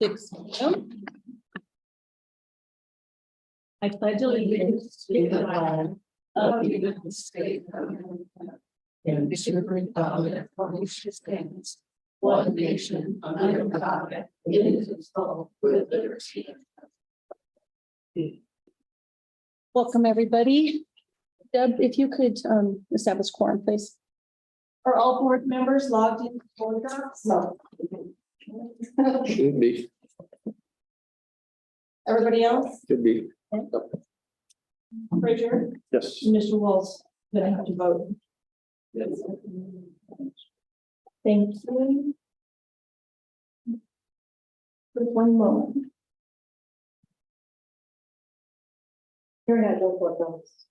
6 p.m. I pledge allegiance to the flag of the United States of America and to the republic for which it stands, one nation under God, indivisible, with liberty. Welcome, everybody. Deb, if you could establish quorum, please. Are all board members logged in? No. Should be. Everybody else? Should be. Frazier? Yes. Mr. Walls, gonna have to vote. Yes. Thank you. For 1 moment. You're not no for those.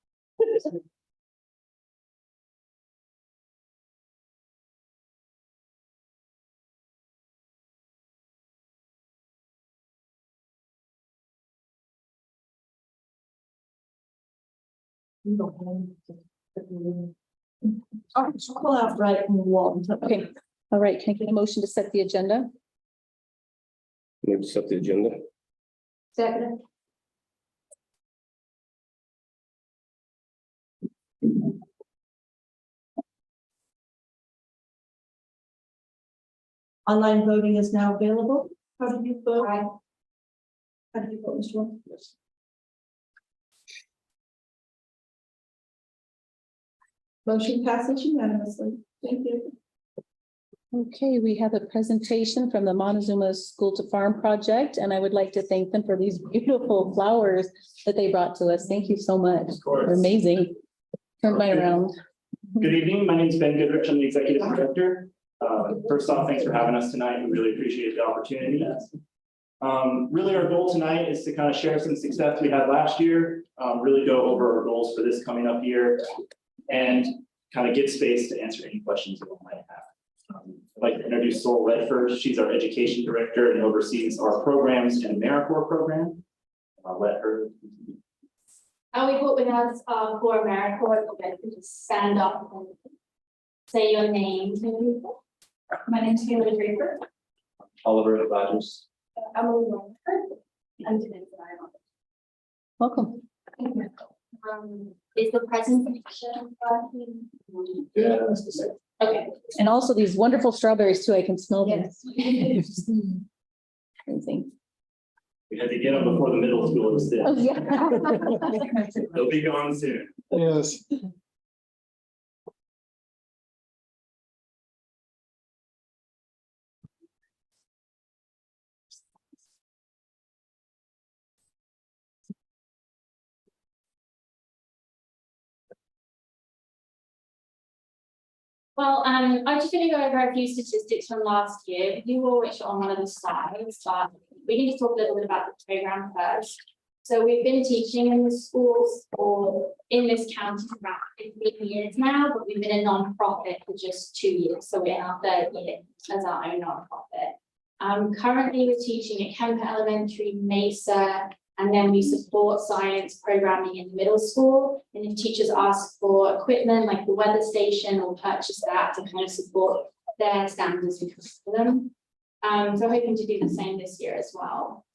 Oh, pull out right from the wall. Okay, all right, can I get a motion to set the agenda? Move to set the agenda. Second. Online voting is now available. How do you vote? How do you vote, Mr. Wall? Yes. Motion passes unanimously. Thank you. Okay, we have a presentation from the Montezuma School to Farm project, and I would like to thank them for these beautiful flowers that they brought to us. Thank you so much. Of course. They're amazing. Turn mine around. Good evening. My name is Ben Goodrich. I'm the executive director. First off, thanks for having us tonight. We really appreciate the opportunity. Really, our goal tonight is to kind of share some success we had last year, really go over our goals for this coming up year, and kind of give space to answer any questions you might have. I'd like to introduce Sol Redford. She's our education director and oversees our programs and AmeriCorps program. I'll let her continue. And we put with us for AmeriCorps, you just stand up and say your name. My name is Taylor Draper. Oliver Rogers. Emily Langford. I'm Denise. Welcome. Is the presentation working? Yeah, that's the same. Okay. And also these wonderful strawberries too. I can smell them. Yes. Amazing. We had to get them before the middle schoolers did. Oh, yeah. They'll be gone soon. Yes. Well, I'm just going to go over a few statistics from last year. You will which are on one of the slides, but we can just talk a little bit about the program first. So we've been teaching in the schools or in this county for about 15 years now, but we've been a non-profit for just 2 years. So we're in our 3rd year as our own non-profit. Currently we're teaching at Kemper Elementary, Mesa, and then we support science programming in middle school. And if teachers ask for equipment like the weather station, we'll purchase that to kind of support their standards and curriculum. So hoping to do the same this year as well.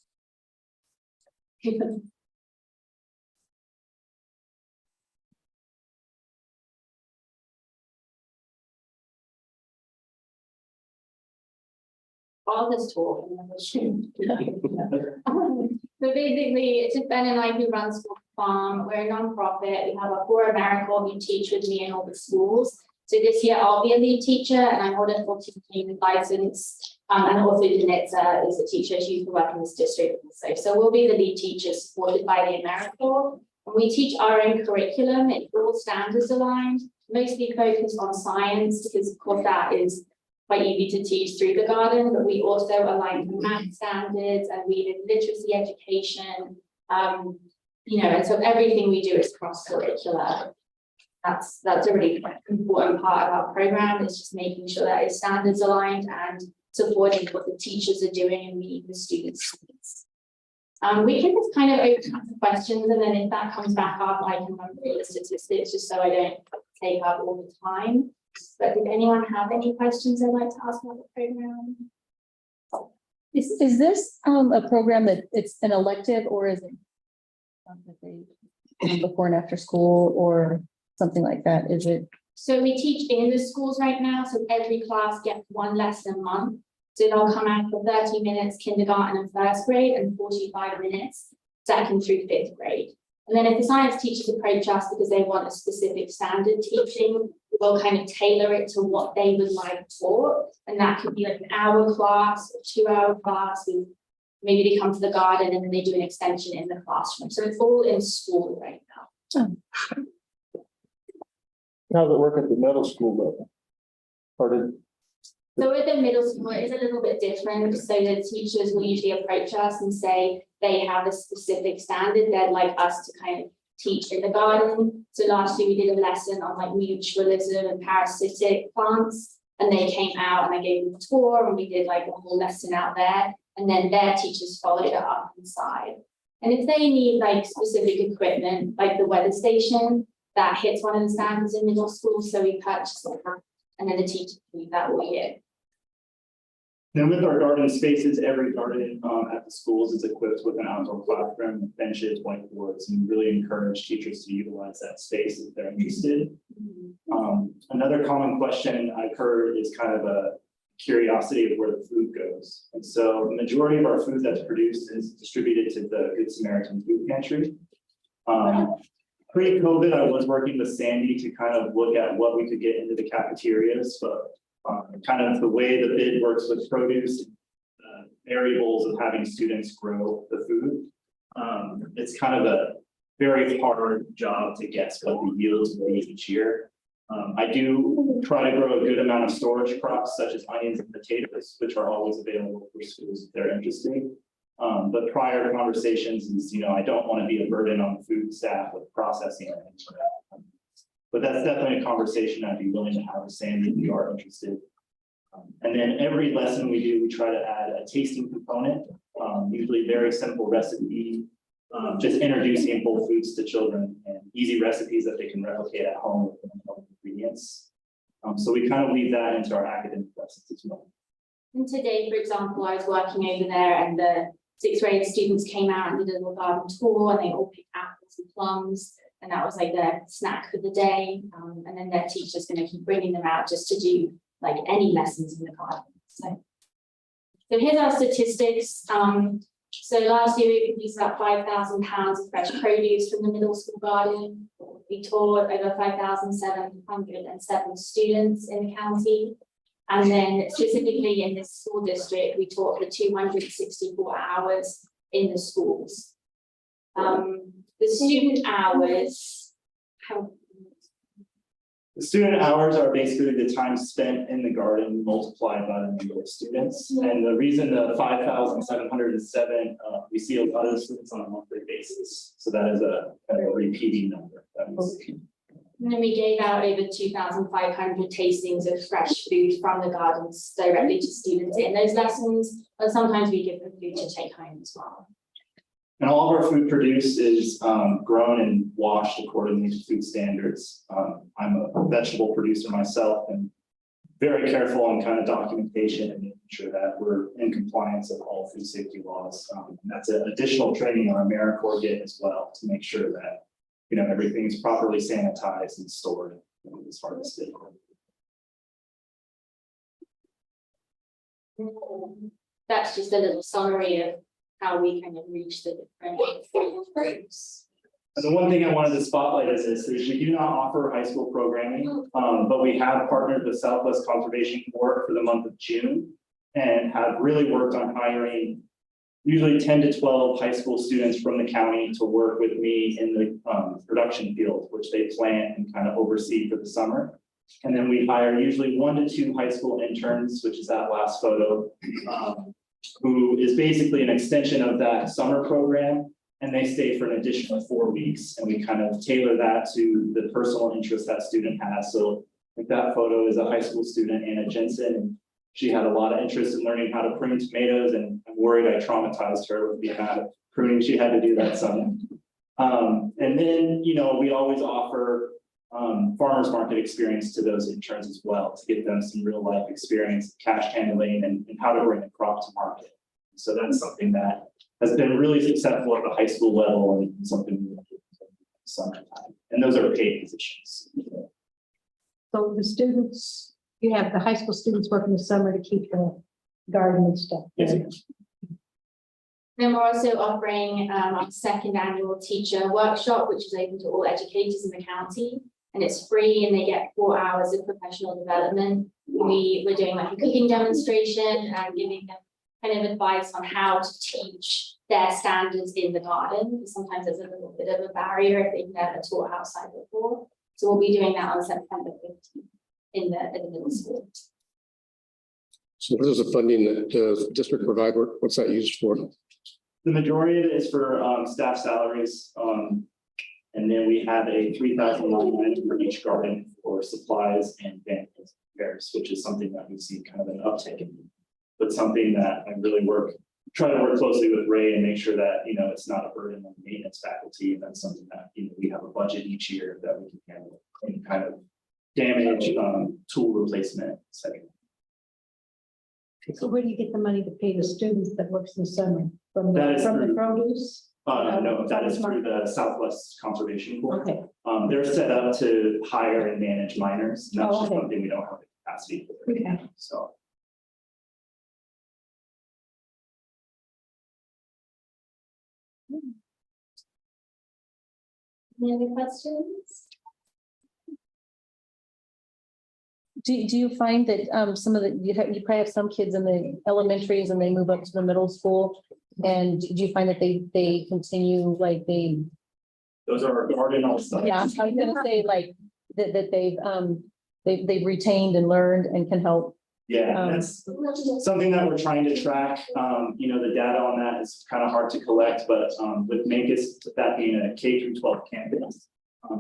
I'll just talk. So basically, it's just Ben and I who run School Farm. We're a non-profit. We have a for AmeriCorps who teach with me in all the schools. So this year I'll be a lead teacher and I hold a full teaching license. And also Janitza is a teacher. She's working in this district also. So we'll be the lead teachers supported by the AmeriCorps. And we teach our own curriculum. It's all standards aligned, mostly focused on science because of course that is quite easy to teach through the garden, but we also align to math standards and we do literacy education, you know, and so everything we do is cross-curricular. That's a really important part of our program. It's just making sure that it's standards aligned and supporting what the teachers are doing and meeting the students' needs. We can just kind of open up the questions, and then if that comes back up, I can run through the statistics just so I don't take up all the time. But did anyone have any questions they'd like to ask about the program? Is this a program that it's an elective or is it? That they before and after school or something like that? Is it? So we teach in the schools right now, so every class gets one lesson a month. So they'll come out for 30 minutes kindergarten and first grade and 45 minutes second through fifth grade. And then if the science teachers approach us because they want a specific standard teaching, we'll kind of tailor it to what they would like taught. And that could be like an hour class, a 2-hour class, and maybe they come to the garden and then they do an extension in the classroom. So it's all in school right now. How does it work at the middle school level? Or did, So with the middle school, it is a little bit different. So the teachers will usually approach us and say they have a specific standard they'd like us to kind of teach in the garden. So last year we did a lesson on like mutualism and parasitic plants, and they came out and I gave them a tour and we did like a whole lesson out there, and then their teachers followed it up inside. And if they need like specific equipment, like the weather station, that hits one of the standards in middle school, so we purchase it, and then the teacher can use that all year. And with our garden spaces, every garden at the schools is equipped with an outdoor classroom, benches, whiteboards, and really encourage teachers to utilize that space if they're interested. Another common question I've heard is kind of a curiosity of where the food goes. And so the majority of our food that's produced is distributed to the Good Samaritan Food Pantry. Pre-COVID, I was working with Sandy to kind of look at what we could get into the cafeterias, but kind of the way the bid works with produce, variables of having students grow the food. It's kind of a very hard job to guess what the yields will be each year. I do try to grow a good amount of storage crops such as onions and potatoes, which are always available for schools if they're interested. But prior to conversations is, I don't want to be a burden on the food staff with processing or anything like that. But that's definitely a conversation I'd be willing to have with Sandy if you are interested. And then every lesson we do, we try to add a tasting component, usually very simple recipe, just introducing whole foods to children and easy recipes that they can replicate at home with home ingredients. So we kind of weave that into our academic lessons as well. And today, for example, I was working over there and the 6th grade students came out and did a little garden tour and they all picked apples and plums. And that was like their snack for the day. And then their teacher's going to keep bringing them out just to do like any lessons in the garden. So here's our statistics. So last year we produced about 5,000 pounds of fresh produce from the middle school garden. We taught over 5,707 students in the county. And then specifically in this school district, we taught for 264 hours in the schools. The student hours. The student hours are basically the time spent in the garden multiplied by the number of students. And the reason the 5,707, we see a lot of the students on a monthly basis. So that is a kind of a repeating number. And then we gave out over 2,500 tastings of fresh food from the gardens directly to students in those lessons. But sometimes we give them food to take home as well. And all of our food produced is grown and washed according to food standards. I'm a vegetable producer myself and very careful on kind of documentation and making sure that we're in compliance with all food safety laws. And that's an additional training our AmeriCorps get as well to make sure that everything is properly sanitized and stored as far as state. That's just a little summary of how we kind of reach the different groups. And the one thing I wanted to spotlight is this: we do not offer high school programming, but we have partnered with Southwest Conservation Corps for the month of June and have really worked on hiring usually 10 to 12 high school students from the county to work with me in the production field, which they plant and kind of oversee for the summer. And then we hire usually 1 to 2 high school interns, which is that last photo, who is basically an extension of that summer program. And they stay for an additional 4 weeks. And we kind of tailor that to the personal interest that student has. So like that photo is a high school student, Anna Jensen, and she had a lot of interest in learning how to prune tomatoes, and I'm worried I traumatized her with the amount of pruning she had to do that summer. And then, we always offer farmers market experience to those interns as well to get them some real life experience, cash handling, and how to bring a crop to market. So that's something that has been really successful at the high school level and something we do summertime. And those are paid positions. So the students, you have the high school students working the summer to keep the garden and stuff. Yes. Then we're also offering our second annual teacher workshop, which is open to all educators in the county. And it's free and they get 4 hours of professional development. We're doing like a cooking demonstration and giving them kind of advice on how to teach their standards in the garden. Because sometimes there's a little bit of a barrier if they've never taught outside before. So we'll be doing that on September 15th in the middle school. So what is the funding that the district provide? What's that used for? The majority of it is for staff salaries. And then we have a $3,000 line item for each garden for supplies and vehicles repairs, which is something that we see kind of an uptick in. But something that I really try to work closely with Ray and make sure that, it's not a burden on the maintenance faculty. And that's something that, we have a budget each year that we can handle any kind of damage, tool replacement, et cetera. So where do you get the money to pay the students that works in the summer? From That is the through- produce? No, that is through the Southwest Conservation Corps. Okay, They're set up to hire and manage minors, and that's Oh, just okay. something we don't have the capacity for. okay. So. Any other questions? Do you find that some of you probably have some kids in the elementaries and they move up to the middle school? And do you find that they continue like Those are our garden all stuff. yeah, I was gonna say like that they've retained and learned and can help. Yeah, that's something that we're trying to track. The data on that is kind of hard to collect, but with Mancus, that being a K through 12 campus,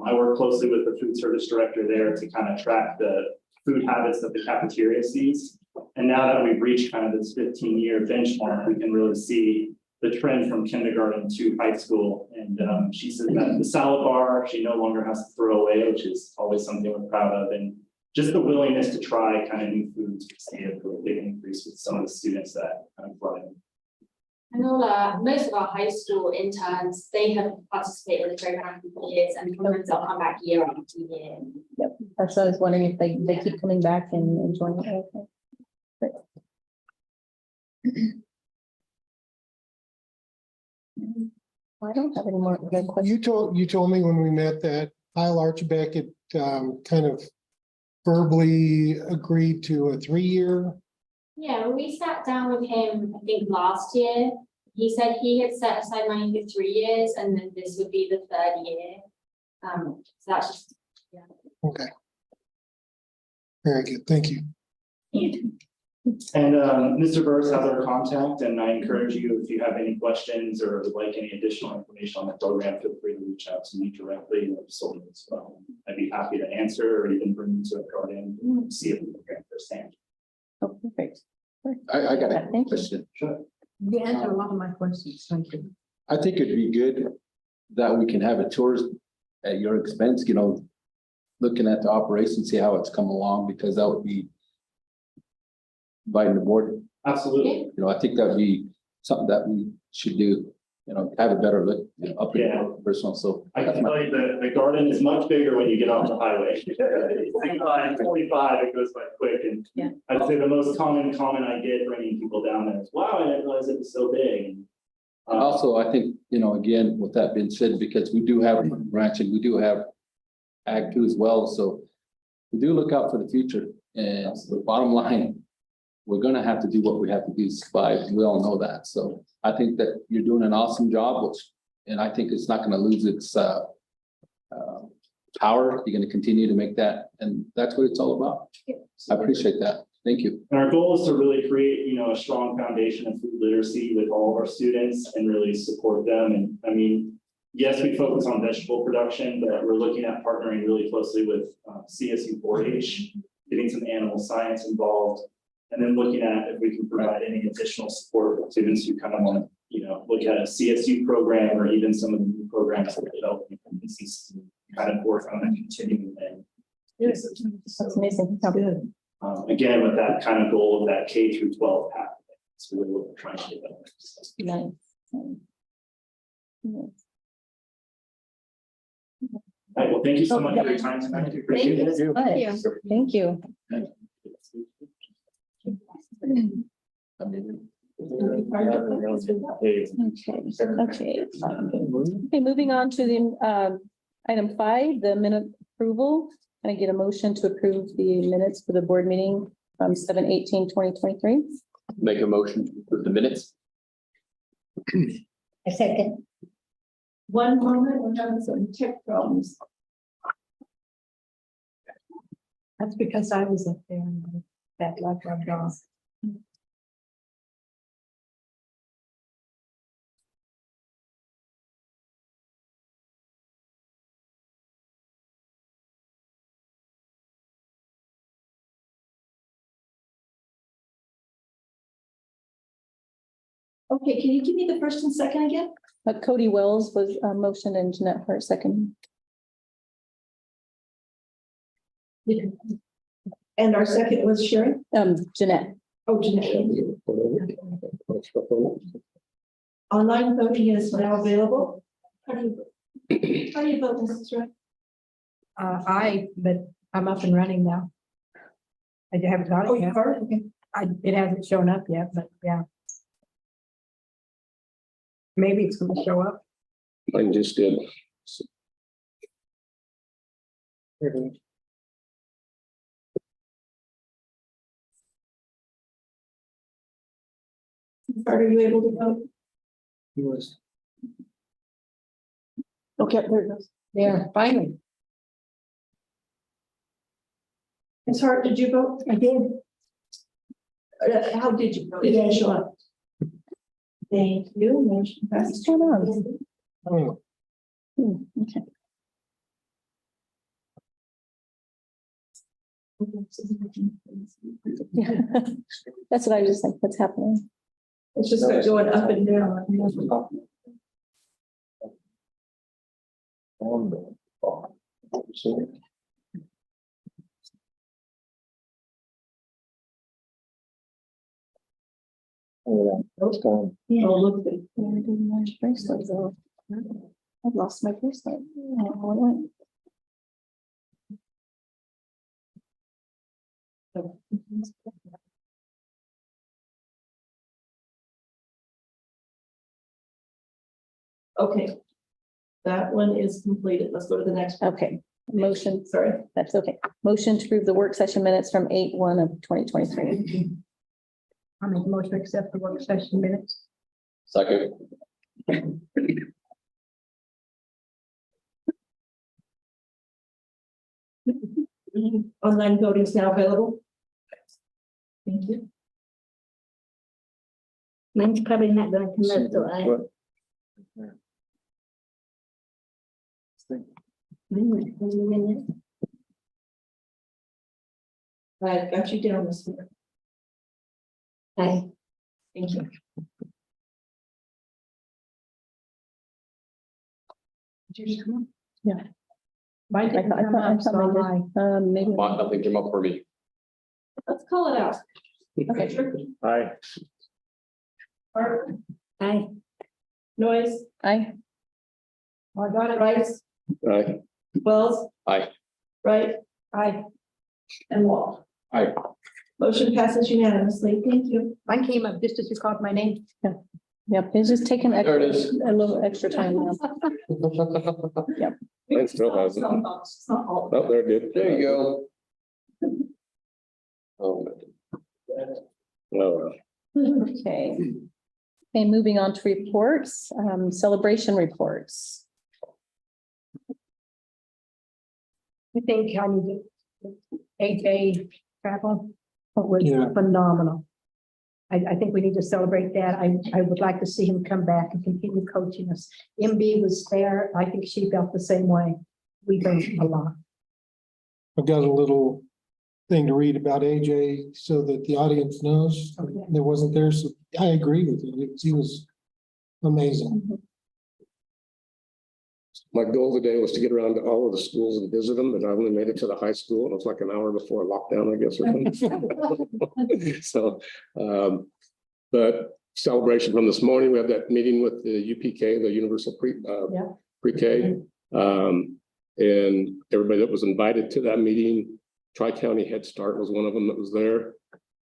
I work closely with the food service director there to kind of track the food habits that the cafeteria sees. And now that we've reached kind of this 15-year benchmark, we can really see the trend from kindergarten to high school. And she said that the salad bar, she no longer has to throw away, which is always something we're proud of. And just the willingness to try kind of new foods, we see a big increase with some of the students that kind of brought in. I know most of our high school interns, they have participated in the program for years and sometimes they'll come back year after year. Yep. That's what I was wondering if they keep coming back and enjoying it. Okay. Great. I don't have any more good questions. You told me when we met that Kyle Archibald had kind of verbally agreed to a 3-year. Yeah, when we sat down with him, I think last year, he said he had set aside money for 3 years and then this would be the 3rd year. So that's just, Okay. Very good. Thank you. And Mr. Burrs has our contact, and I encourage you, if you have any questions or would like any additional information on the program, feel free to reach out to me directly or Solon as well. I'd be happy to answer or even bring you to a garden and see if we can get firsthand. Oh, perfect. I got a Thank you. question. Sure. You answered a lot of my questions. Thank you. I think it'd be good that we can have a tour at your expense, looking at the operation, see how it's come along, because that would be inviting the board. Absolutely. I think that'd be something that we should do, have a better look up in personal. So I can tell you that the garden is much bigger when you get off the highway. 45, it goes by quick. And Yeah. I'd say the most common comment I get bringing people down there is, wow, I didn't realize it was so big. And also, I think, again, with that being said, because we do have ranching, we do have ag too as well. So we do look out for the future. And the bottom line, we're going to have to do what we have to do to survive. We all know that. So I think that you're doing an awesome job, and I think it's not going to lose its power. You're going to continue to make that. And that's what it's all about. I appreciate that. Thank you. And our goal is to really create, a strong foundation of food literacy with all of our students and really support them. And I mean, yes, we focus on vegetable production, but we're looking at partnering really closely with CSU 4-H, getting some animal science involved, and then looking at if we can provide any additional support for students who kind of want to, look at a CSU program or even some of the new programs that are developing in MCSD kind of work on a continuing thing. That's amazing. How good. Again, with that kind of goal of that K through 12 path. So we're trying to get that. Nice. All right, well, thank you so much for your time tonight. I appreciate it. Thank you. Okay, moving on to the item 5, the minute approval. Can I get a motion to approve the minutes for the board meeting from 7/18/2023? Make a motion to approve the minutes. A second. One moment, we're having some tech problems. That's because I was up there and that luck rubbed off. Okay, can you give me the first and second again? Cody Wells was motion and Jeanette Hart second. And our second was Sharon? Jeanette. Oh, Jeanette. Online voting is now available. How do you vote, Mrs. Wright? But I'm up and running now. I haven't got Oh, it you yet. are? Okay. It hasn't shown up yet, but yeah. Maybe it's gonna show up. Mine just did. Are you able to vote? He was. Okay, there it goes. Yeah, finally. Ms. Hart, did you vote? I did. How did you vote? It didn't show up. Thank you. Motion passes. What's going on? Oh, Okay. Yeah. That's what I just think what's happening. It's just like going up and down. Oh, Oh, look. Where did my bracelet go? I've lost my bracelet. I don't know where it went. Okay. That one is completed. Let's go to the next one. Okay, motion, Sorry. that's okay. Motion to approve the work session minutes from 8/1 of 2023. I'll make a motion to accept the work session minutes. Second. Online voting is now available. Thank you. Mine's probably not going to come up, so I got you down this one. Aye. Thank you. Did you come up? Yeah. Mine I didn't thought- I come thought- I up, thought so mine I. Maybe. Nothing came up for me. Let's call it out. Okay. Aye. Art, Aye. Noise, Aye. I got it. Rice, Aye. Wells. Aye. Right, Aye. and Wall. Aye. Motion passes unanimously. Thank you. Mine came up just as you called my name. Yep, it's just taking There it is. a little extra time now. Mine still has it. Some votes, not all. Oh, there it did. There you go. Oh, Oh, Okay. Okay, moving on to reports, celebration reports. I think I need to. AJ travel was Yeah. phenomenal. I think we need to celebrate that. I would like to see him come back and continue coaching us. MB was there. I think she felt the same way. We learned a lot. I've got a little thing to read about AJ so that the audience knows that wasn't there. So I agree with you. He was amazing. my goal today was to get around to all of the schools and visit them, but I only made it to the high school. It was like an hour before lockdown, I guess. Or something. So, But celebration from this morning, we have that meeting with the UPK, the Universal Yeah. Pre-K. And everybody that was invited to that meeting, Tri-County Head Start was one of them that was there.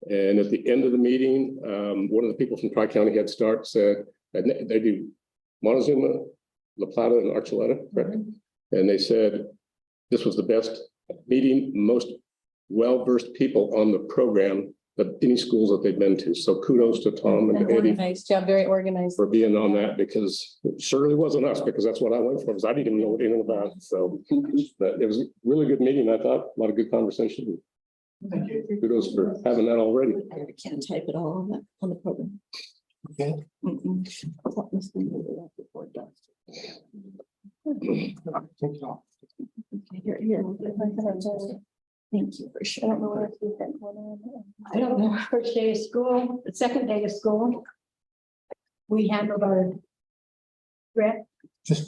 And at the end of the meeting, one of the people from Tri-County Head Start said that they do Montezuma, La Plata, and Archuleta, correct? And they said this was the best meeting, most well-versed people on the program of any schools that they've been to. So kudos to Tom and Eddie Organized, yeah, very organized. for being on that, because it surely wasn't us, because that's what I went for, because I didn't even know anything about it. So but it was a really good meeting, I thought, a lot of good conversation. Kudos for having that already. I can't type it all on the program. Okay. Take it off. Okay, here. Thank you for I sharing. don't know where to keep that one on. I don't know, first day of school, the second day of school. We handled our threat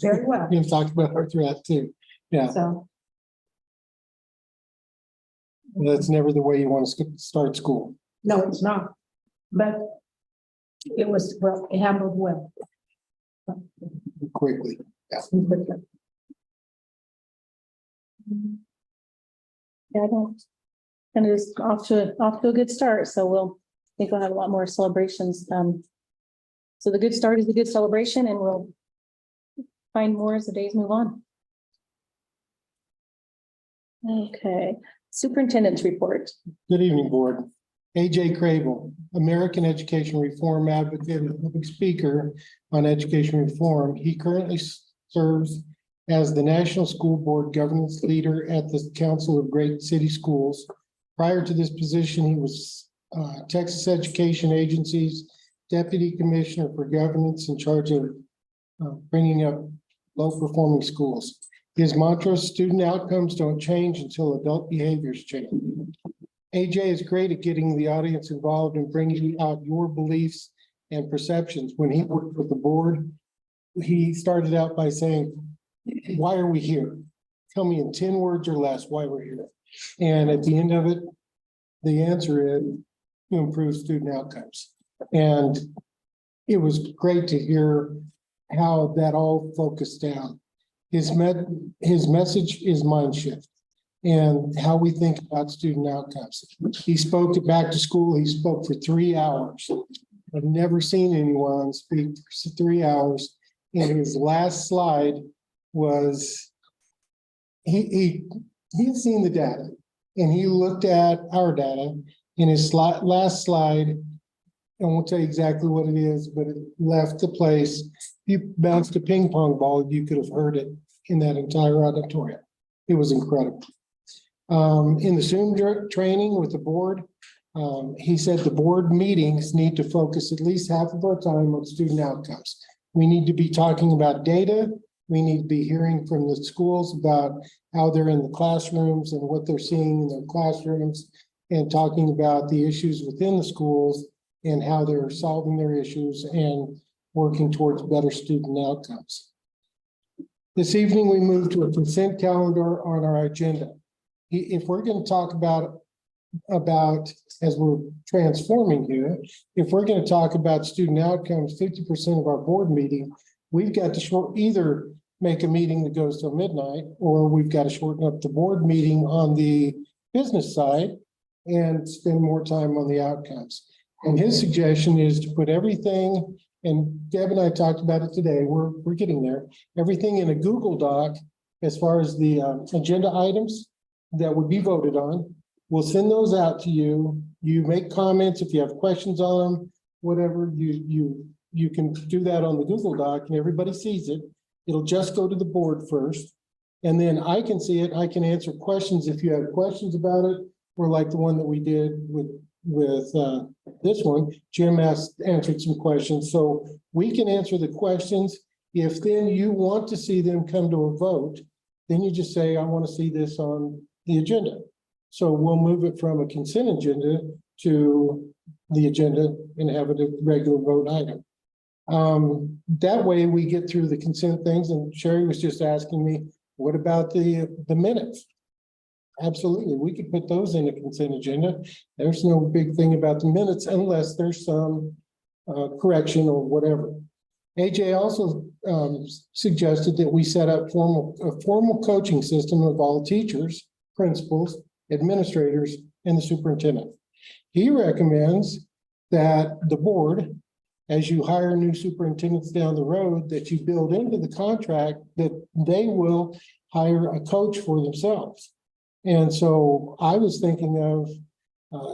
very well, You talked about our threat too. Yeah, so. that's never the way you want to start school. No, it's not, but it was, well, it handled well. Quickly. Yeah, I don't. And it's off to a good start, so I think we'll have a lot more celebrations. So the good start is a good celebration, and we'll find more as the days move on. Okay, superintendent's report. Good evening, board. AJ Crable, American Education Reform Advocate and public speaker on education reform. He currently serves as the National School Board Governance Leader at the Council of Great City Schools. Prior to this position, he was Texas Education Agency's Deputy Commissioner for Governance in charge of bringing up low-performing schools. His mantra, student outcomes don't change until adult behaviors change. AJ is great at getting the audience involved and bringing out your beliefs and perceptions. When he worked with the board, he started out by saying, why are we here? Tell me in 10 words or less why we're here. And at the end of it, the answer is to improve student outcomes. And it was great to hear how that all focused down. His message is mind shift and how we think about student outcomes. He spoke at back to school. He spoke for 3 hours. I've never seen anyone speak for 3 hours. And his last slide was, he had seen the data and he looked at our data in his last slide. I won't tell you exactly what it is, but it left the place. You bounced a ping pong ball, you could have heard it in that entire auditorium. It was incredible. In the Zoom training with the board, he said the board meetings need to focus at least half of our time on student outcomes. We need to be talking about data. We need to be hearing from the schools about how they're in the classrooms and what they're seeing in their classrooms, and talking about the issues within the schools and how they're solving their issues and working towards better student outcomes. This evening, we move to a consent calendar on our agenda. If we're going to talk about as we're transforming here, if we're going to talk about student outcomes, 50% of our board meeting, we've got to either make a meeting that goes till midnight, or we've got to shorten up the board meeting on the business side and spend more time on the outcomes. And his suggestion is to put everything, and Deb and I talked about it today, we're getting there, everything in a Google Doc as far as the agenda items that would be voted on. We'll send those out to you. You make comments if you have questions on them, whatever, you can do that on the Google Doc and everybody sees it. It'll just go to the board first. And then I can see it. I can answer questions if you have questions about it, or like the one that we did with this one, Jim answered some questions. So we can answer the questions. If then you want to see them come to a vote, then you just say, I want to see this on the agenda. So we'll move it from a consent agenda to the agenda and have it a regular vote item. That way we get through the consent things. And Sherry was just asking me, what about the minutes? Absolutely, we could put those in a consent agenda. There's no big thing about the minutes unless there's some correction or whatever. AJ also suggested that we set up a formal coaching system of all teachers, principals, administrators, and the superintendent. He recommends that the board, as you hire new superintendents down the road, that you build into the contract that they will hire a coach for themselves. And so I was thinking of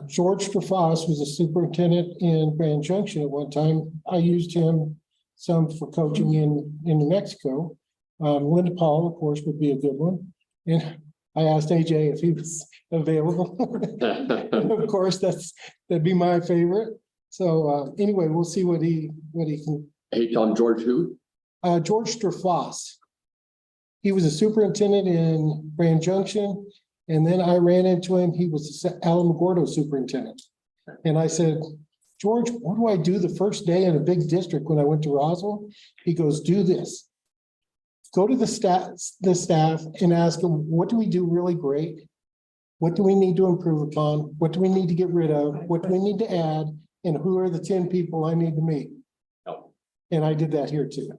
George Trafas was a superintendent in Grand Junction at one time. I used him some for coaching in New Mexico. Linda Paul, of course, would be a good one. And I asked AJ if he was available. Of course, that'd be my favorite. So anyway, we'll see what he can. Hey, Tom, George who? George Trafas. He was a superintendent in Grand Junction. And then I ran into him. He was the Alamogordo superintendent. And I said, George, what do I do the first day in a big district when I went to Roswell? He goes, do this. Go to the staff and ask them, what do we do really great? What do we need to improve upon? What do we need to get rid of? What do we need to add? And who are the 10 people I need to meet? And I did that here too.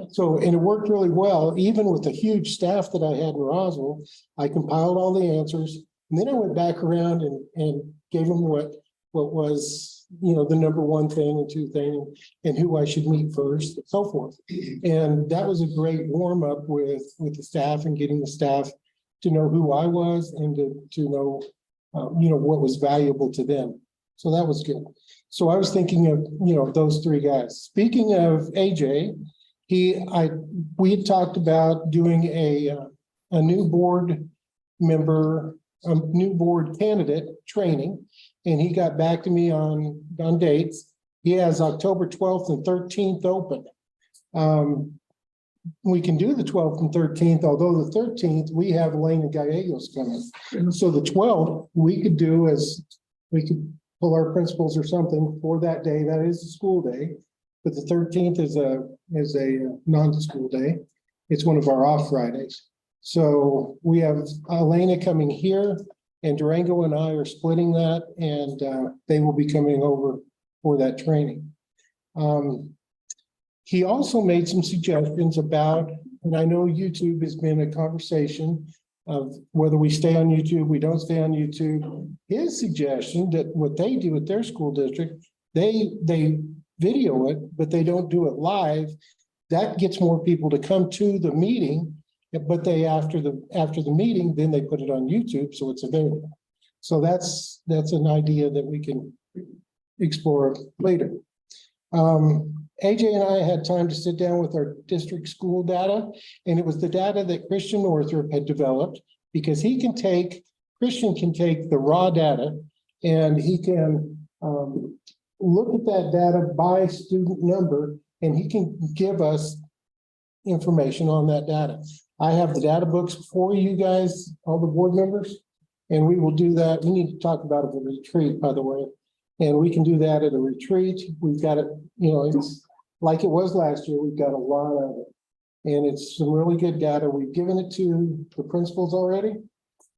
So, and it worked really well, even with the huge staff that I had in Roswell. I compiled all the answers, and then I went back around and gave them what was, the number one thing and two thing, and who I should meet first, and so forth. And that was a great warm up with the staff and getting the staff to know who I was and to know, what was valuable to them. So that was good. So I was thinking of, those three guys. Speaking of AJ, we had talked about doing a new board member, a new board candidate training, and he got back to me on dates. He has October 12th and 13th open. We can do the 12th and 13th, although the 13th, we have Elena Gallegos coming. So the 12th, we could pull our principals or something for that day. That is a school day. But the 13th is a non-school day. It's one of our off Fridays. So we have Elena coming here, and Durango and I are splitting that, and they will be coming over for that training. He also made some suggestions about, and I know YouTube has been a conversation of whether we stay on YouTube, we don't stay on YouTube. His suggestion that what they do at their school district, they video it, but they don't do it live. That gets more people to come to the meeting, but they after the meeting, then they put it on YouTube, so it's available. So that's an idea that we can explore later. AJ and I had time to sit down with our district school data, and it was the data that Christian Northrup had developed, because Christian can take the raw data and he can look at that data by student number, and he can give us information on that data. I have the data books for you guys, all the board members, and we will do that. We need to talk about it at a retreat, by the way, and we can do that at a retreat. We've got it, it's like it was last year. We've got a lot of it, and it's some really good data. We've given it to the principals already,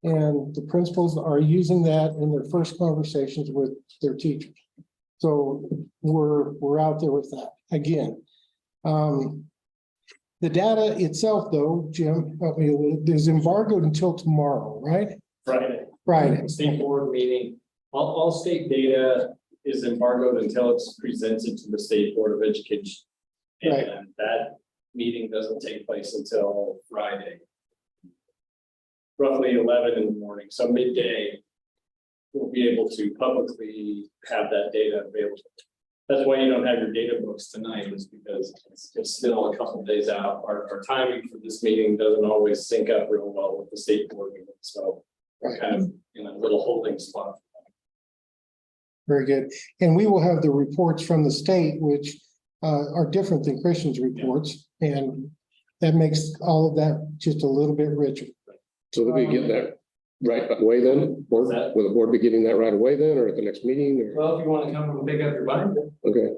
and the principals are using that in their first conversations with their teachers. So we're out there with that again. The data itself, though, Jim, is embargoed until tomorrow, right? Friday. State board meeting. All state data is embargoed until it's presented to the State Board of Education. Right. And that meeting doesn't take place until Friday. Roughly 11 in the morning, so midday. We'll be able to publicly have that data available. That's why you don't have your data books tonight, is because it's still a couple of days out. Our timing for this meeting doesn't always sync up real well with the state board meeting, so we're kind of in a little holding spot. Very good. And we will have the reports from the state, which are different than Christian's reports, and that makes all of that just a little bit richer. So they'll be getting that right away then? Will the board be getting that right away then, or at the next meeting? Or? Well, if you want to come and pick up your binder. Okay.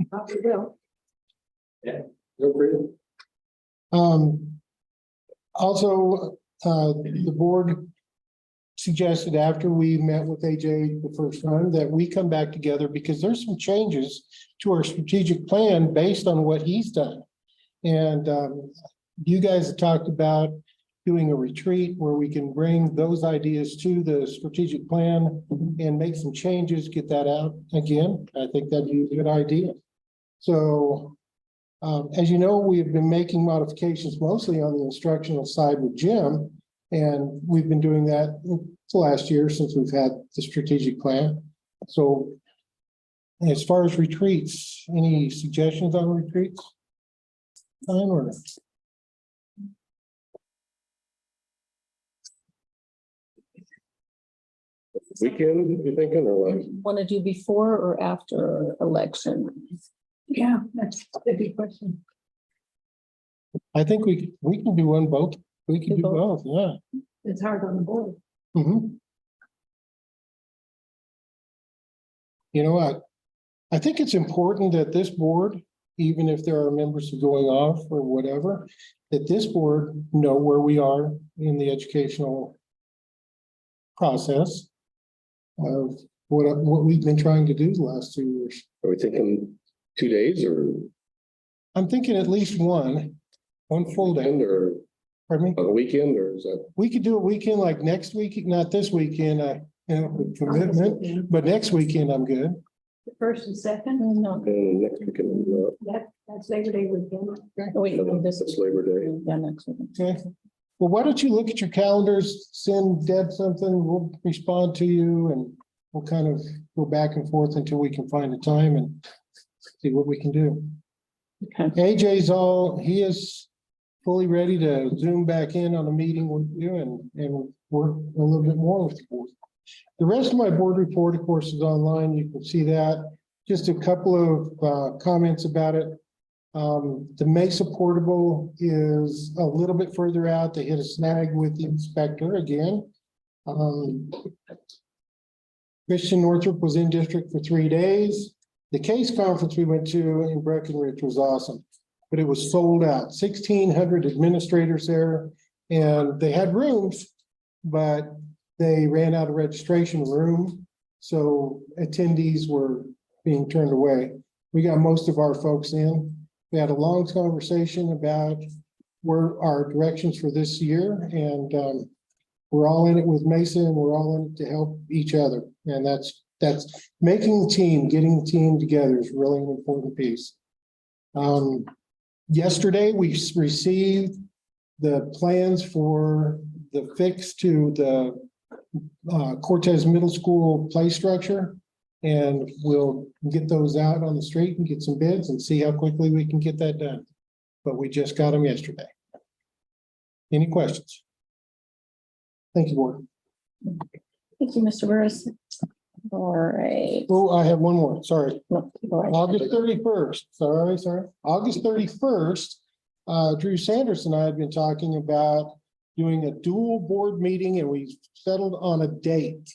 Probably will. Yeah, no problem. Also, the board suggested after we met with AJ the first time that we come back together because there's some changes to our strategic plan based on what he's done. And you guys have talked about doing a retreat where we can bring those ideas to the strategic plan and make some changes, get that out again. I think that'd be a good idea. So as you know, we've been making modifications mostly on the instructional side with Jim. And we've been doing that the last year since we've had the strategic plan. So as far as retreats, any suggestions on retreats? Time or not? Weekend, you thinking, or what? Want to do before or after election? Yeah, that's a good question. I think we can do one both. We can do both, yeah. It's hard on the board. Mhm. You know what? I think it's important that this board, even if there are members who are going off or whatever, that this board know where we are in the educational process of what we've been trying to do the last 2 years. Are we thinking 2 days or I'm thinking at least one full day. weekend or Pardon me? on a weekend, or is that? We could do a weekend like next week, not this weekend, with commitment, but next weekend I'm good. The first and second, No. Next weekend, that's Labor Day weekend. Oh, wait, this it's is. Labor Day. Yeah, next week. Okay. Well, why don't you look at your calendars, send Deb something, we'll respond to you and we'll kind of go back and forth until we can find a time and see what we can do. Okay. He is fully ready to zoom back in on a meeting with you and work a little bit more with the board. The rest of my board report, of course, is online. You can see that. Just a couple of comments about it. The Mesa Portable is a little bit further out. They hit a snag with the inspector again. Christian Northrop was in district for 3 days. The case conference we went to in Breckenridge was awesome, but it was sold out. 1,600 administrators there, and they had rooms, but they ran out of registration room. So attendees were being turned away. We got most of our folks in. We had a long conversation about where our directions for this year, and we're all in it with Mesa, and we're all in it to help each other. And that's making the team, getting the team together is really an important piece. Yesterday, we received the plans for the fix to the Cortez Middle School play structure. And we'll get those out on the street and get some bids and see how quickly we can get that done. But we just got them yesterday. Any questions? Thank you, board. Thank you, Mr. Burris. All right. Oh, I have one more, sorry. No, go ahead. August 31st, sorry. August 31st, Drew Sanders and I had been talking about doing a dual board meeting, and we settled on a date.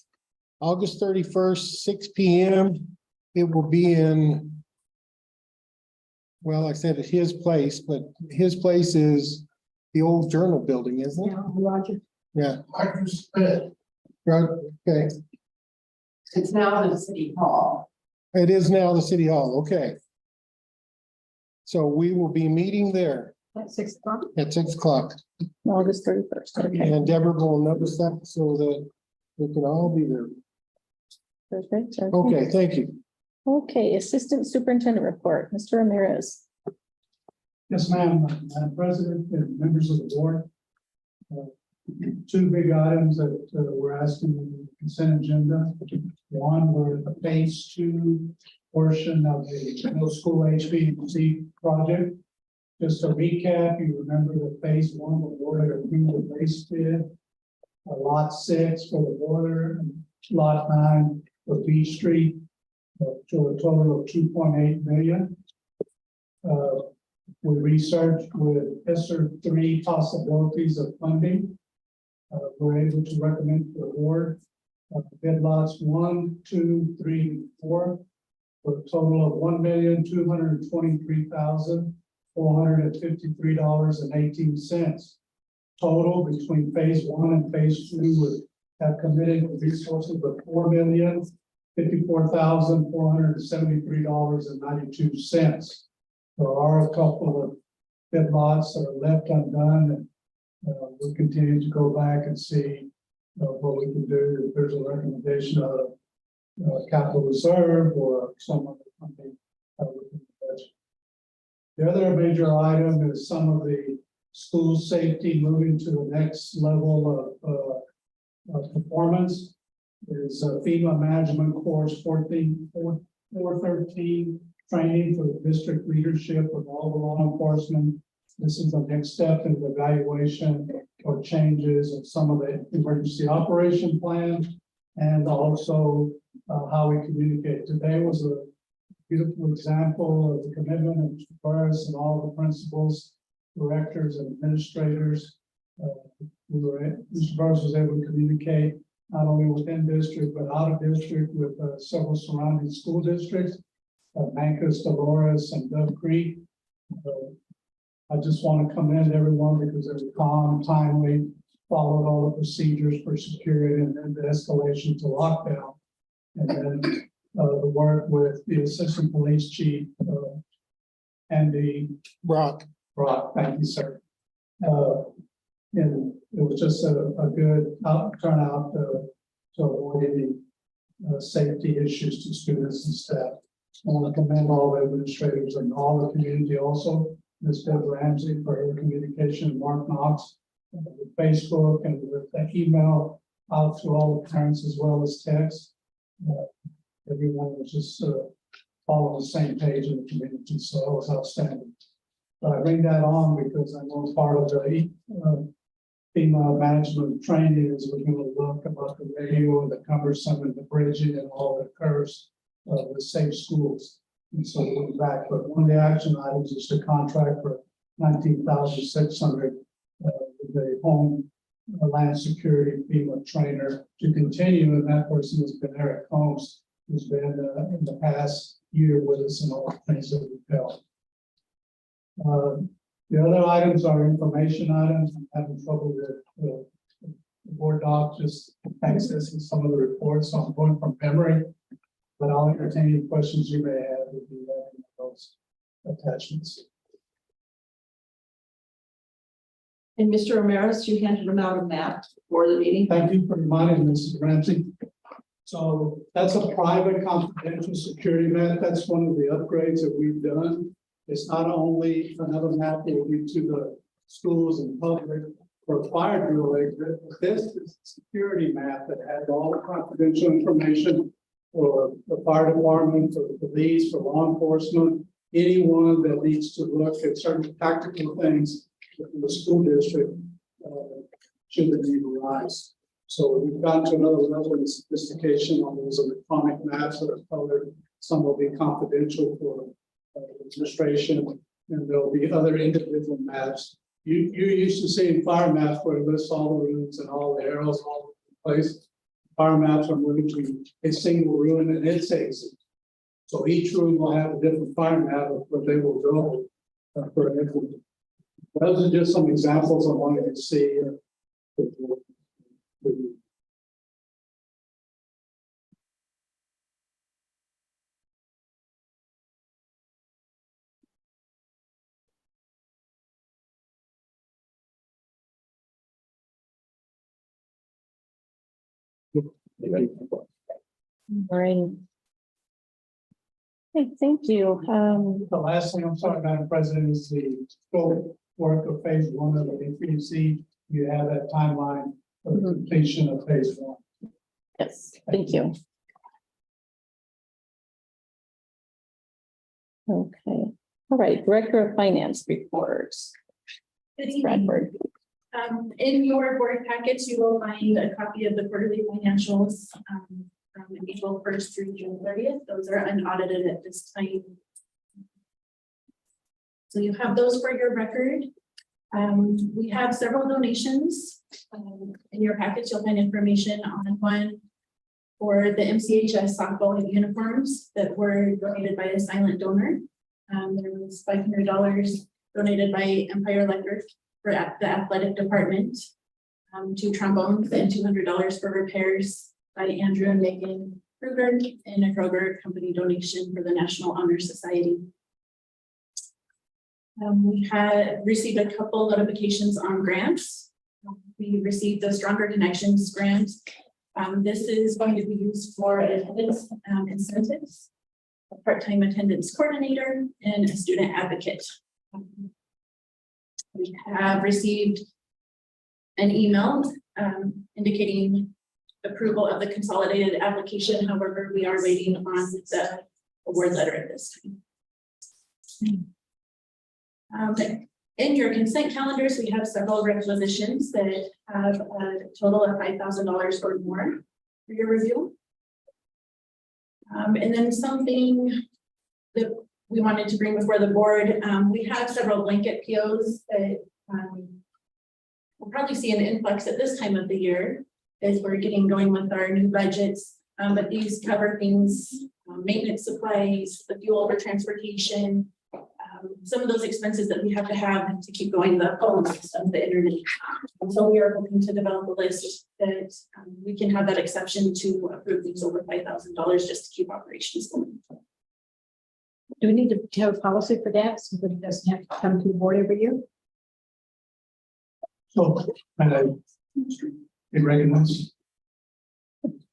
August 31st, 6 p.m. It will be in, well, I said at his place, but his place is the old Journal building, isn't it? Yeah, Roger. Yeah. Right. Okay, It's now in the city hall. it is now the city hall, okay. So we will be meeting there At 6 o'clock. at 6 o'clock. August 31st. Okay. And Deborah will notice that so that we can all be there. Perfect. Okay, thank you. Okay, Assistant Superintendent Report, Mr. Ramirez. Yes, ma'am, Madam President and members of the board. Two big items that we're asking in the consent agenda. One, were the phase 2 portion of the middle school HVAC project. Just to recap, you remember the phase 1, the boiler approved the base bid. Lot 6 for the boiler, and lot 9 for B Street, to a total of 2.8 million. We researched with ESSER 3 possibilities of funding. We're able to recommend to the board bid lots 1, 2, 3, and 4 for a total of $1,223,453.18. Total between phase 1 and phase 2 with have committed resources of $4,054,473.92. There are a couple of bid lots that are left undone, and we'll continue to go back and see what we can do. If there's a recommendation of capital reserve or some other company. The other major item is some of the school safety moving to the next level of performance. Is FEMA management course 413 training for the district leadership of all the law enforcement. This is the next step in the evaluation or changes of some of the emergency operation plans, and also how we communicate. Today was a beautiful example of the commitment of Mr. Burris and all the principals, directors, and administrators. Mr. Burris was able to communicate not only within district, but out of district with several surrounding school districts, Mancos, Dolores, and Dove Creek. I just want to commend everyone because they were calm, timely, followed all the procedures for security, and then the escalation to lockdown. And then the work with the assistant police chief, Andy Brock. Thank you, sir. And it was just a good turnout to avoid any safety issues to students and staff. I want to commend all the administrators and all the community also. Ms. Deb Ramsey for her communication, Mark Knox with Facebook and with the email out to all the parents as well as text. Everyone was just following the same page in the community, so that was outstanding. But I bring that on because I know part of the FEMA management training is we're going to look about the radio and the cumbersome and the bridging and all that occurs with safe schools. And so we'll go back, but one of the action items is to contract for $19,600 with the home land security FEMA trainer to continue, and that person has been Eric Combs, who's been in the past year with us and all the things that we've held. The other items are information items. I'm having trouble with the board doc just accessing some of the reports, so I'm going from memory. But I'll entertain any questions you may have if you have any of those attachments. And Mr. Ramirez, you handed them out a map for the meeting. Thank you for reminding Mrs. Ramsey. So that's a private confidential security map. That's one of the upgrades that we've done. It's not only another map that will be to the schools and public for fire drill exit, but this is a security map that has all the confidential information for the fire department, for the police, for law enforcement, anyone that needs to look at certain tactical things in the school district should the need arise. So we've gotten to another level of sophistication on those electronic maps that are colored. Some will be confidential for administration, and there'll be other individual maps. You're used to seeing fire maps where it lists all the rooms and all the arrows all over the place. Fire maps are moving to a single room and its exit. So each room will have a different fire map of where they will go for everyone. Those are just some examples I wanted to see. Right. Okay, thank you. The last thing, I'm sorry, Madam President, is the scope work of phase one of the PPC. You have that timeline for the completion of phase one. Yes, thank you. Okay, all right, Director of Finance reports. Good evening. Bradford. In your board packets, you will find a copy of the quarterly financials from April 1st through June 30th. Those are unaudited at this time. So you have those for your record. We have several donations. In your packets, you'll find information on one for the MCHS softball uniforms that were donated by a silent donor. There was $500 donated by Empire Electric for the athletic department. 2 trombones and $200 for repairs by Andrew and Megan Kruger, and a Kroger company donation for the National Honor Society. We had received a couple notifications on grants. We received the Stronger Connections grant. This is going to be used for attendance incentives, a part-time attendance coordinator, and a student advocate. We have received an email indicating approval of the consolidated application. However, we are waiting on the award letter at this time. In your consent calendars, we have several requisitions that have a total of $5,000 or more for your review. And then something that we wanted to bring before the board, we have several blanket POs that we'll probably see an influx at this time of the year as we're getting going with our new budgets. But these cover things, maintenance supplies, the fuel for transportation, some of those expenses that we have to keep going, the phone system, the internet. And so we are hoping to develop a list that we can have that exception to approve things over $5,000 just to keep operations going. Do we need to have a policy for that so that it doesn't have to come to the board every year? So, it recognizes.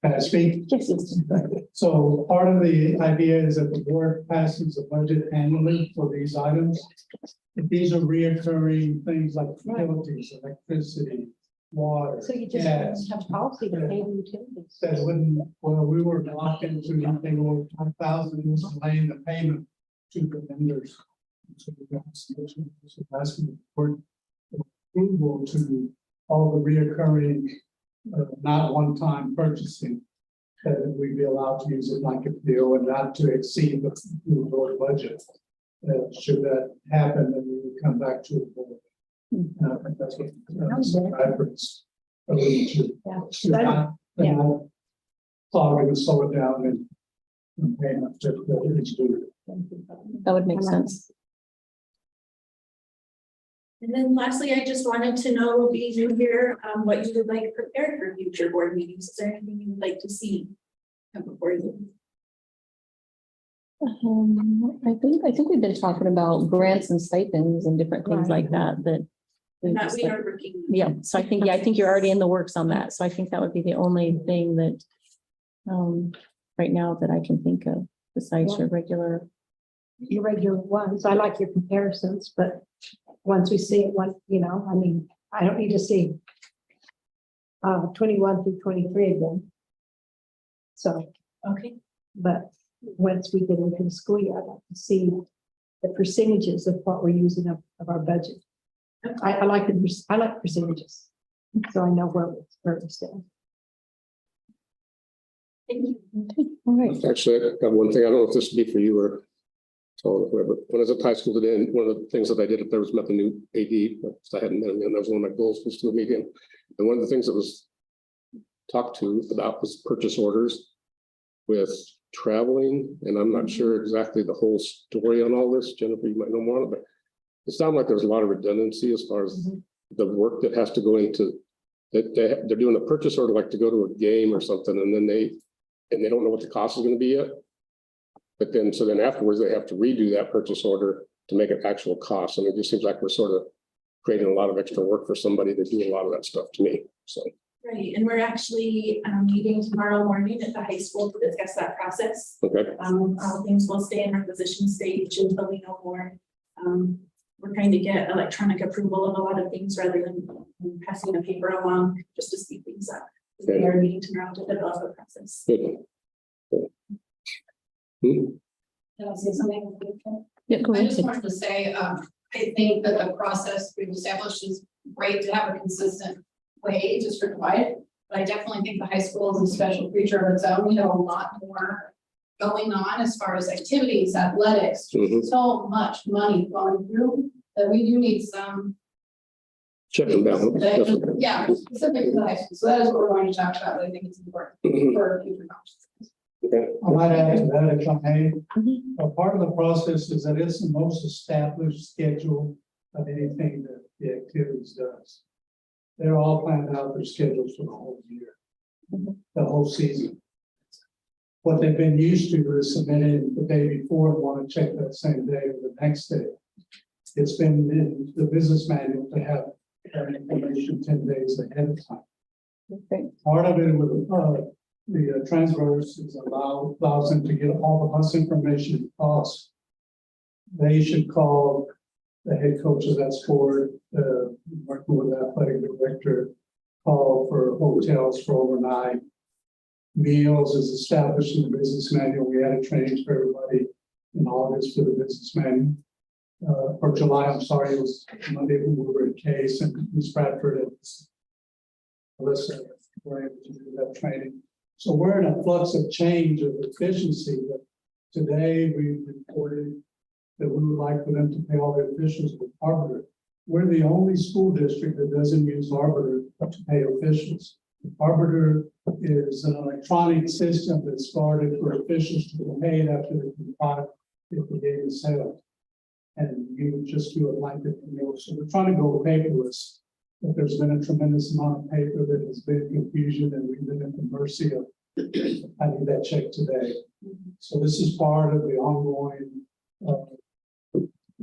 Can I speak? Yes, yes. So part of the idea is that the board passes a budget annually for these items. If these are reoccurring things like utilities, electricity, water, So you just gas. have policy to pay the utilities. That wouldn't, well, we were locked into anything over 5,000, delaying the payment to the vendors. So asking the board approval to all the reoccurring, not one-time purchasing, that we'd be allowed to use it like a PO and not to exceed the board budget. Should that happen, then we would come back to the board. I think that's what Bradford's alluding to. Yeah. And I thought we would slow it down and payment to do. That would make sense. And then lastly, I just wanted to know, being new here, what you would like prepared for future board meetings. Is there anything you would like to see come before you? I think we've been talking about grants and stipends and different things like that, that. And that we are working. Yeah, so I think you're already in the works on that. So I think that would be the only thing that, right now that I can think of besides your regular. Your regular ones. I like your comparisons, but once we see it, I don't need to see 21 through 23 again. So, Okay. but once we get into the school year, I'd like to see the percentages of what we're using of our budget. I like percentages, so I know where we stand. Thank you. Okay, all right. Actually, I got one thing. I don't know if this would be for you or so whoever. When I was at high school today, and one of the things that I did up there was met the new AD, because I hadn't met him, and that was one of my goals was to meet him. And one of the things that was talked to about was purchase orders with traveling, and I'm not sure exactly the whole story on all this. Jennifer, you might know more, but it sounded like there's a lot of redundancy as far as the work that has to go into that. They're doing a purchase order like to go to a game or something, and then they don't know what the cost is going to be yet. But then, so then afterwards, they have to redo that purchase order to make it actual cost. And it just seems like we're sort of creating a lot of extra work for somebody to do a lot of that stuff to me. So. Right, and we're actually meeting tomorrow morning at the high school to discuss that process. Okay. All things will stay in requisition stage until we know more. We're trying to get electronic approval of a lot of things rather than passing a paper along just to speed things up. Okay. We are meeting tomorrow to develop a process. Good. Good. Can I say something? Yeah, go I ahead. just wanted to say, I think that the process we've established is great to have a consistent way to certify it. But I definitely think the high school is a special creature of its own. We have a lot more going on as far as activities, athletics, so much money going through that we do need some. Check them down. Yeah, specific to the high school. So that is what we're going to talk about. I think it's important for future conversations. Okay. I might add to that if I may. A part of the process is that it's the most established schedule of anything that the activities does. they're all planned out their schedules for the whole year, the whole season. What they've been used to is submitting the day before and want to check that same day or the next day. It's been in the business manual to have that information 10 days ahead of time. Okay. Part of it with the transverse is allows them to get all the bus information costs. They should call the head coach of that sport, working with the athletic director, call for hotels for overnight. Meals is established in the business manual. We had a training for everybody in August for the business manual. For July, I'm sorry, it was Monday when we were in case and Ms. Bradford and Alyssa were able to do that training. So we're in a flux of change of efficiency. But today we reported that we would like for them to pay all their officials with Arbiter. We're the only school district that doesn't use Arbiter to pay officials. Arbiter is an electronic system that started for officials to be paid after they comply if the game is held. And you would just do a blanket renewal. So we're trying to go paperless. But there's been a tremendous amount of paper that has been confusion, and we've been at the mercy of, I need that check today. So this is part of the ongoing,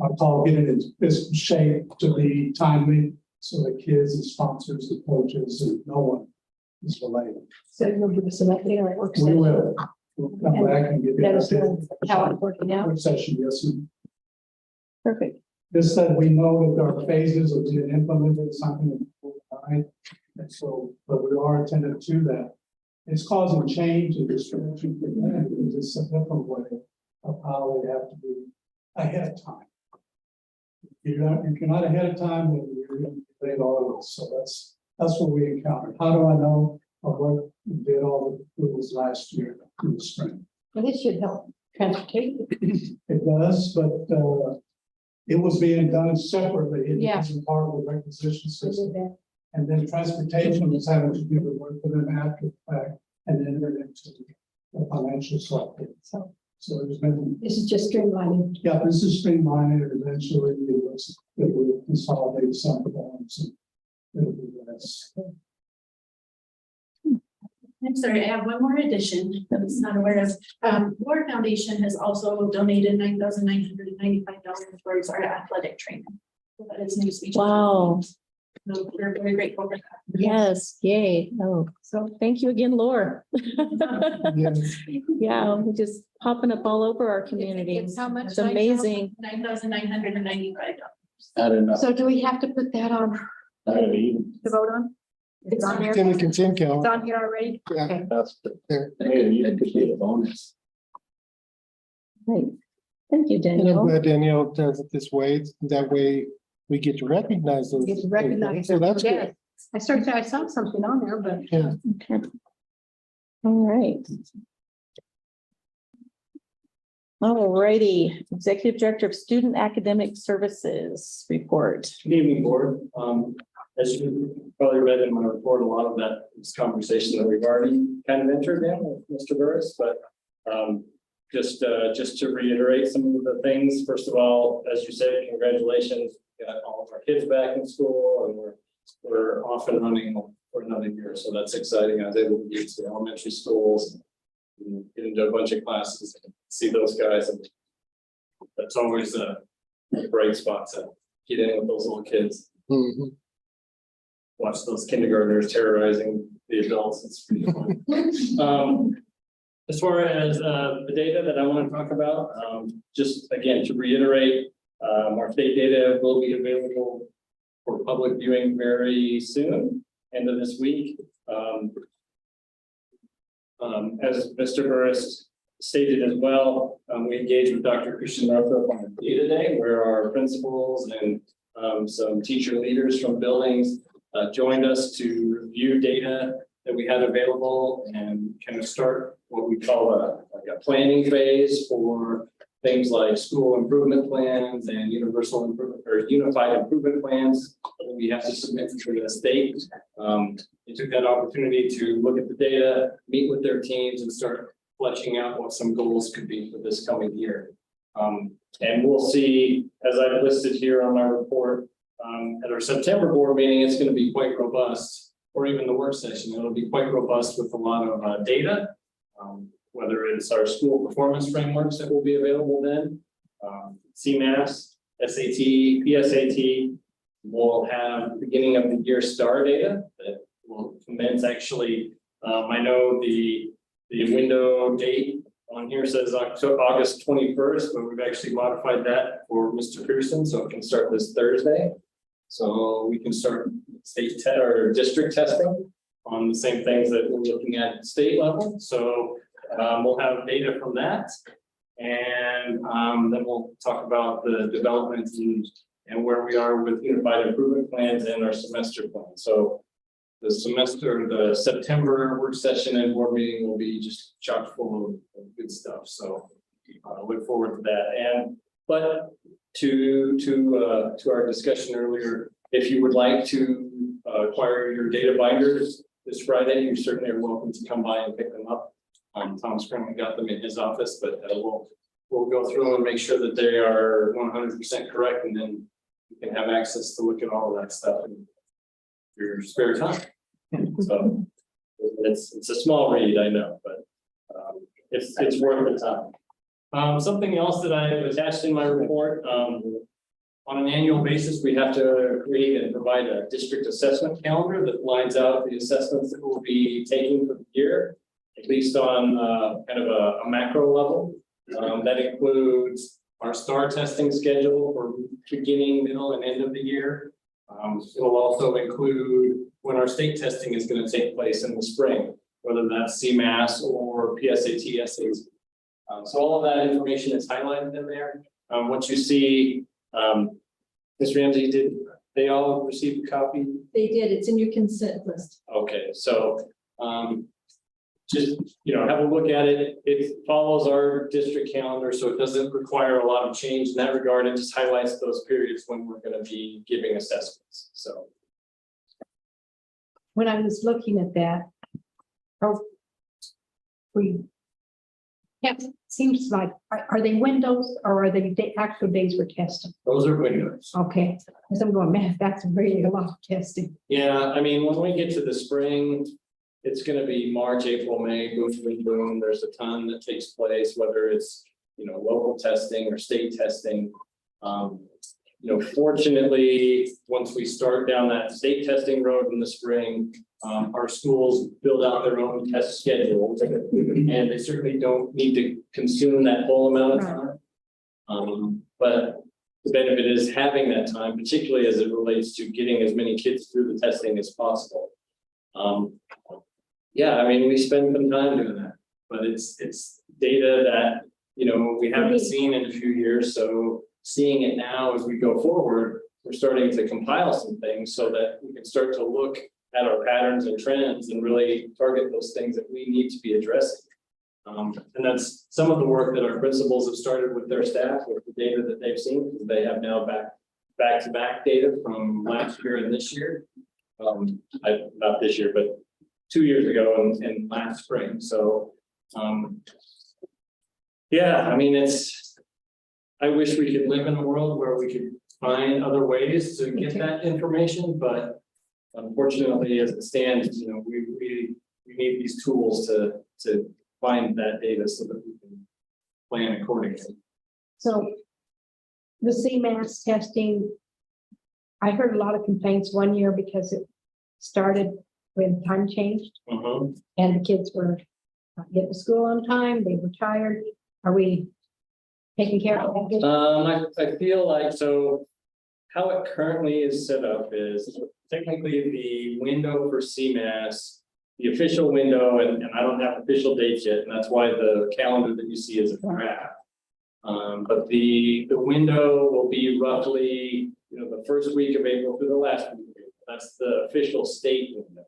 I call getting it in fiscal shape to be timely, so the kids and sponsors and coaches and no one is delayed. So you'll give us an update on it. Work We session. will. We'll come back and give you Let an us know update. how it's working out. Work session, yes, ma'am. Perfect. Just that we know that there are phases of being implemented, something in and so, but we are attentive to that. It's causing change in this direction, because it's a different way of how they have to be ahead of time. If you're not ahead of time, then you're late all of this. So that's what we encountered. How do I know? I worked and did all the approvals last year in the spring. And this should help transportation. It does, but it was being done separately. It Yeah. wasn't part of the requisition system. And then transportation was having to do the work for them after the fact and then they're into the financial side. So there's been, This is just streamlining. yeah, this is streamlining and eventually it will consolidate some forms and it'll be less. I'm sorry, I have one more addition that I was not aware of. Board Foundation has also donated $9,995 towards our athletic training. So that is new speech. Wow. So we're very grateful for that. Yes, yay. Oh, so thank you again, Laura. Yes. Yeah, we're just popping up all over our community. It's how much? It's amazing. $9,995. I don't know. So do we have to put that on I don't even. to vote on? It's on here. It's in the consent It's count. on here already? Yeah. That's the, There. that could be a bonus. Right. Thank you, And I'm Danielle. glad Danielle does it this way. That way we get to recognize those. Get to recognize. So that's Yeah. good. I saw something on there, but Yeah. Okay. All right. All righty, Executive Director of Student Academic Services report. Good evening, board. As you probably read in my report, a lot of that is conversation that we've already kind of entered in with Mr. Burris, but just to reiterate some of the things. First of all, as you said, congratulations, got all of our kids back in school and we're off and running for another year. So that's exciting. I was able to get to the elementary schools and get into a bunch of classes and see those guys. And that's always a bright spot to get in with those little kids. Mhm. Watch those kindergartners terrorizing the adults. It's pretty fun. As far as the data that I want to talk about, just again to reiterate, our state data will be available for public viewing very soon, end of this week. As Mr. Burris stated as well, we engaged with Dr. Christian Northrop on a data day where our principals and some teacher leaders from buildings joined us to review data that we had available and kind of start what we call a planning phase for things like school improvement plans and universal improvement or unified improvement plans that we have to submit to the state. They took that opportunity to look at the data, meet with their teams and start fleshing out what some goals could be for this coming year. And we'll see, as I've listed here on my report, At our September board meeting, it's gonna be quite robust, or even the work session, it'll be quite robust with a lot of data. Whether it's our school performance frameworks that will be available then, CMAS, SAT, PSAT. We'll have beginning of the year STAR data that will commence actually. I know the window date on here says August 21st, but we've actually modified that for Mr. Pearson, so it can start this Thursday. So we can start state or district testing on the same things that we're looking at state level. So we'll have data from that. And then we'll talk about the development and where we are with unified improvement plans and our semester plan. So the September work session and board meeting will be just chock full of good stuff. So look forward to that. But to our discussion earlier, if you would like to acquire your data binders this Friday, you certainly are welcome to come by and pick them up. Tom's currently got them in his office, but we'll go through them and make sure that they are 100% correct, and then you can have access to look at all of that stuff in your spare time. So it's a small read, I know, but it's worth the time. Something else that I have attached in my report, on an annual basis, we have to create and provide a district assessment calendar that lines out the assessments that we'll be taking for the year, at least on kind of a macro level. That includes our STAR testing schedule for beginning, middle, and end of the year. It'll also include when our state testing is going to take place in the spring, whether that's CMAS or PSAT, SAT. So all of that information is highlighted in there. What you see, Ms. Ramsey, did they all receive a copy? They did. It's in your consent list. Okay, so just, have a look at it. It follows our district calendar, so it doesn't require a lot of change in that regard. It just highlights those periods when we're going to be giving assessments. So When I was looking at that, seems like, are they windows or are they actual days we're testing? those are windows. Okay, because I'm going, man, that's really a lot of testing. Yeah, I mean, when we get to the spring, it's going to be March, April, May, boom, boom, boom. There's a ton that takes place, whether it's, local testing or state testing. Fortunately, once we start down that state testing road in the spring, our schools build out their own test schedules, and they certainly don't need to consume that whole amount of time. But the benefit is having that time, particularly as it relates to getting as many kids through the testing as possible. Yeah, I mean, we spend some time doing that, but it's data that, we haven't seen in a few years. So seeing it now as we go forward, we're starting to compile some things so that we can start to look at our patterns and trends and really target those things that we need to be addressing. And that's some of the work that our principals have started with their staff with the data that they've seen. They have now back-to-back data from last year and this year. Not this year, but 2 years ago and last spring. So, yeah, I mean, I wish we could live in a world where we could find other ways to get that information, but unfortunately, as it stands, we need these tools to find that data so that we can plan accordingly. So the CMAS testing, I heard a lot of complaints one year because it started when time changed and the kids were not getting to school on time. They were tired. Are we taking care of that? I feel like, so how it currently is set up is technically the window for CMAS, the official window, and I don't have official dates yet, and that's why the calendar that you see is a draft. But the window will be roughly, the first week of April through the last week of April. That's the official state window.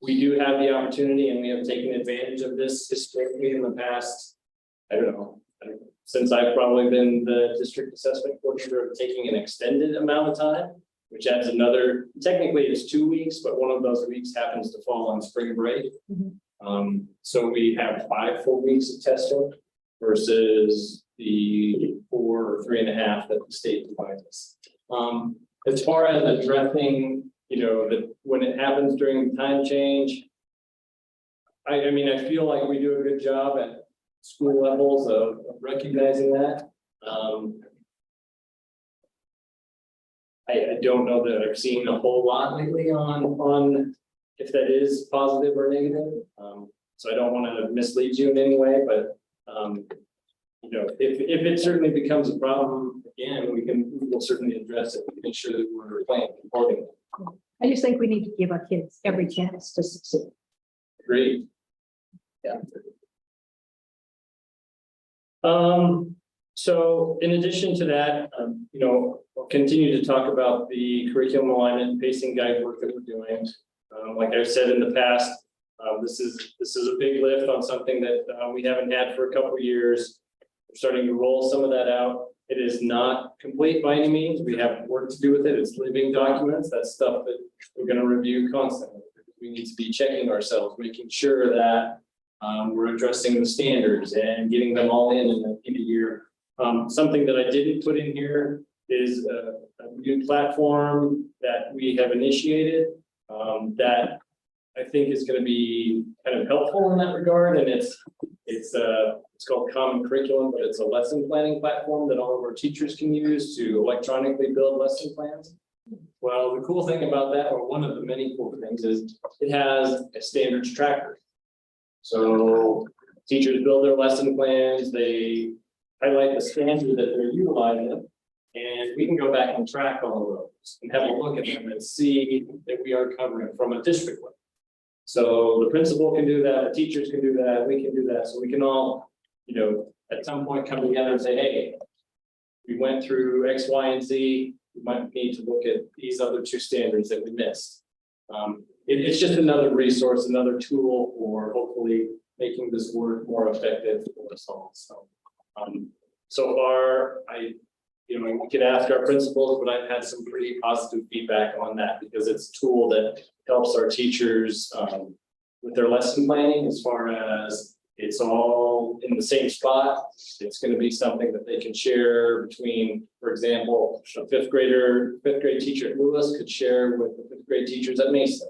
We do have the opportunity, and we have taken advantage of this historically in the past, I don't know, since I've probably been the district assessment coordinator, of taking an extended amount of time, which adds another, technically it's 2 weeks, but one of those weeks happens to fall on spring break. So we have 5 full weeks of testing versus the 4 or 3.5 that the state provides us. As far as addressing, that when it happens during time change, I mean, I feel like we do a good job at school levels of recognizing that. I don't know that I've seen a whole lot lately on if that is positive or negative. So I don't want to mislead you in any way, but if it certainly becomes a problem again, we will certainly address it, make sure that we're playing accordingly. I just think we need to give our kids every chance to succeed. Great. Yeah. So in addition to that, we'll continue to talk about the curriculum alignment pacing guide work that we're doing. Like I've said in the past, this is a big lift on something that we haven't had for a couple of years. We're starting to roll some of that out. It is not complete by any means. We have work to do with it. It's living documents. That's stuff that we're going to review constantly. We need to be checking ourselves, making sure that we're addressing the standards and getting them all in a year. Something that I didn't put in here is a new platform that we have initiated that I think is going to be kind of helpful in that regard. And it's called Common Curriculum, but it's a lesson planning platform that all of our teachers can use to electronically build lesson plans. Well, the cool thing about that, or one of the many cool things, is it has a standards tracker. So teachers build their lesson plans, they highlight the standard that they're utilizing, and we can go back and track all of those and have a look at them and see that we are covering from a district level. So the principal can do that, the teachers can do that, we can do that. So we can all, at some point come together and say, hey, we went through X, Y, and Z. We might need to look at these other two standards that we missed. It's just another resource, another tool for hopefully making this work more effective for us all. So far, we could ask our principals, but I've had some pretty positive feedback on that because it's a tool that helps our teachers with their lesson planning, as far as it's all in the same spot. It's going to be something that they can share between, for example, a fifth grade teacher at Lewis could share with the fifth grade teachers at Mesa.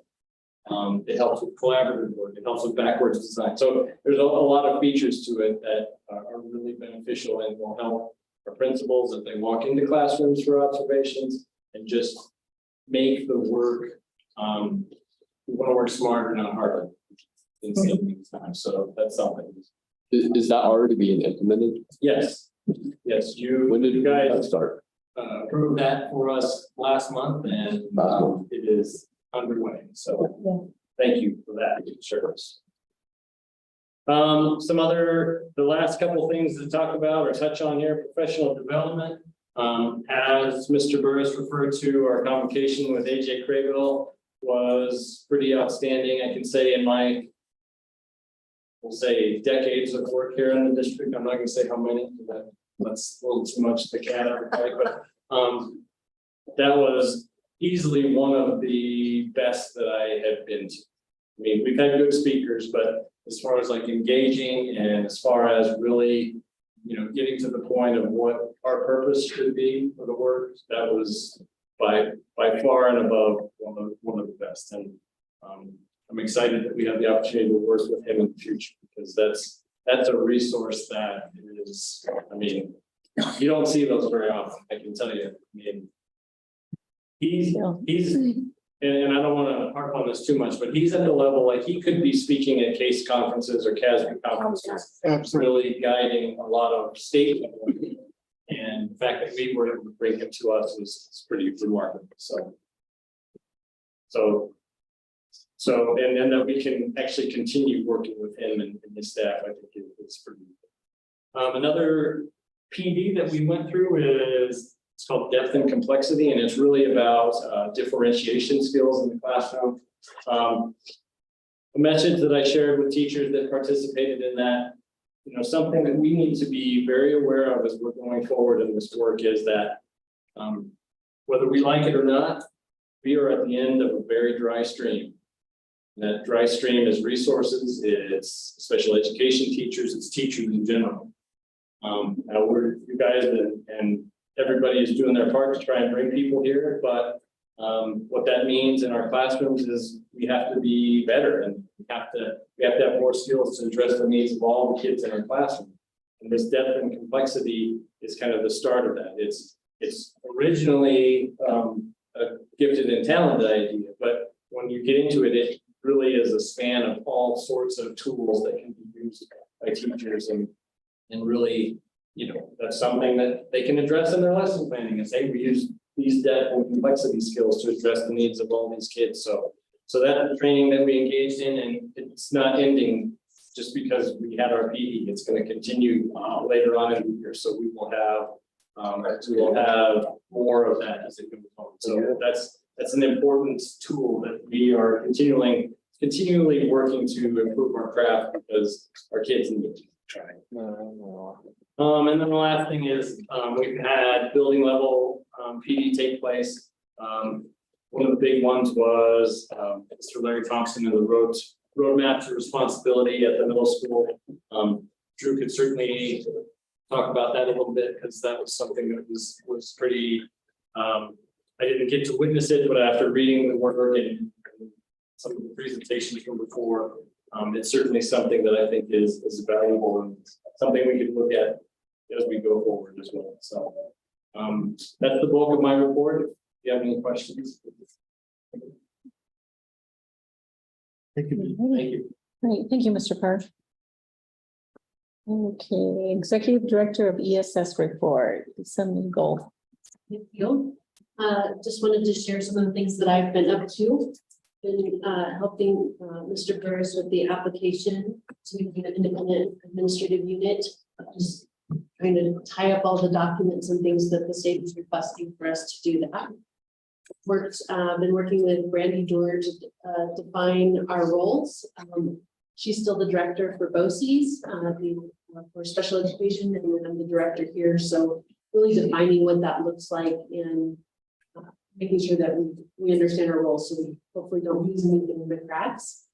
It helps with collaborative work. It helps with backwards design. So there's a lot of features to it that are really beneficial and will help our principals if they walk into classrooms for observations and just make the work. We want to work smarter, not harder in saving time. So that's something. Is that already being implemented? Yes. Yes. When did you guys start? Approved that for us last month, and it is underway. So thank you for that service. The last couple of things to talk about or touch on here, professional development. As Mr. Burris referred to, our convocation with AJ Crayville was pretty outstanding. I can say in my, we'll say, decades of work here in the district, I'm not going to say how many, that's a little too much to cat out of the bag, but that was easily one of the best that I have been to. I mean, we've had good speakers, but as far as like engaging and as far as really, getting to the point of what our purpose should be for the work, that was by far and above one of the best. And I'm excited that we have the opportunity to work with him in the future, because that's a resource that is, I mean, you don't see those very often, I can tell you. I mean, he's and I don't want to harp on this too much, but he's at the level, like he could be speaking at CASE conferences or CASB conferences, really guiding a lot of state level. And the fact that we were able to bring him to us is pretty remarkable. And that we can actually continue working with him and his staff, I think it's pretty good. Another PD that we went through is, it's called Depth and Complexity, and it's really about differentiation skills in the classroom. A message that I shared with teachers that participated in that, something that we need to be very aware of as we're going forward in this work is that whether we like it or not, we are at the end of a very dry stream. And that dry stream is resources, it's special education teachers, it's teachers in general. Now you guys and everybody is doing their part to try and bring people here, but what that means in our classrooms is we have to be better, and we have to have more skills to address the needs of all the kids in our classroom. And this depth and complexity is kind of the start of that. It's originally a gifted and talented idea, but when you get into it, it really is a span of all sorts of tools that can be used by teachers, and really, that's something that they can address in their lesson planning and say, we use these depth and complexity skills to address the needs of all these kids. So that's the training that we engaged in, and it's not ending just because we had our PD. It's going to continue later on in the year. So we will have more of that as it goes on. So that's an important tool that we are continually working to improve our craft because our kids need to try. And then the last thing is we've had building level PD take place. One of the big ones was Mr. Larry Thompson and the roadmap to responsibility at the middle school. Drew could certainly talk about that a little bit because that was something that was pretty. I didn't get to witness it, but after reading the work and some of the presentations from before, it's certainly something that I think is valuable and something we can look at as we go forward as well. So that's the bulk of my report. If you have any questions. Thank you. Thank you. Great, thank you, Mr. Parr. Okay, Executive Director of ESS report, some goal. Thank you. Just wanted to share some of the things that I've been up to. Been helping Mr. Burris with the application to be an independent administrative unit. Just trying to tie up all the documents and things that the state is requesting for us to do that. Been working with Brandy George to define our roles. She's still the director for BOCES, for special education, and then I'm the director here. So really defining what that looks like and making sure that we understand our roles so we hopefully don't lose anything in the cracks.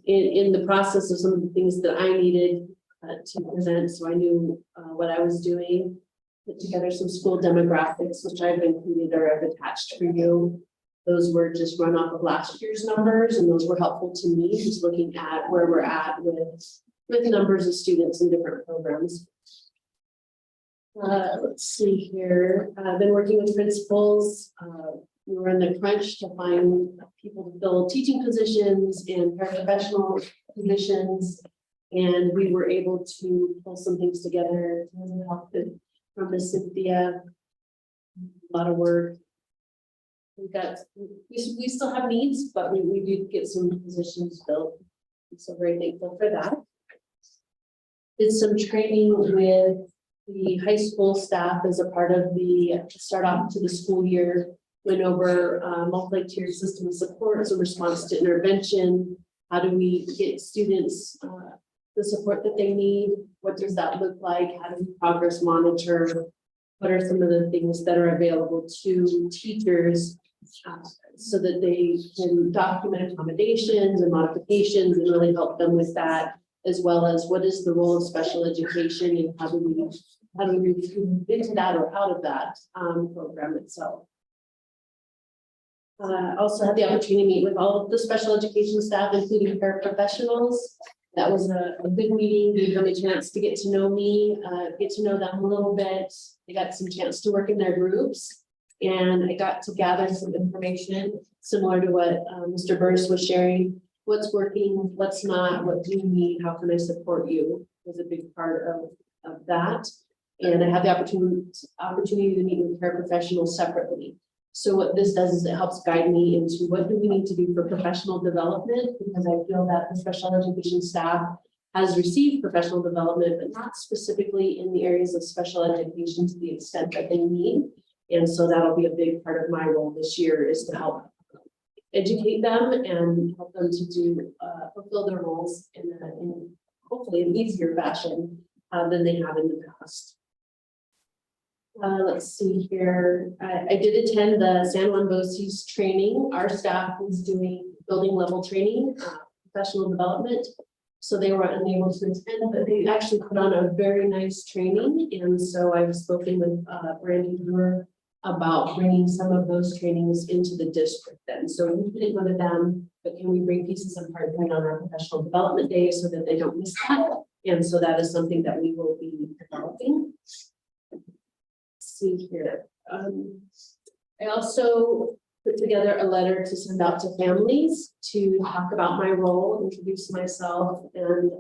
In the process of some of the things that I needed to present, so I knew what I was doing, put together some school demographics, which I've included or I've attached for you. Those were just run off of last year's numbers, and those were helpful to me, just looking at where we're at with numbers of students in different programs. Let's see here. I've been working with principals. We were in the crunch to find people to fill teaching positions and paraprofessional positions, and we were able to pull some things together. From Miss Cynthia, a lot of work. We still have needs, but we did get some positions filled. I'm so very thankful for that. Did some training with the high school staff as a part of the start off to the school year. Went over multi-tiered system of support as a response to intervention. How do we get students the support that they need? What does that look like? How do we progress monitor? What are some of the things that are available to teachers so that they can document accommodations and modifications and really help them with that, as well as what is the role of special education and how do we move into that or out of that program itself. Also had the opportunity to meet with all of the special education staff, including paraprofessionals. That was a good meeting. Gave them a chance to get to know me, get to know them a little bit. They got some chance to work in their groups, and I got to gather some information similar to what Mr. Burris was sharing. What's working, what's not, what do you need, how can I support you was a big part of that. And I had the opportunity to meet with paraprofessionals separately. So what this does is it helps guide me into what do we need to do for professional development, because I feel that the special education staff has received professional development, but not specifically in the areas of special education to the extent that they need. And so that'll be a big part of my role this year, is to help educate them and help them to do fulfill their roles in hopefully an easier fashion than they have in the past. Let's see here. I did attend the San Juan BOCES training. Our staff was doing building level training, professional development. So they were unable to attend, but they actually put on a very nice training. And so I've spoken with Brandy Brewer about bringing some of those trainings into the district then. So we didn't go to them, but can we bring pieces and parts on our professional development day so that they don't miss that? And so that is something that we will be developing. Let's see here. I also put together a letter to send out to families to talk about my role, introduce myself, and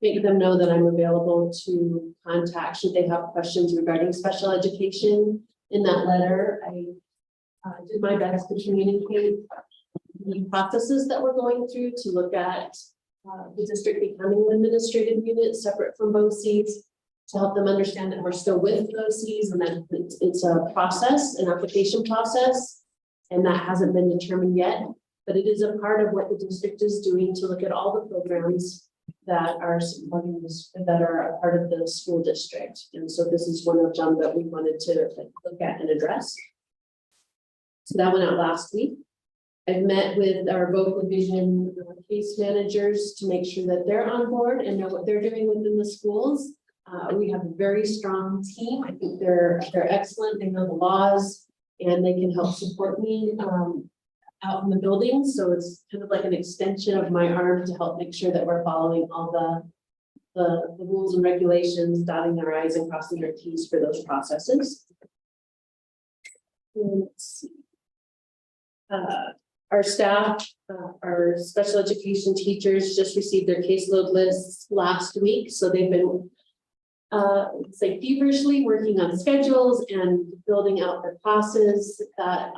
make them know that I'm available to contact should they have questions regarding special education. In that letter, I did my best to communicate the processes that we're going through to look at the district becoming an administrative unit separate from BOCES, to help them understand that we're still with BOCES and that it's a process, an application process, and that hasn't been determined yet. But it is a part of what the district is doing to look at all the programs that are supporting this, that are a part of the school district. And so this is one of them that we wanted to look at and address. So that went out last week. I've met with our vocal vision case managers to make sure that they're on board and know what they're doing within the schools. We have a very strong team. I think they're excellent. They know the laws and they can help support me out in the building. So it's kind of like an extension of my arm to help make sure that we're following all the rules and regulations, dotting their I's and crossing their T's for those processes. Let's see. Our staff, our special education teachers just received their caseload lists last week. So they've been say feverishly working on schedules and building out their classes that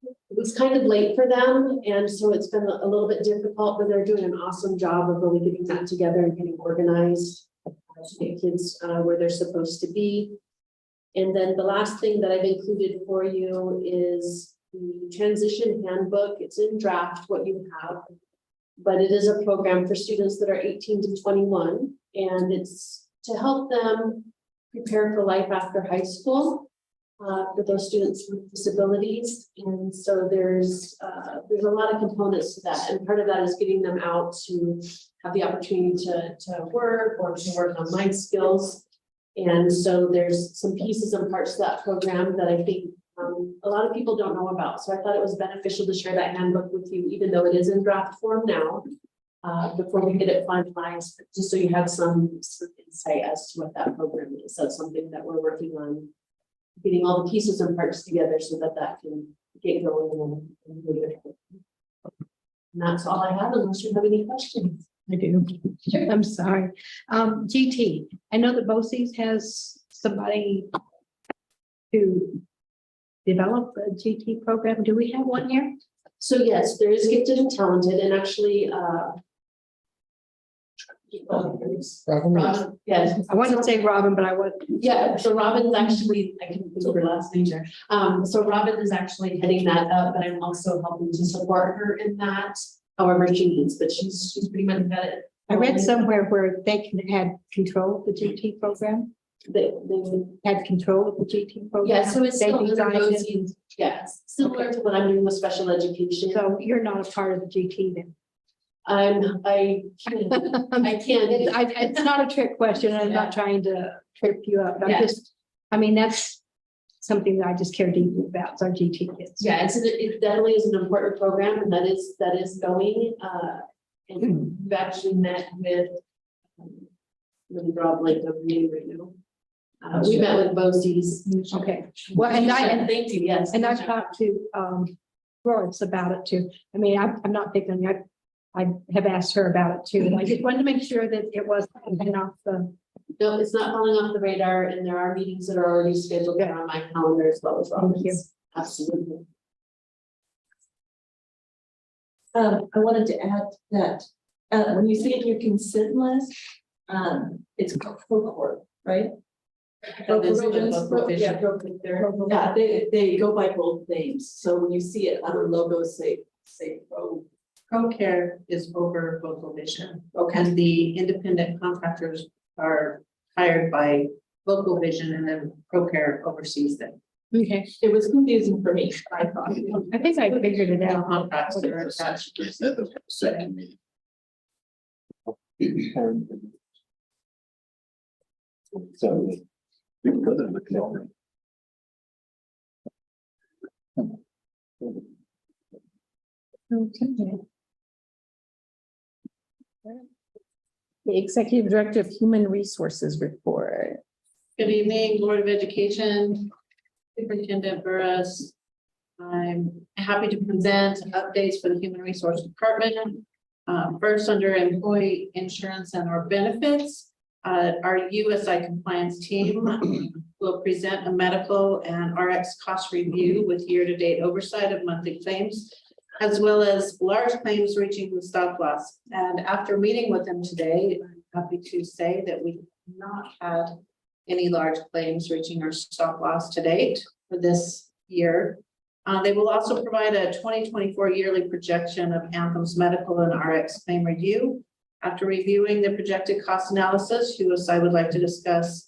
it was kind of late for them. And so it's been a little bit difficult, but they're doing an awesome job of really getting that together and getting organized to get kids where they're supposed to be. And then the last thing that I've included for you is the transition handbook. It's in draft, what you have, but it is a program for students that are 18 to 21. And it's to help them prepare for life after high school for those students with disabilities. And so there's a lot of components to that. And part of that is getting them out to have the opportunity to work or to work on life skills. And so there's some pieces and parts to that program that I think a lot of people don't know about. So I thought it was beneficial to share that handbook with you, even though it is in draft form now, before we get it finalized, just so you have some insight as to what that program is. That's something that we're working on, getting all the pieces and parts together so that that can get going. And that's all I have, unless you have any questions. I do. I'm sorry. GT, I know that BOCES has somebody to develop a GT program. Do we have one here? So yes, there is gifted and talented, and actually, Robin, yes, I wanted to say Robin, but I was. yeah. So Robin's actually, I can think of her last name there. So Robin is actually heading that up, but I'm also helping to support her in that. However she needs, but she's pretty much got it. I read somewhere where they had control of the GT program. They Had control of the GT program. yeah. So it's They still under designed it. BOCES, yes, similar to what I'm doing with special education. So you're not a part of the GT then? I can. It's not a trick question. I'm not trying to trip you up. I'm Yeah. just, I mean, that's something that I just care deeply about. It's our GT kids. Yeah, it definitely is an important program, and that is going. And we've actually met with. Let me draw a blank over name right now. We met with BOCES. Okay. Well, and Thank you, yes. And I've talked to Royce about it too. I mean, I'm not picking on you. I have asked her about it too. And I just wanted to make sure that it wasn't off the. No, it's not falling off the radar, and there are meetings that are already scheduled there on my calendar as well as Robin's. Thank you. Absolutely. I wanted to add that when you see it in your consent list, it's cohort, right? Yeah, they go by both names. So when you see it on the logo, say ProCare is over Vocal Vision, and the independent contractors are hired by Vocal Vision, and then ProCare oversees them. Okay. it was confusing for me, I thought. I think I figured it out. Contracts that are attached. Second meeting. So. Okay. The Executive Director of Human Resources report. Good evening, Board of Education, Superintendent Burris. I'm happy to present updates for the Human Resource Department. First, under employee insurance and our benefits, our USI compliance team will present a medical and RX cost review with year-to-date oversight of monthly claims, as well as large claims reaching the stop loss. And after meeting with them today, I'm happy to say that we have not had any large claims reaching our stop loss to date for this year. They will also provide a 2024 yearly projection of Anthem's medical and RX claim review. After reviewing the projected cost analysis, USI would like to discuss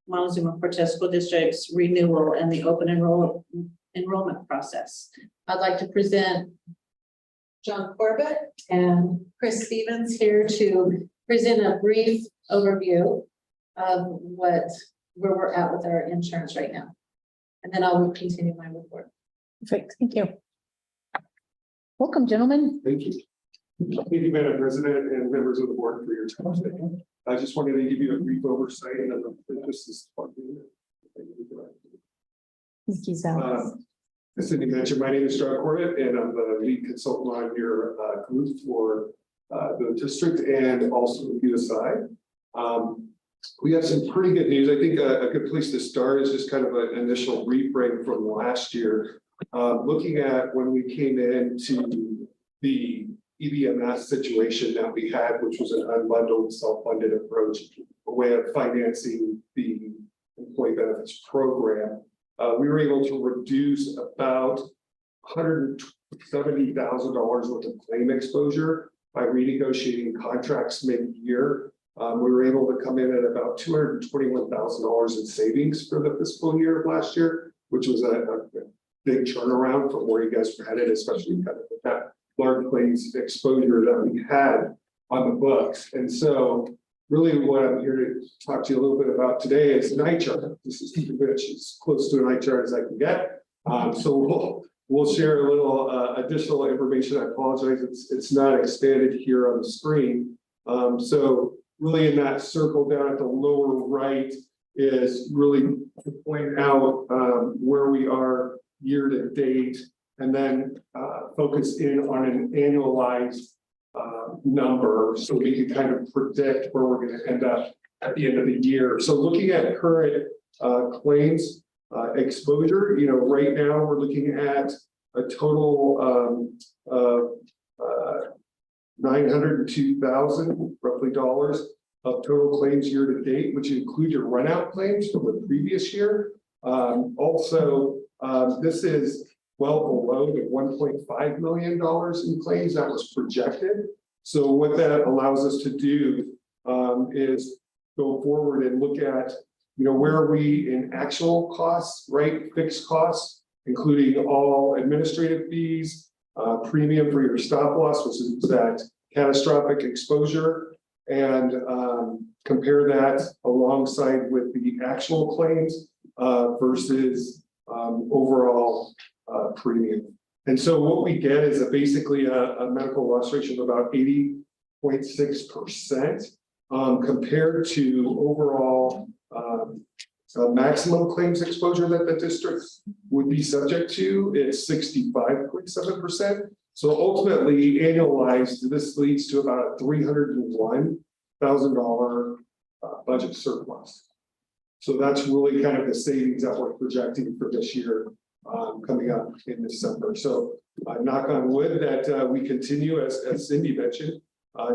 Montezuma-Cortez School District's renewal and the open enrollment process. I'd like to present John Corbett and Chris Stevens here to present a brief overview of where we're at with our insurance right now. And then I'll continue my report. Perfect, thank you. Welcome, gentlemen. Thank you. Thank you, Madam President and members of the board for your time today. I just wanted to give you a brief oversight of the business. Thank you, Sal. As Cindy mentioned, my name is John Corbett, and I'm the lead consultant on your group for the district and also USI. We have some pretty good news. I think a good place to start is just kind of an initial reframe from last year. Looking at when we came into the EBMS situation that we had, which was an unbundled, self-funded approach, a way of financing the employee benefits program. We were able to reduce about $170,000 worth of claim exposure by renegotiating contracts mid-year. We were able to come in at about $221,000 in savings for the fiscal year of last year, which was a big turnaround from where you guys were headed, especially kind of with that large claims exposure that we had on the books. And so really what I'm here to talk to you a little bit about today is an eye chart. This is as close to an eye chart as I can get. So we'll share a little additional information. I apologize, it's not expanded here on the screen. So really in that circle down at the lower right is really to point out where we are year to date, and then focus in on an annualized number so we can kind of predict where we're going to end up at the end of the year. So looking at current claims exposure, right now we're looking at a total of $902,000 roughly of total claims year to date, which include your run out claims from the previous year. Also, this is well below the $1.5 million in claims that was projected. So what that allows us to do is go forward and look at, where are we in actual costs, right? Fixed costs, including all administrative fees, premium for your stop loss, which is that catastrophic exposure, and compare that alongside with the actual claims versus overall premium. And so what we get is basically a medical loss ratio of about 80.6% compared to overall maximum claims exposure that the district would be subject to. It's 65.7%. So ultimately, annualized, this leads to about a $301,000 budget surplus. So that's really kind of the savings that we're projecting for this year coming up in December. So knock on wood that we continue, as Cindy mentioned,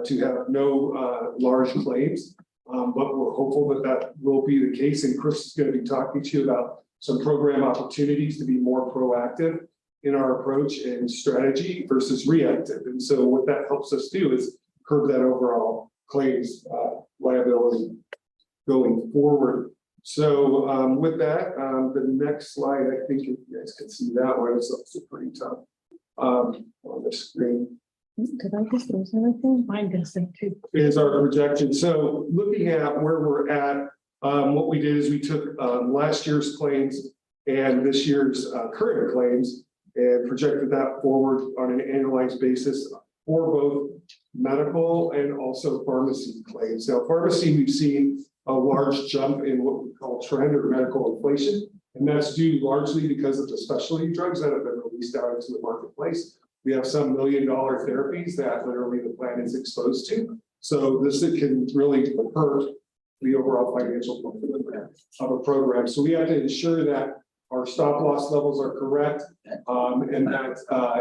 to have no large claims, but we're hopeful that that will be the case. And Chris is going to be talking to you about some program opportunities to be more proactive in our approach and strategy versus reactive. And so what that helps us do is curb that overall claims liability going forward. So with that, the next slide, I think if you guys can see that one, it's also pretty tough on the screen. Could I just lose everything? Mine does them too. Is our projection. So looking at where we're at, what we did is we took last year's claims and this year's current claims and projected that forward on an annualized basis for both medical and also pharmacy claims. Now, pharmacy, we've seen a large jump in what we call trend or medical inflation, and that's due largely because of the specialty drugs that have been released out into the marketplace. We have some $1 million therapies that literally the plan is exposed to. So this can really hurt the overall financial performance of a program. So we have to ensure that our stop loss levels are correct, and that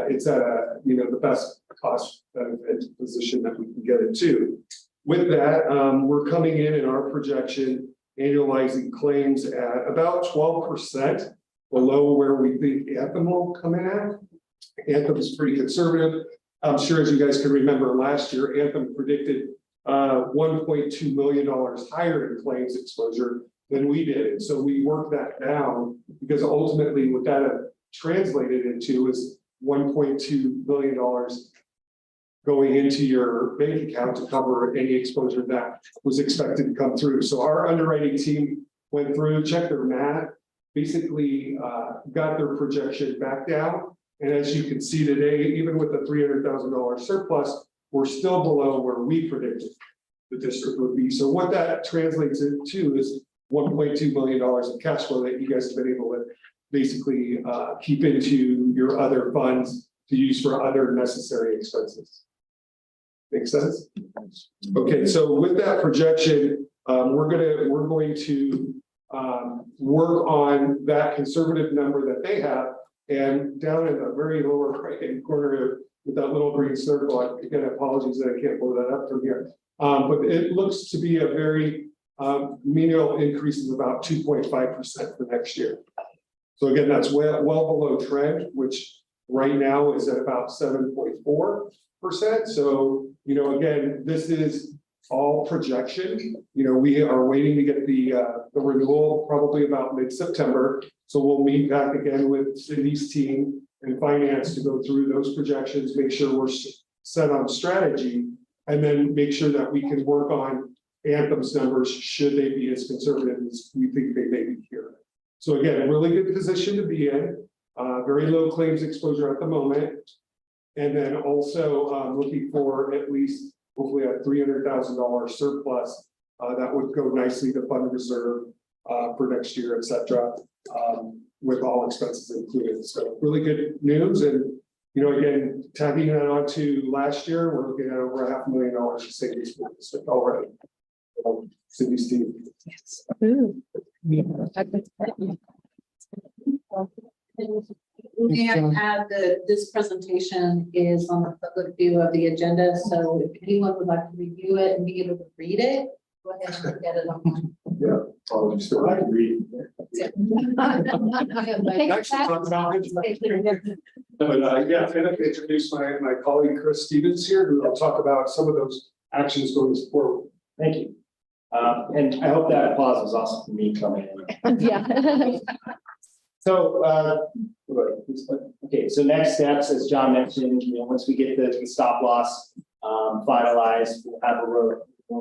it's at the best cost benefit position that we can get it to. With that, we're coming in our projection, annualizing claims at about 12% below where we think Anthem will come in at. Anthem is pretty conservative. I'm sure, as you guys can remember, last year, Anthem predicted $1.2 million higher in claims exposure than we did. And so we worked that down because ultimately what that translated into is $1.2 billion going into your bank account to cover any exposure that was expected to come through. So our underwriting team went through, checked their math, basically got their projection back down. And as you can see today, even with the $300,000 surplus, we're still below where we predicted the district would be. So what that translates into is $1.2 million of cash flow that you guys have been able to basically keep into your other funds to use for other necessary expenses. Make sense? Okay, so with that projection, we're going to work on that conservative number that they have, and down in the very lower right-hand corner with that little green circle. Again, apologies that I can't blow that up from here, but it looks to be a very menial increase of about 2.5% for next year. So again, that's well below trend, which right now is at about 7.4%. So, again, this is all projection. We are waiting to get the renewal probably about mid-September. So we'll meet back again with Cindy's team and finance to go through those projections, make sure we're set on strategy, and then make sure that we can work on Anthem's numbers should they be as conservative as we think they may be here. So again, a really good position to be in, very low claims exposure at the moment. And then also looking for at least hopefully a $300,000 surplus that would go nicely to fund reserve for next year, et cetera, with all expenses included. So really good news. And, again, tagging that on to last year, we're looking at over $500,000 of savings for the district already. Cindy's team. Yes. Ooh. May I add that this presentation is on the public view of the agenda, so if anyone would like to review it and be able to read it, go ahead and get it online. Yeah, apologies. So I can read. Actually, talk about it. But yeah, I'm going to introduce my colleague Chris Stevens here, who will talk about some of those actions going forward. Thank you. And I hope that applause was awesome for me coming in. Yeah. So, okay, so next steps, as John mentioned, once we get the stop loss finalized, we'll have a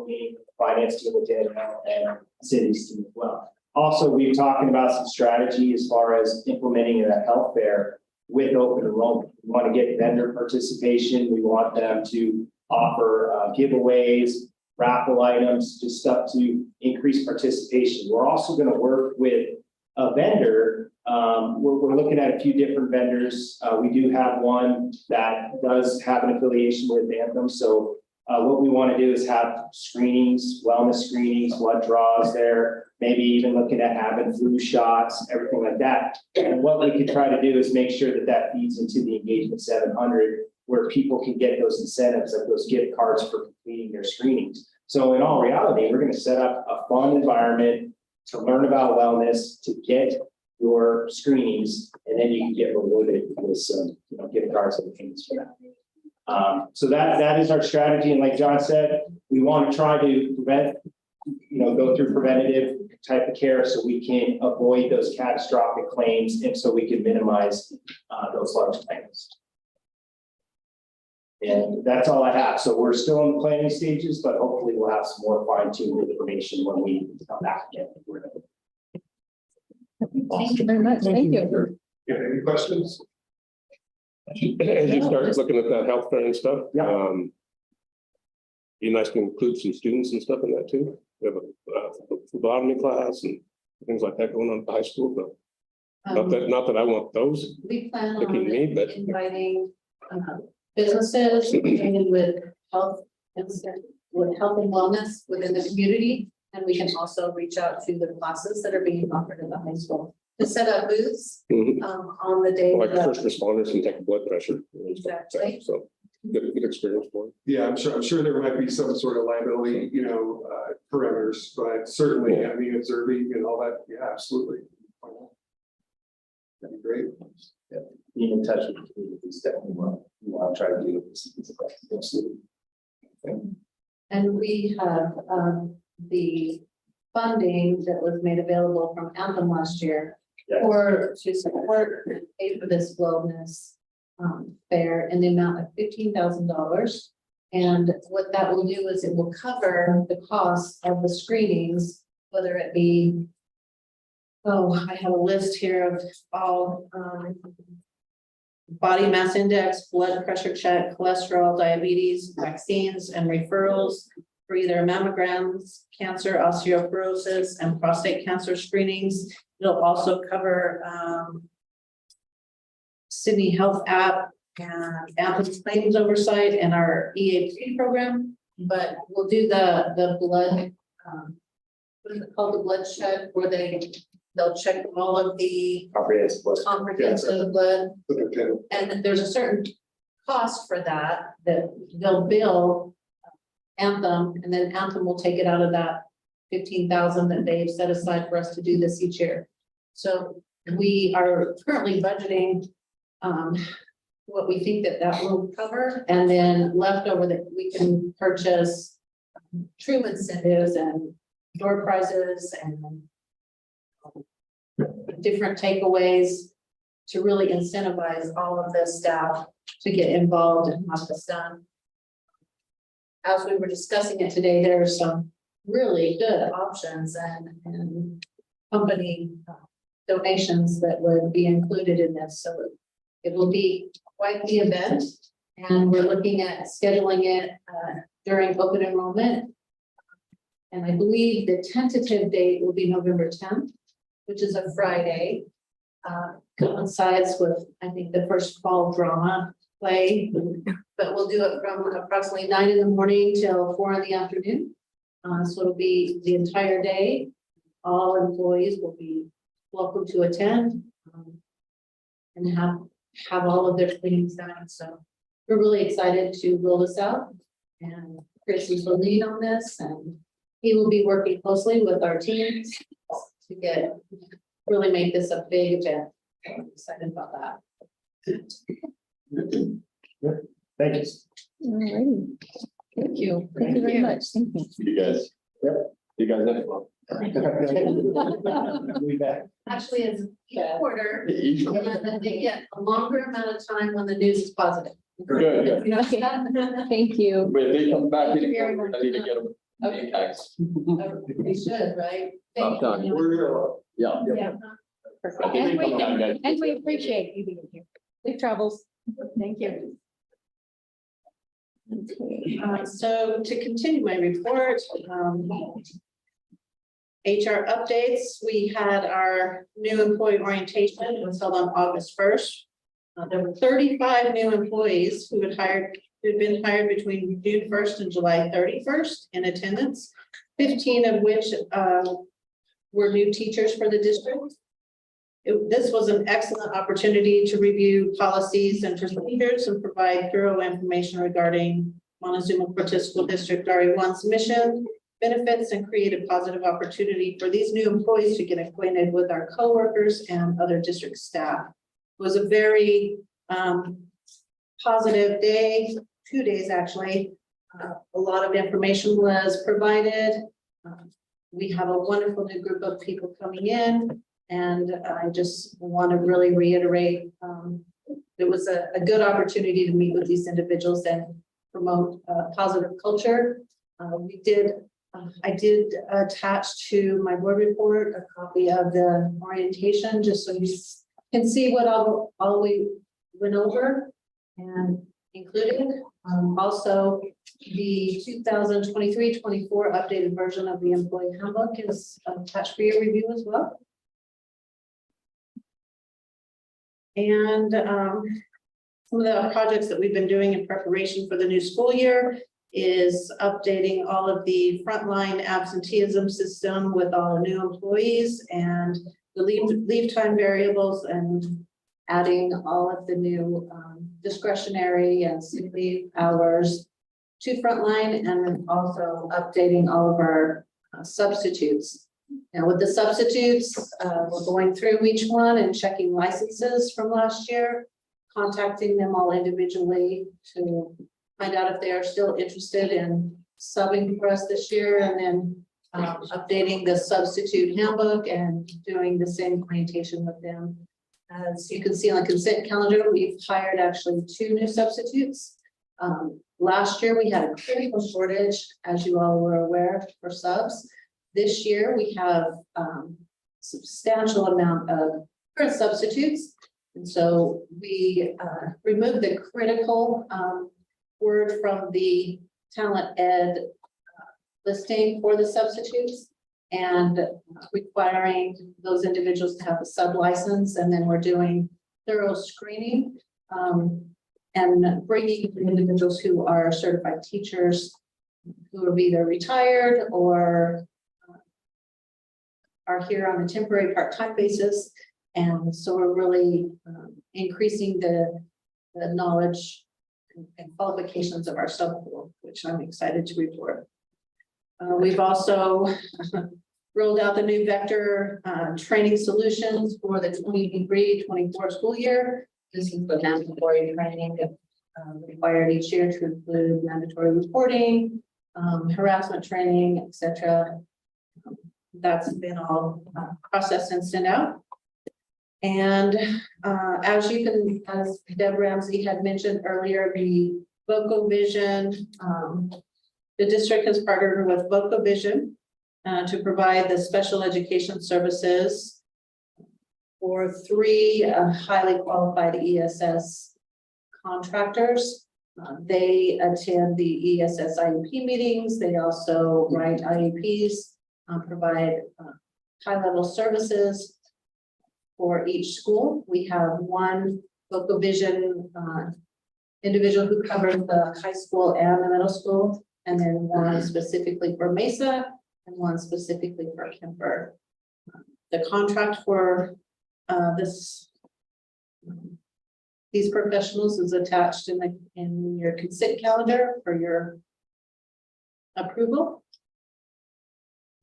meeting with the finance team with Danielle and Cindy's team as well. Also, we're talking about some strategy as far as implementing a health fair with open enrollment. We want to get vendor participation. We want them to offer giveaways, raffle items, just stuff to increase participation. We're also going to work with a vendor. We're looking at a few different vendors. We do have one that does have an affiliation with Anthem. So what we want to do is have screenings, wellness screenings, blood draws there, maybe even looking at having flu shots, everything like that. And what we can try to do is make sure that that feeds into the Engagement 700, where people can get those incentives, like those gift cards for completing their screenings. So in all reality, we're going to set up a fun environment to learn about wellness, to get your screenings, and then you can get rewarded with some, gift cards and things for that. So that is our strategy. And like John said, we want to try to prevent, go through preventative type of care so we can avoid those catastrophic claims and so we can minimize those large claims. And that's all I have. So we're still in the planning stages, but hopefully we'll have some more fine-tuned information when we come back again. Thank you very much. Thank you. Yeah, any questions? As you start looking at that health fair and stuff. Yeah. Be nice to include some students and stuff in that too. We have a phlebotomy class and things like that going on at the high school, but not that I want those. We plan Picking on me, but- inviting businesses and with health and wellness within the community. And we can also reach out to the classes that are being offered at the high school to set up booths Mhm. on the day. Like that- first responders can take blood pressure. And stuff like that. Exactly. So good experience for them. Yeah, I'm sure there might be some sort of liability, parameters, but certainly, I mean, observing and all that, yeah, absolutely. That'd be great. Be in touch with the community, definitely want to try to do this. Absolutely. And we have the funding that was made available from Anthem last year to support and pay for this wellness fair in the amount of $15,000. And what that will do is it will cover the cost of the screenings, whether it be, I have a list here of all body mass index, blood pressure check, cholesterol, diabetes, vaccines, and referrals for either mammograms, cancer, osteoporosis, and prostate cancer screenings. It'll also cover Sydney Health app and Athens claims oversight and our EAP program. But we'll do the blood, what is it called, the blood check, where they'll check all of the comprehensive blood. And there's a certain cost for that they'll bill Anthem, and then Anthem will take it out of that 15,000 that they've set aside for us to do this each year. So we are currently budgeting what we think that will cover, and then leftover that we can purchase true incentives and door prizes and different takeaways to really incentivize all of the staff to get involved and have this done. As we were discussing it today, there are some really good options and company donations that would be included in this. So it will be quite the event, and we're looking at scheduling it during open enrollment. And I believe the tentative date will be November 10th, which is a Friday. Coincides with, I think, the first fall drama play, but we'll do it from approximately 9 in the morning till 4 in the afternoon. So it'll be the entire day. All employees will be welcome to attend and have all of their screenings done. So we're really excited to roll this out, and Chris is the lead on this, and he will be working closely with our teams to really make this a big event. I'm excited about that. Thank you. All righty. Thank you. Thank you very much. Thank you. You guys. Yep. You guys next one. We'll be back. Actually, it's each quarter, Each and then they get a longer amount of time when the news is positive. Good, yeah. You know, Okay. Thank you. But if they come back, Thank you very much. I need to get them. Okay. Tax. We should, right? I'm done. Yeah. Yeah. I think they come down, guys. And we appreciate you being here. Safe travels. Thank you. Okay. So to continue my report, HR updates, we had our new employee orientation. It was held on August 1st. There were 35 new employees who had been hired between June 1st and July 31st in attendance, 15 of which were new teachers for the district. This was an excellent opportunity to review policies and procedures and provide thorough information regarding Montezuma-Cortez School District RE-1's mission, benefits, and create a positive opportunity for these new employees to get acquainted with our coworkers and other district staff. It was a very positive day, 2 days actually. A lot of information was provided. We have a wonderful new group of people coming in, and I just want to really reiterate it was a good opportunity to meet with these individuals and promote positive culture. I did attach to my board report a copy of the orientation, just so you can see what all we went over and included. Also, the 2023-24 updated version of the employee handbook is attached for your review as well. And some of the projects that we've been doing in preparation for the new school year is updating all of the frontline absenteeism system with all the new employees and the leave time variables, and adding all of the new discretionary and sick leave hours to frontline, and then also updating all of our substitutes. Now with the substitutes, we're going through each one and checking licenses from last year, contacting them all individually to find out if they are still interested in subbing for us this year, and then updating the substitute handbook and doing the same orientation with them. As you can see on the consent calendar, we've hired actually 2 new substitutes. Last year, we had a critical shortage, as you all were aware, for subs. This year, we have substantial amount of current substitutes. And so we removed the critical word from the talent ed listing for the substitutes, and requiring those individuals to have a sub license. And then we're doing thorough screening and bringing individuals who are certified teachers who have either retired or are here on a temporary part-time basis. And so we're really increasing the knowledge and qualifications of our subpool, which I'm excited to report. We've also rolled out the new vector training solutions for the 23-24 school year. This is the mandatory training that required each year to include mandatory reporting, harassment training, etc. That's been all processed and sent out. And as Deb Ramsey had mentioned earlier, the Voco Vision, the district has partnered with Voco Vision to provide the special education services for 3 highly qualified ESS contractors. They attend the ESS IEP meetings. They also write IEPs, provide high-level services for each school. We have 1 Voco Vision individual who covers the high school and the middle school, and then 1 specifically for Mesa and 1 specifically for Kemper. The contract for these professionals is attached in your consent calendar for your approval.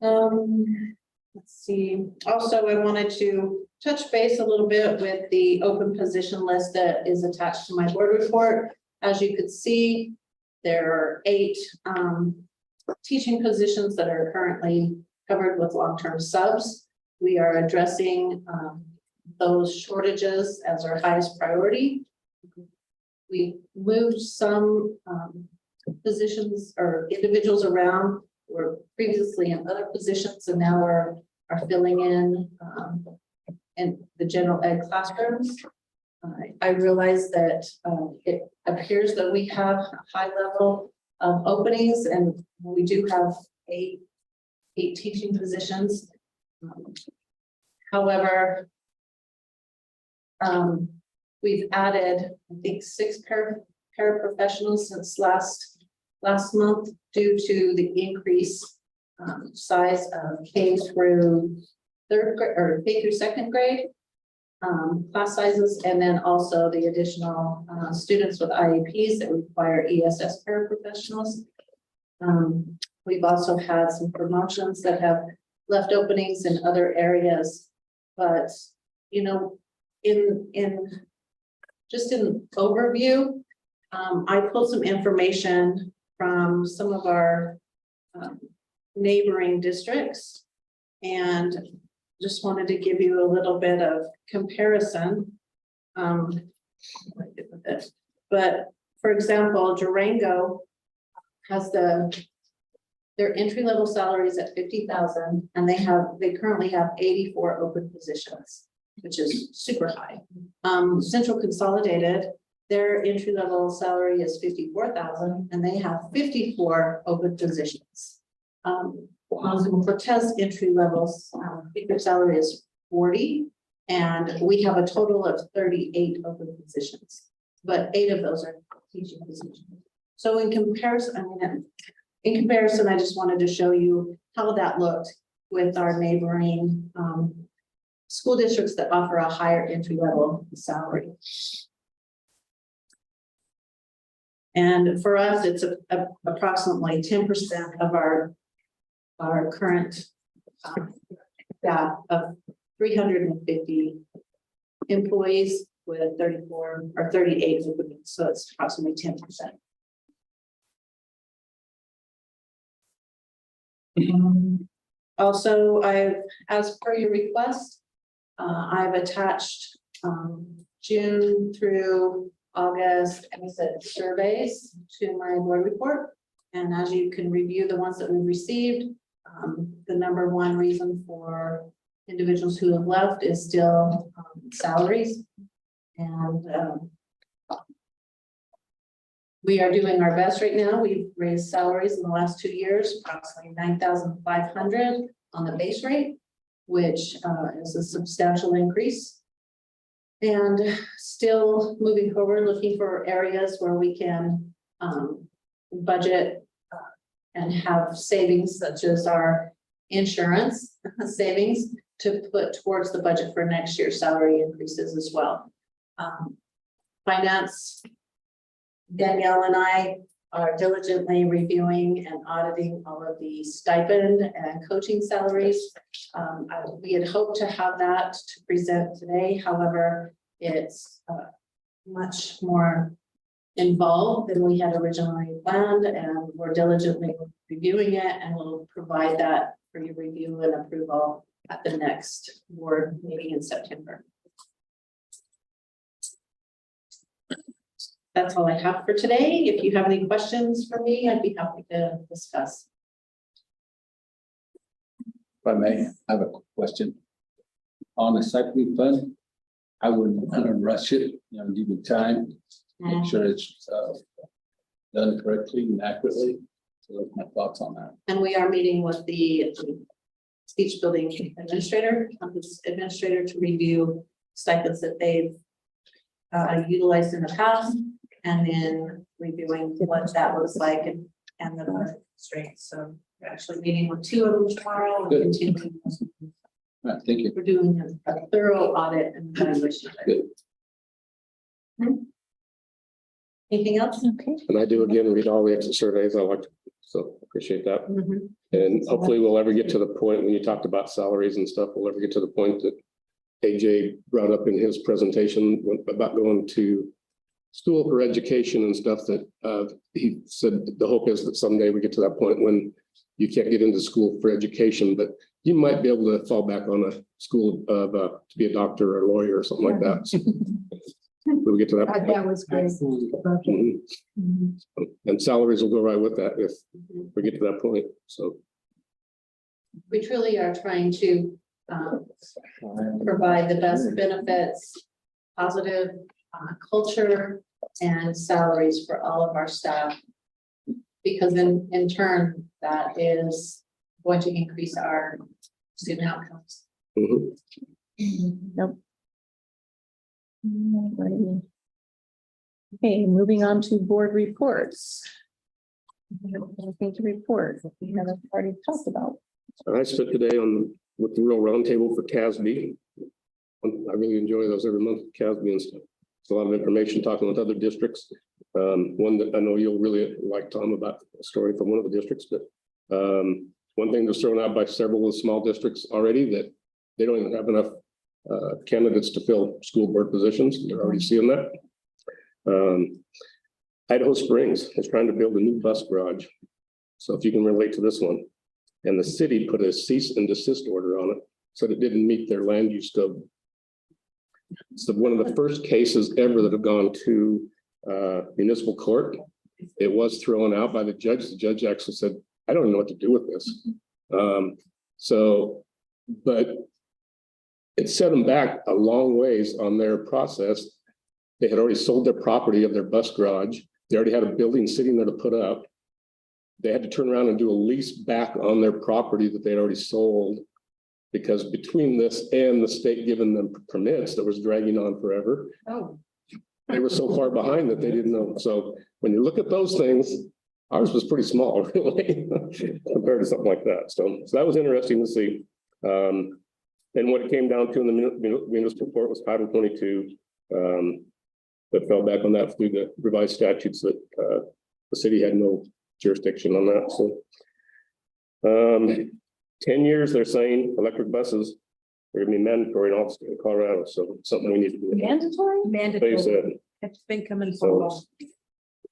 Let's see. Also, I wanted to touch base a little bit with the open position list that is attached to my board report. As you could see, there are 8 teaching positions that are currently covered with long-term subs. We are addressing those shortages as our highest priority. We moved some positions or individuals around who were previously in other positions, and now are filling in the general ed classrooms. I realize that it appears that we have a high level of openings, and we do have 8 teaching positions. However, we've added, I think, 6 paraprofessionals since last month due to the increase size of K through 3rd grade or K through 2nd grade class sizes, and then also the additional students with IEPs that require ESS paraprofessionals. We've also had some promotions that have left openings in other areas, but you know, in overview, I pulled some information from some of our neighboring districts, and just wanted to give you a little bit of comparison. But for example, Durango has their entry-level salaries at 50,000, and they currently have 84 open positions, which is super high. Central Consolidated, their entry-level salary is 54,000, and they have 54 open positions. Montezuma-Cortez entry-level speaker salary is 40, and we have a total of 38 open positions, but 8 of those are teaching positions. So in comparison, I just wanted to show you how that looked with our neighboring school districts that offer a higher entry-level salary. And for us, it's approximately 10% of our current staff of 350 employees with 34 or 38 openings, so it's approximately 10%. Also, as per your request, I've attached June through August surveys to my board report. And as you can review the ones that we've received, the number one reason for individuals who have left is still salaries. And we are doing our best right now. We've raised salaries in the last 2 years, approximately 9,500 on the base rate, which is a substantial increase. And still moving forward, looking for areas where we can budget and have savings, such as our insurance savings, to put towards the budget for next year's salary increases as well. Finance, Danielle and I are diligently reviewing and auditing all of the stipend and coaching salaries. We had hoped to have that to present today. However, it's much more involved than we had originally planned, and we're diligently reviewing it, and we'll provide that for your review and approval at the next board meeting in September. That's all I have for today. If you have any questions for me, I'd be happy to discuss. If I may, I have a question. On the cycling fund, I wouldn't want to rush it, give it time, make sure it's done correctly and accurately. So those are my thoughts on that. And we are meeting with the speech building administrator, to review stipends that they've utilized in the past, and then reviewing what that looks like and the budget constraints. So we're actually meeting with 2 of them tomorrow and Good. continuing. All right, thank you. We're doing a thorough audit and evaluation. Good. Anything else? Okay. And I do again read all the exit surveys. I like to, so appreciate that. Mhm. And hopefully we'll ever get to the point when you talked about salaries and stuff, we'll ever get to the point that AJ brought up in his presentation about going to school for education and stuff, that he said the hope is that someday we get to that point when you can't get into school for education, but you might be able to fall back on a school of to be a doctor or a lawyer or something like that. So we'll get to that point. That was great. Mhm. Mhm. And salaries will go right with that if we get to that point. So We truly are trying to provide the best benefits, positive culture and salaries for all of our staff. Because in turn, that is going to increase our student outcomes. mhm. Nope. Alrighty. Okay, moving on to board reports. Anything to report that we haven't already talked about? I spent today with the real roundtable for CASB. I really enjoy those every month, CASB and stuff. It's a lot of information talking with other districts. One that I know you'll really like, Tom, about a story from one of the districts, but one thing that's thrown out by several of the small districts already, that they don't even have enough candidates to fill school board positions. They're already seeing that. Idaho Springs is trying to build a new bus garage. So if you can relate to this one. And the city put a cease and desist order on it, so that it didn't meet their land use code. It's one of the first cases ever that have gone to municipal court. It was thrown out by the judge. The judge actually said, I don't know what to do with this. But it set them back a long ways on their process. They had already sold their property of their bus garage. They already had a building sitting there to put up. They had to turn around and do a lease back on their property that they'd already sold, because between this and the state giving them permits that was dragging on forever, Oh. they were so far behind that they didn't know. So when you look at those things, ours was pretty small, really, compared to something like that. So that was interesting to see. And what it came down to in the municipal court was Title 22. That fell back on that through the revised statutes that the city had no jurisdiction on that. So 10 years, they're saying electric buses are going to be mandatory in all the state of Colorado. So it's something we need to do. Mandatory? They Mandatory. said, It's been coming for a so while.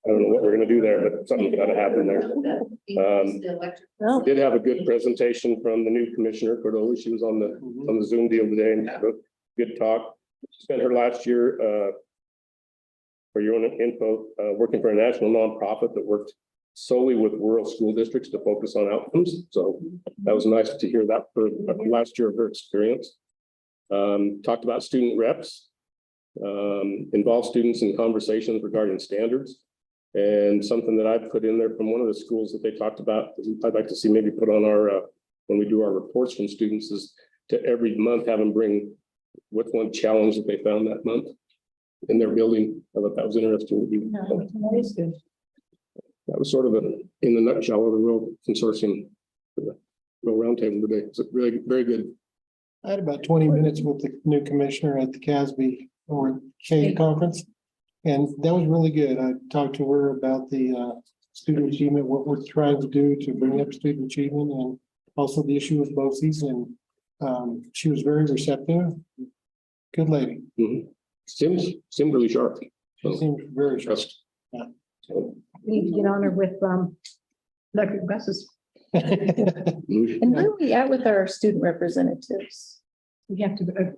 I don't know what we're going to do there, but something's got to happen there. No. We did have a good presentation from the new commissioner, Cordova. She was on the Zoom deal today and had a good talk. She spent her last year, for your own info, working for a national nonprofit that worked solely with rural school districts to focus on outcomes. So that was nice to hear that for last year of her experience. Talked about student reps, involve students in conversations regarding standards. And something that I've put in there from one of the schools that they talked about, I'd like to see maybe put on our, when we do our reports from students, is to every month have them bring what's one challenge that they found that month in their building. I thought that was interesting to do. That is good. That was sort of in the nutshell of the real consortium, the real roundtable today. It's really very good. I had about 20 minutes with the new commissioner at the CASB or K conference. And that was really good. I talked to her about the student achievement, what we're trying to do to bring up student achievement, and also the issue with BOCES. And she was very receptive. Good lady. Mm-hmm. Seemed really sharp. She seemed very sharp. Yeah. We need to get on her with electric buses. Mm-hmm. And where are we at with our student representatives? We have to,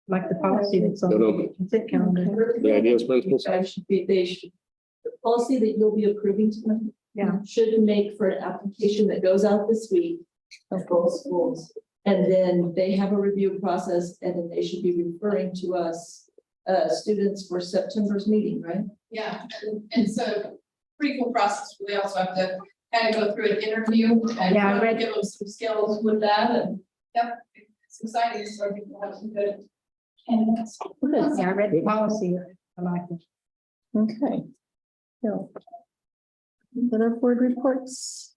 like the policy that's on No, no. the consent calendar. The ideas, principles. The policy that you'll be approving tonight. Yeah. Should make for an application that goes out this week of both schools. And then they have a review process, and then they should be referring to us, students for September's meeting, right? Yeah, and so pretty cool process. We also have to kind of go through an interview and Yeah, I read- give them some skills with that, and yep, it's exciting. So I think we'll have some good candidates. Yeah, I read the policy. I like it. Okay. So. Other board reports?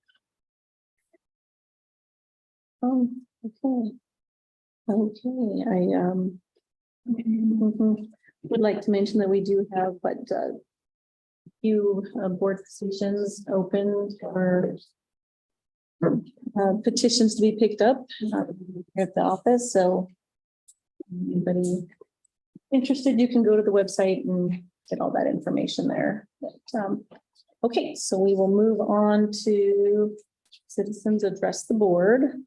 Okay. Okay, would like to mention that we do have, few board positions open for petitions to be picked up at the office. So anybody interested, you can go to the website and get all that information there. But, okay, so we will move on to citizens address the board.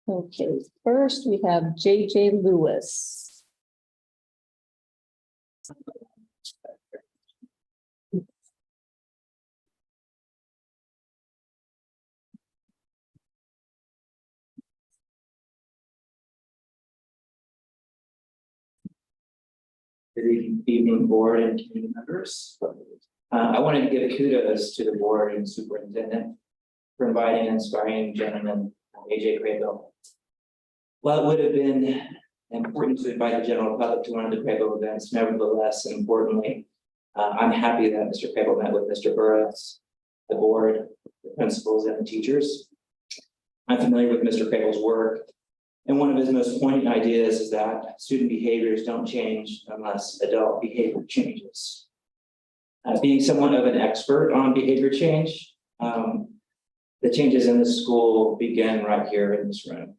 Okay, first we have JJ Lewis. Good evening, board and community members. I wanted to give kudos to the board and superintendent for inviting an inspiring gentleman, AJ Craybill. While it would have been important to invite the general public to one of the Craybill events, nevertheless, and importantly, I'm happy that Mr. Craybill met with Mr. Burris, the board, the principals, and the teachers. I'm familiar with Mr. Craybill's work, and one of his most poignant ideas is that student behaviors don't change unless adult behavior changes. Being somewhat of an expert on behavior change, the changes in the school begin right here in this room.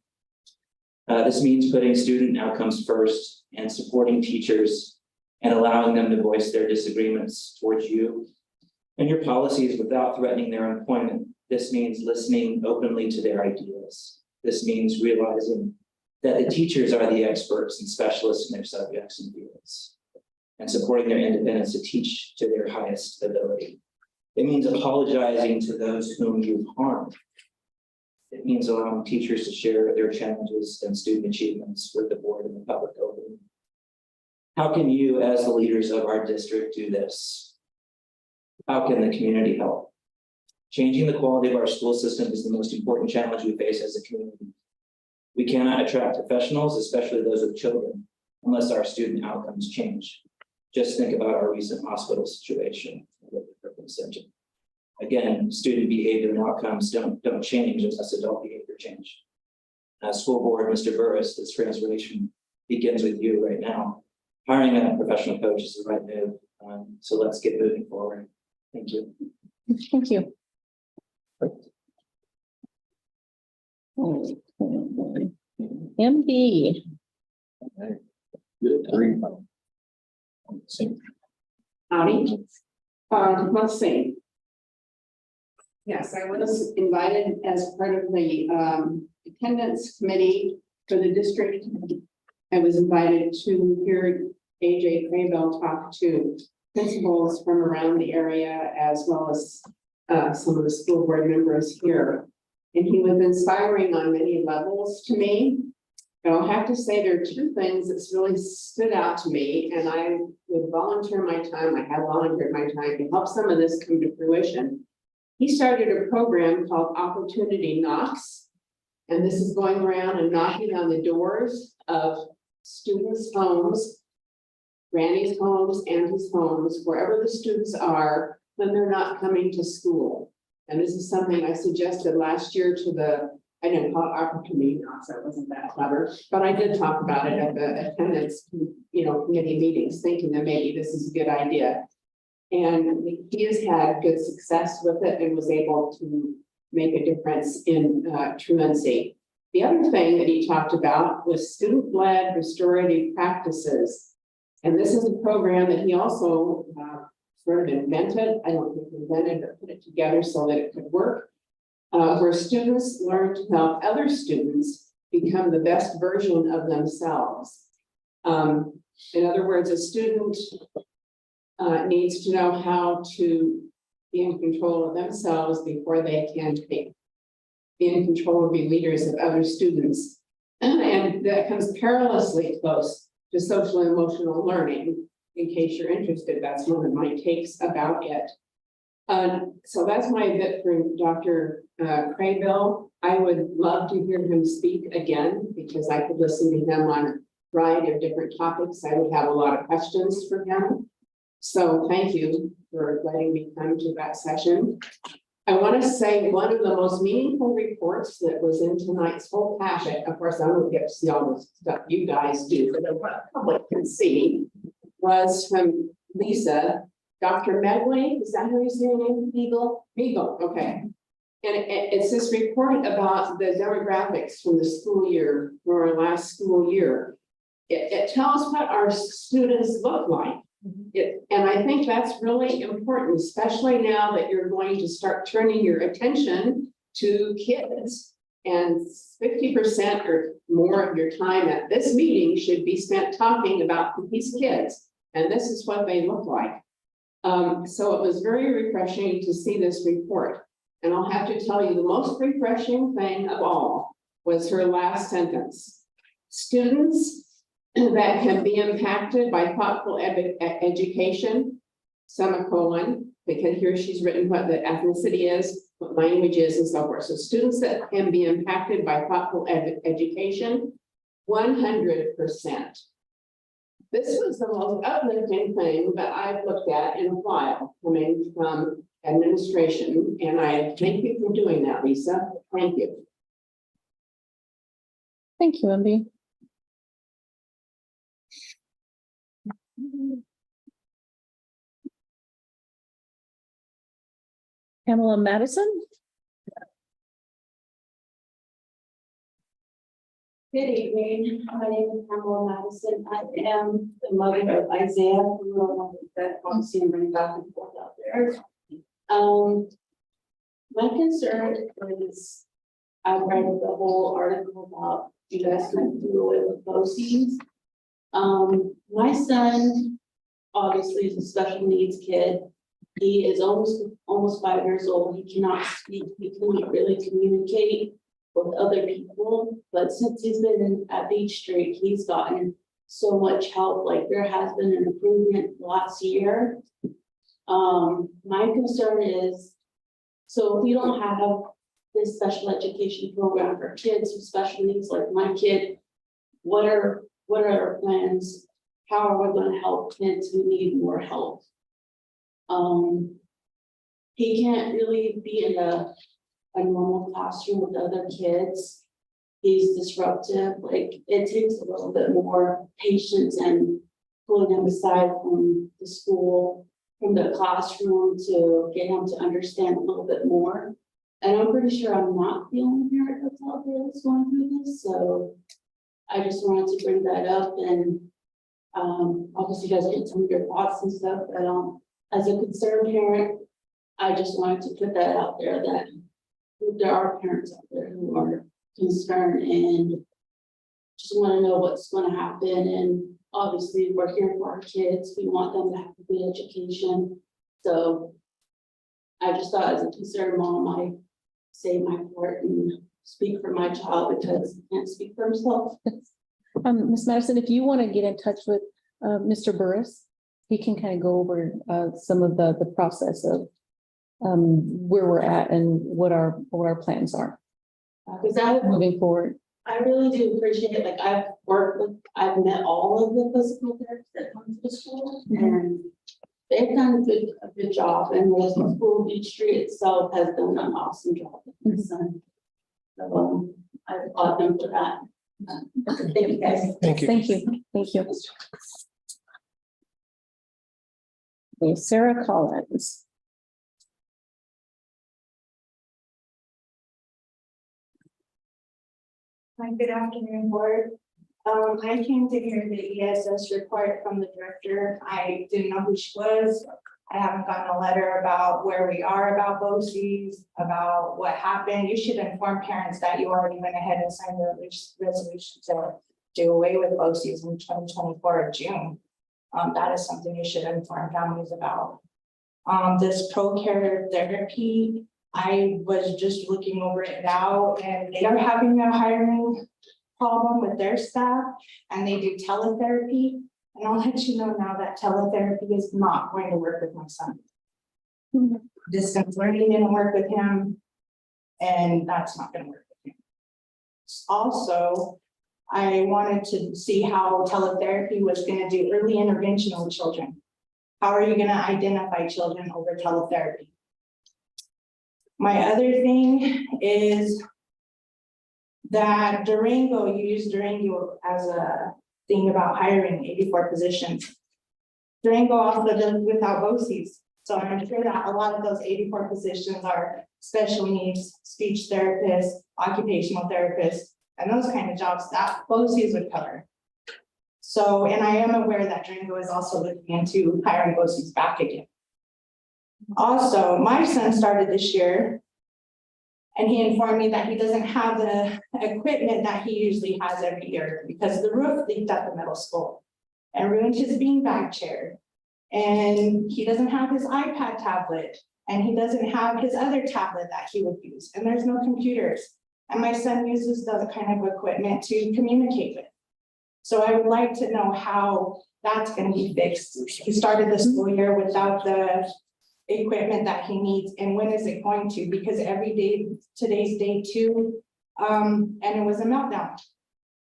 This means putting student outcomes first and supporting teachers and allowing them to voice their disagreements towards you and your policies without threatening their employment. This means listening openly to their ideas. This means realizing that the teachers are the experts and specialists in their subjects and fields, and supporting their independence to teach to their highest ability. It means apologizing to those whom you've harmed. It means allowing teachers to share their challenges and student achievements with the board and the public openly. How can you, as the leaders of our district, do this? How can the community help? Changing the quality of our school system is the most important challenge we face as a community. We cannot attract professionals, especially those with children, unless our student outcomes change. Just think about our recent hospital situation. Again, student behavior and outcomes don't change unless adult behavior change. As school board, Mr. Burris, this transformation begins with you right now. Hiring a professional coach is the right move. So let's get moving forward. Thank you. Thank you. MD. Howdy. Let's see. Yes, I was invited as part of the attendance committee for the district. I was invited to hear AJ Craybill talk to principals from around the area as well as some of the school board members here. And he was inspiring on many levels to me. But I'll have to say there are two things that's really stood out to me, and I would volunteer my time, I have volunteered my time to help some of this come to fruition. He started a program called Opportunity Knocks, and this is going around and knocking on the doors of students' homes, granny's homes, auntie's homes, wherever the students are when they're not coming to school. And this is something I suggested last year to I didn't call it opportunity knocks, I wasn't that clever, but I did talk about it at the attendance, committee meetings, thinking that maybe this is a good idea. And he has had good success with it and was able to make a difference in truancy. The other thing that he talked about was student-led restorative practices. And this is a program that he also sort of invented. I don't think invented, but put it together so that it could work. Where students learn to help other students become the best version of themselves. In other words, a student needs to know how to be in control of themselves before they can be in control or be leaders of other students. And that comes perilously close to social and emotional learning. In case you're interested, that's one of my takes about it. So that's my bit for Dr. Craybill. I would love to hear him speak again because I could listen to him on a variety of different topics. I would have a lot of questions for him. So thank you for letting me come to that session. I want to say one of the most meaningful reports that was in tonight's whole packet, of course, I don't get to see all the stuff you guys do, but the public can see, was from Lisa. Dr. Medley, is that who is your name? Beagle, okay. And it's this report about the demographics from the school year, for our last school year. It tells what our students look like. And I think that's really important, especially now that you're going to start turning your attention to kids. And 50% or more of your time at this meeting should be spent talking about these kids. And this is what they look like. So it was very refreshing to see this report. And I'll have to tell you, the most refreshing thing of all was her last sentence. Students that can be impacted by thoughtful education, semicolon, because here she's written what the ethnicity is, what language is, and so forth. So students that can be impacted by thoughtful education, 100%. This was the most uplifting thing that I've looked at in a while, coming from administration, and I thank you for doing that, Lisa. Thank you. Thank you, MB. Pamela Madison. Good evening. My name is Pamela Madison. I am the mother of Isaiah, who that obviously I'm running back and forth out there. My concern is I read the whole article about you guys went through it with BOCES. My son obviously is a special needs kid. He is almost 5 years old. He cannot speak. He cannot really communicate with other people. But since he's been at Beach Street, he's gotten so much help. Like there has been an improvement last year. My concern is, so if you don't have this special education program for kids with special needs like my kid, what are our plans? How are we going to help kids who need more help? He can't really be in a normal classroom with other kids. He's disruptive. Like it takes a little bit more patience and pulling him aside from the school, from the classroom, to get him to understand a little bit more. And I'm pretty sure I'm not the only parent that's out there that's going through this. So I just wanted to bring that up, and obviously you guys get some of your thoughts and stuff, but as a concerned parent, I just wanted to put that out there that there are parents out there who are concerned and just want to know what's going to happen. And obviously we're here for our kids. We want them to have a good education. So I just thought as a concerned mom, I say my part and speak for my child because he can't speak for himself. Ms. Madison, if you want to get in touch with Mr. Burris, he can kind of go over some of the process of where we're at and what our plans are. Because moving forward. I really do appreciate it. Like I've met all of the physical therapists that come to the school, and they've done a good job. And the school, Beach Street itself has done an awesome job with my son. So I applaud them for that. Thank you guys. Thank you. Thank you. Thank you. Okay, Sarah Collins. Hi, good afternoon, board. I came to hear the ESS report from the director. I didn't know who she was. I haven't gotten a letter about where we are about BOCES, about what happened. You should inform parents that you already went ahead and signed the resolution to do away with BOCES in 2024 of June. That is something you should inform families about. This pro-care therapy, I was just looking over it now, and they are having a hiring problem with their staff, and they do teletherapy. And I'll let you know now that teletherapy is not going to work with my son. Distance learning didn't work with him, and that's not going to work with him. Also, I wanted to see how teletherapy was going to do early intervention with children. How are you going to identify children over teletherapy? My other thing is that Durango, you use Durango as a thing about hiring 84 positions. Durango also does without BOCES. So I'm sure that a lot of those 84 positions are special needs, speech therapists, occupational therapists, and those kind of jobs that BOCES would cover. So, and I am aware that Durango is also looking into hiring BOCES back again. Also, my son started this year, and he informed me that he doesn't have the equipment that he usually has every year because the roof leaked at the middle school and ruined his beanbag chair. And he doesn't have his iPad tablet, and he doesn't have his other tablet that he would use, and there's no computers. And my son uses those kind of equipment to communicate with. So I would like to know how that's going to be fixed. He started the school year without the equipment that he needs, and when is it going to? Because every day, today's day 2, and it was a meltdown.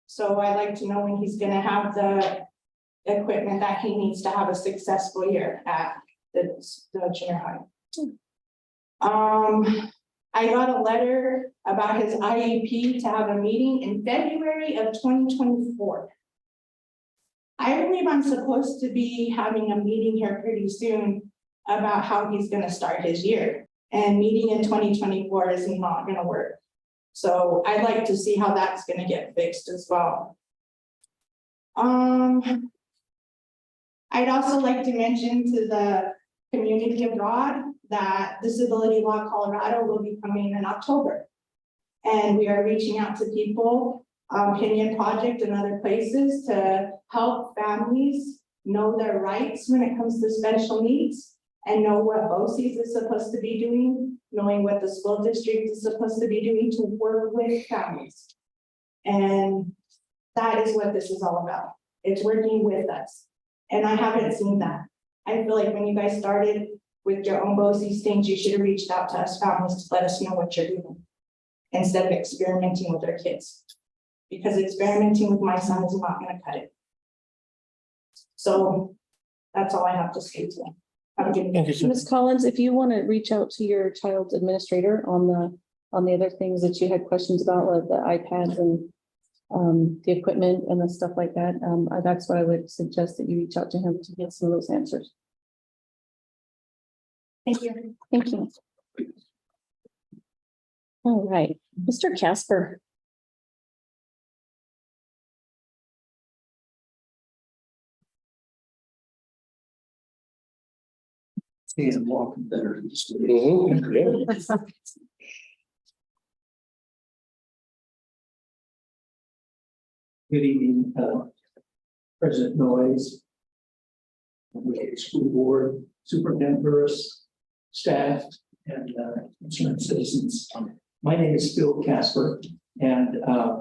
So I'd like to know when he's going to have the equipment that he needs to have a successful year at the junior high. I got a letter about his IEP to have a meeting in February of 2024. I believe I'm supposed to be having a meeting here pretty soon about how he's going to start his year, and meeting in 2024 is not going to work. So I'd like to see how that's going to get fixed as well. I'd also like to mention to the community abroad that Disability Law Colorado will be coming in October. And we are reaching out to people, Kenyon Project and other places to help families know their rights when it comes to special needs and know what BOCES is supposed to be doing, knowing what the school district is supposed to be doing to work with families. And that is what this is all about. It's working with us. And I haven't seen that. I feel like when you guys started with your own BOCES things, you should have reached out to us families to let us know what you're doing instead of experimenting with their kids. Because experimenting with my son is not going to cut it. So that's all I have to say today. Have a good day. Ms. Collins, if you want to reach out to your child's administrator on the other things that you had questions about, like the iPads and the equipment and the stuff like that, that's what I would suggest, that you reach out to him to get some of those answers. Thank you. Thank you. All right, Mr. Casper. He's walking better. Yeah. Good evening, President Noyes, school board, superintendent Burris, staff, and concerned citizens. My name is Phil Casper, and I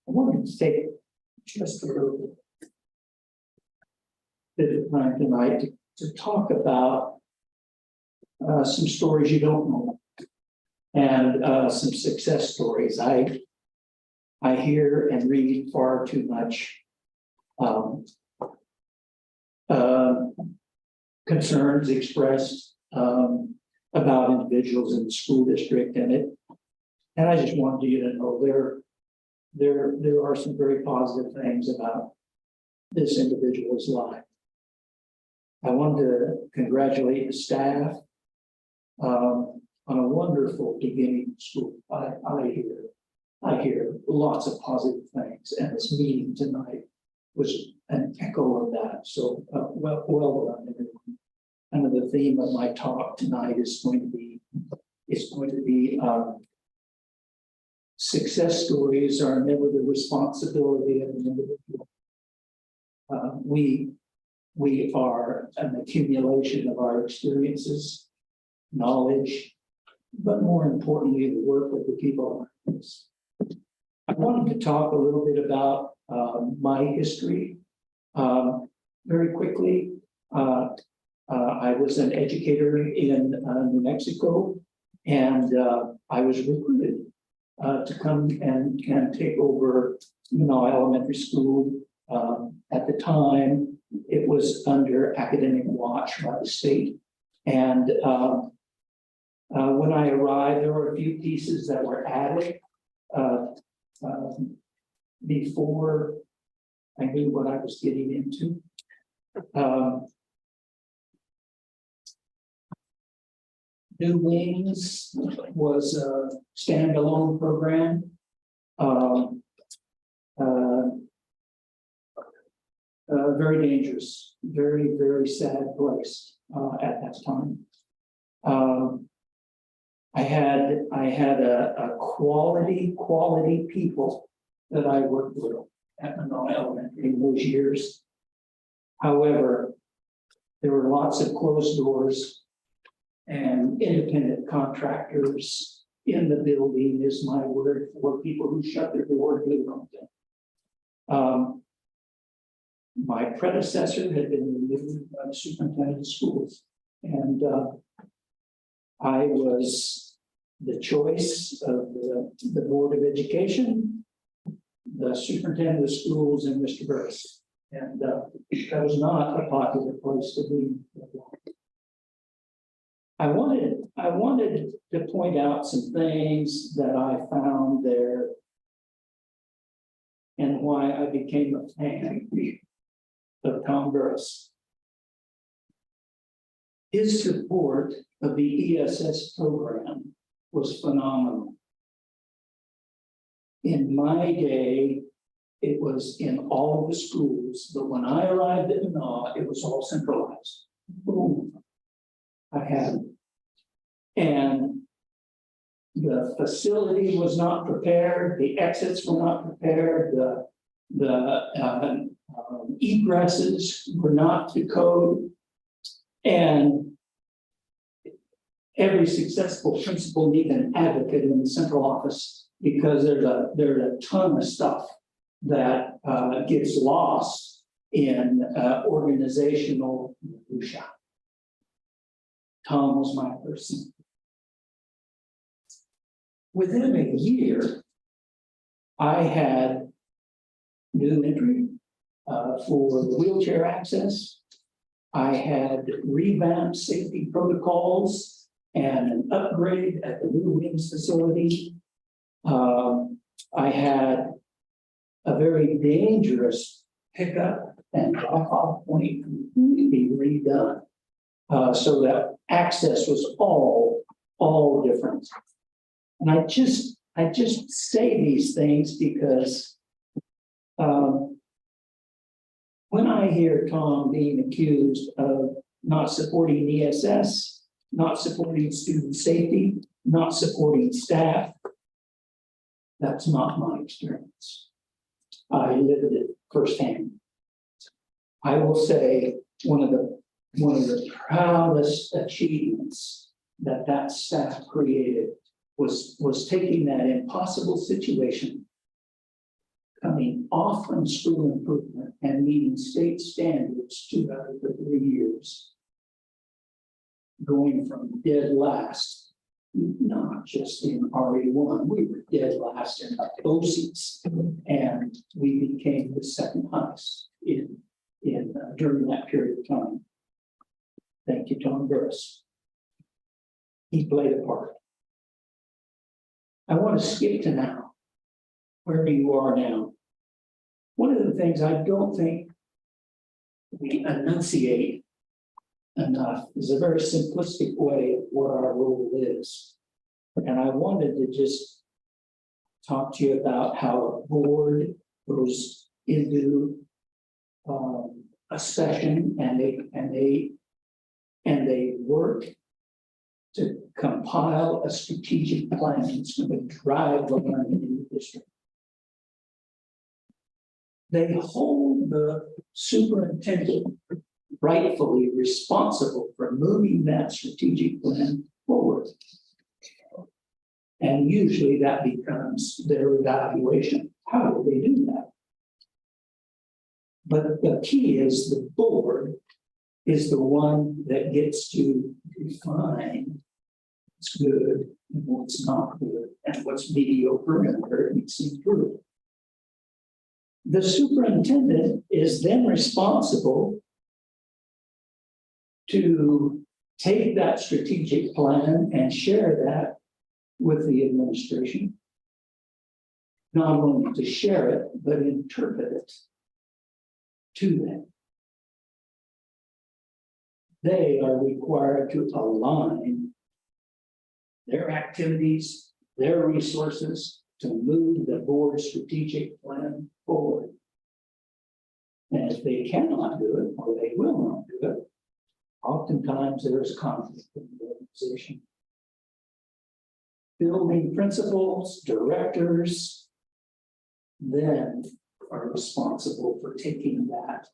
wanted to take just a little bit of time tonight to talk about some stories you don't know, and some success stories. I hear and read far too much concerns expressed about individuals in the school district, and I just wanted you to know there are some very positive things about this individual's life. I wanted to congratulate the staff on a wonderful beginning of school. I hear lots of positive things, and this meeting tonight was an echo of that. So well done, everyone. And the theme of my talk tonight is going to be success stories are never the responsibility of an individual. We are an accumulation of our experiences, knowledge, but more importantly, the work of the people around us. I wanted to talk a little bit about my history. Very quickly, I was an educator in New Mexico, and I was recruited to come and take over elementary school. At the time, it was under academic watch by the state. And when I arrived, there were a few pieces that were added before I knew what I was getting into. New Wings was a standalone program. Very dangerous, very, very sad place at that time. I had a quality people that I worked with at Monroe Elementary in those years. However, there were lots of closed doors and independent contractors in the building, is my word for people who shut their door and do something. My predecessor had been removed by the superintendent of schools, and I was the choice of the Board of Education, the superintendent of schools, and Mr. Burris. And that was not a popular place to be. I wanted to point out some things that I found there and why I became a fan of Tom Burris. His support of the ESS program was phenomenal. In my day, it was in all of the schools, but when I arrived at Manaw, it was all centralized. Boom. I had it. And The facility was not prepared, the exits were not prepared, the egresses were not to code. And every successful principal needs an advocate in the central office because there's a ton of stuff that gets lost in organizational minutia. Tom was my person. Within a year, I had new entry for wheelchair access. I had revamped safety protocols and an upgrade at the new wings facility. I had a very dangerous pickup and drop-off point completely redone. So that access was all different. And I just say these things because when I hear Tom being accused of not supporting ESS, not supporting student safety, not supporting staff, that's not my experience. I lived it firsthand. I will say one of the proudest achievements that staff created was taking that impossible situation, coming off from school improvement and meeting state standards 2 out of the 3 years, going from dead last, not just in RE1, we were dead last in BOCES, and we became the second highest in during that period of time. Thank you, Tom Burris. He played a part. I want to skip to now, where you are now. One of the things I don't think we enunciate enough is a very simplistic way of what our role is. And I wanted to just talk to you about how a board goes into a session and they work to compile a strategic plan that's going to drive the learning in the district. They hold the superintendent rightfully responsible for moving that strategic plan forward. And usually that becomes their evaluation. How do they do that? But the key is the board is the one that gets to define what's good and what's not good, and what's mediocre and where it needs to improve. The superintendent is then responsible to take that strategic plan and share that with the administration. Not only to share it, but interpret it to them. They are required to align their activities, their resources to move the board's strategic plan forward. And if they cannot do it, or they will not do it, oftentimes there is conflict in the organization. Building principals, directors, then are responsible for taking that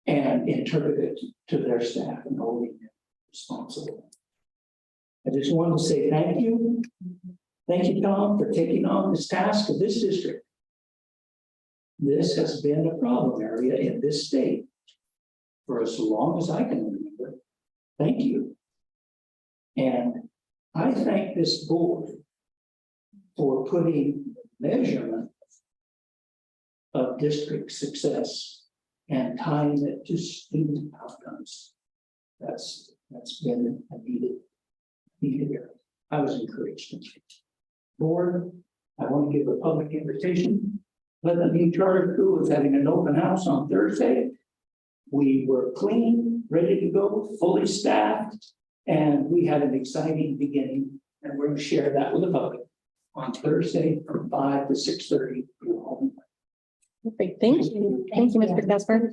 and interpret it to their staff and holding them responsible. I just wanted to say thank you. Thank you, Tom, for taking on this task of this district. This has been a problem area in this state for as long as I can remember. Thank you. And I thank this board for putting measurement of district success and tying it to student outcomes. That's been a needed area. I was encouraged. Board, I want to give a public invitation. Let the new charter school is having an open house on Thursday. We were clean, ready to go, fully staffed, and we had an exciting beginning. And we're going to share that with the public on Thursday from 5 to 6:30. Perfect. Thank you. Thank you, Mr. Casper.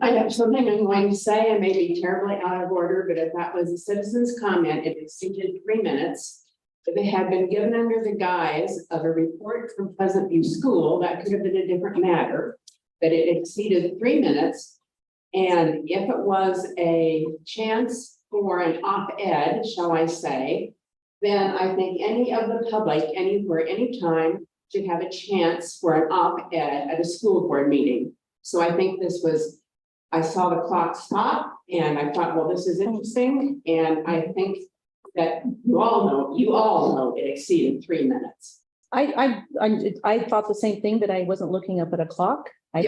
I have something I'm going to say. I may be terribly out of order, but if that was a citizen's comment, it exceeded 3 minutes. If it had been given under the guise of a report from Pleasant View School, that could have been a different matter. But it exceeded 3 minutes. And if it was a chance for an op-ed, shall I say, then I think any of the public, anywhere, anytime, should have a chance for an op-ed at a school board meeting. So I think this was, I saw the clock stop and I thought, well, this is interesting. And I think that you all know it exceeded 3 minutes. I thought the same thing, but I wasn't looking up at a clock. I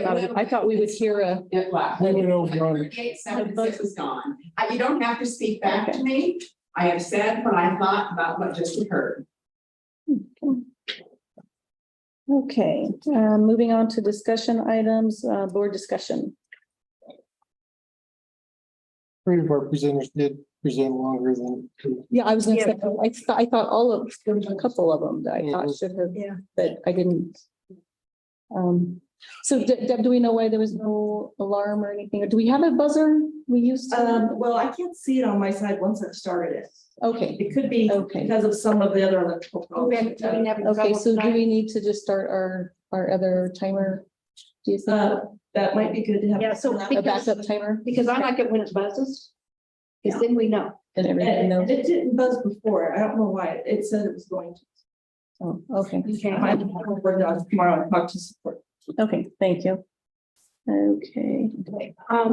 thought we would hear a. It was. 3876 is gone. You don't have to speak back to me. I have said what I thought about what just occurred. Okay, moving on to discussion items, board discussion. 3 of our presenters did present longer than 2. Yeah, I was gonna say, I thought all of, there was a couple of them that I thought should have, but I didn't. So Deb, do we know why there was no alarm or anything? Or do we have a buzzer? We used to? Well, I can't see it on my side once I've started it. Okay, It could be because of some of the other electrical problems. okay, so do we need to just start our other timer? Do you think? That might be good to have. Yeah, so A backup timer? because I like it when it buzzes. Because then we know. And everybody knows? It didn't buzz before. I don't know why. It said it was going to. Oh, okay. Okay. I might have to work it out tomorrow and talk to support. Okay, thank you. Okay. I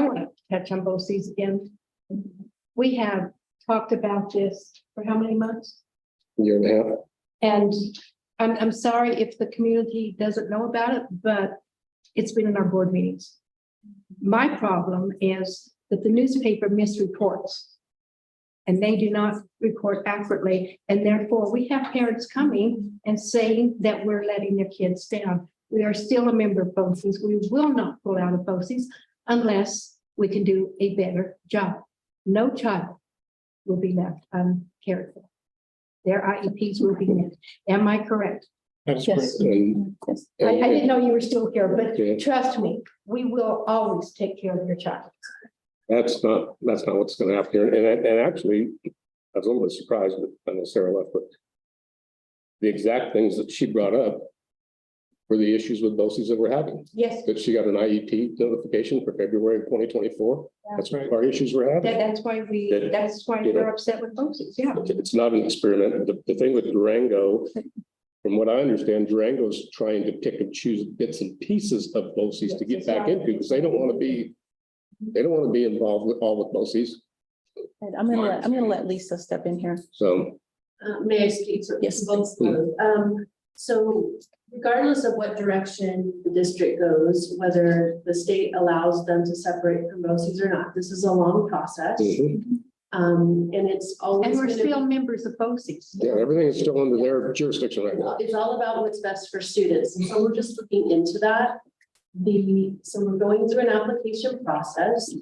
want to touch on both these again. We have talked about this for how many months? Year and a half. And I'm sorry if the community doesn't know about it, but it's been in our board meetings. My problem is that the newspaper misreports. And they do not report accurately, and therefore we have parents coming and saying that we're letting their kids down. We are still a member of BOCES. We will not pull out of BOCES unless we can do a better job. No child will be left uncared for. Their IEPs will be met. Am I correct? That's Yes. correct. Yes. I didn't know you were still here, but Yeah. trust me, we will always take care of your child. That's not what's gonna happen here. And actually, I was a little bit surprised, but I know Sarah left, but the exact things that she brought up were the issues with BOCES that we're having. Yes, That she got an IEP notification for February of 2024. That's what our issues we're having. that's why we're upset with BOCES, yeah. It's not an experiment. The thing with Durango, from what I understand, Durango's trying to pick and choose bits and pieces of BOCES to get back into, because they don't want to be involved with BOCES. And I'm gonna let Lisa step in here. So, May I speak? Yes, Both. So regardless of what direction the district goes, whether the state allows them to separate from BOCES or not, this is a long process. And it's always. And we're gonna still be- members of BOCES. yeah, everything is still under their jurisdiction right now. It's all about what's best for students. And so we're just looking into that. So we're going through an application process.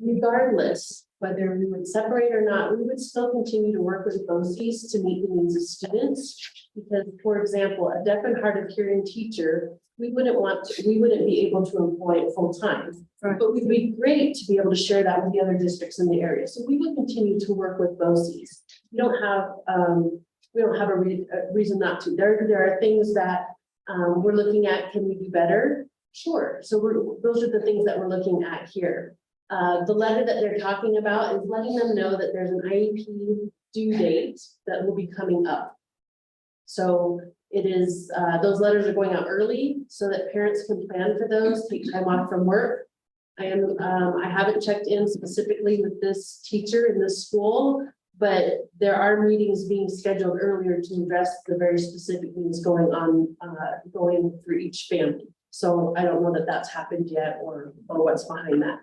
Regardless, whether we would separate or not, we would still continue to work with BOCES to meet the needs of students. Because, for example, a deaf and hard of hearing teacher, we wouldn't be able to employ full time. Right. But we'd be great to be able to share that with the other districts in the area. So we would continue to work with BOCES. We don't have a reason not to. There are things that we're looking at. Can we do better? Sure. So those are the things that we're looking at here. The letter that they're talking about is letting them know that there's an IEP due date that will be coming up. So it is, those letters are going out early so that parents can plan for those, take time off from work. I haven't checked in specifically with this teacher in this school, but there are meetings being scheduled earlier to address the very specific needs going through each family. So I don't know that that's happened yet or what's behind that.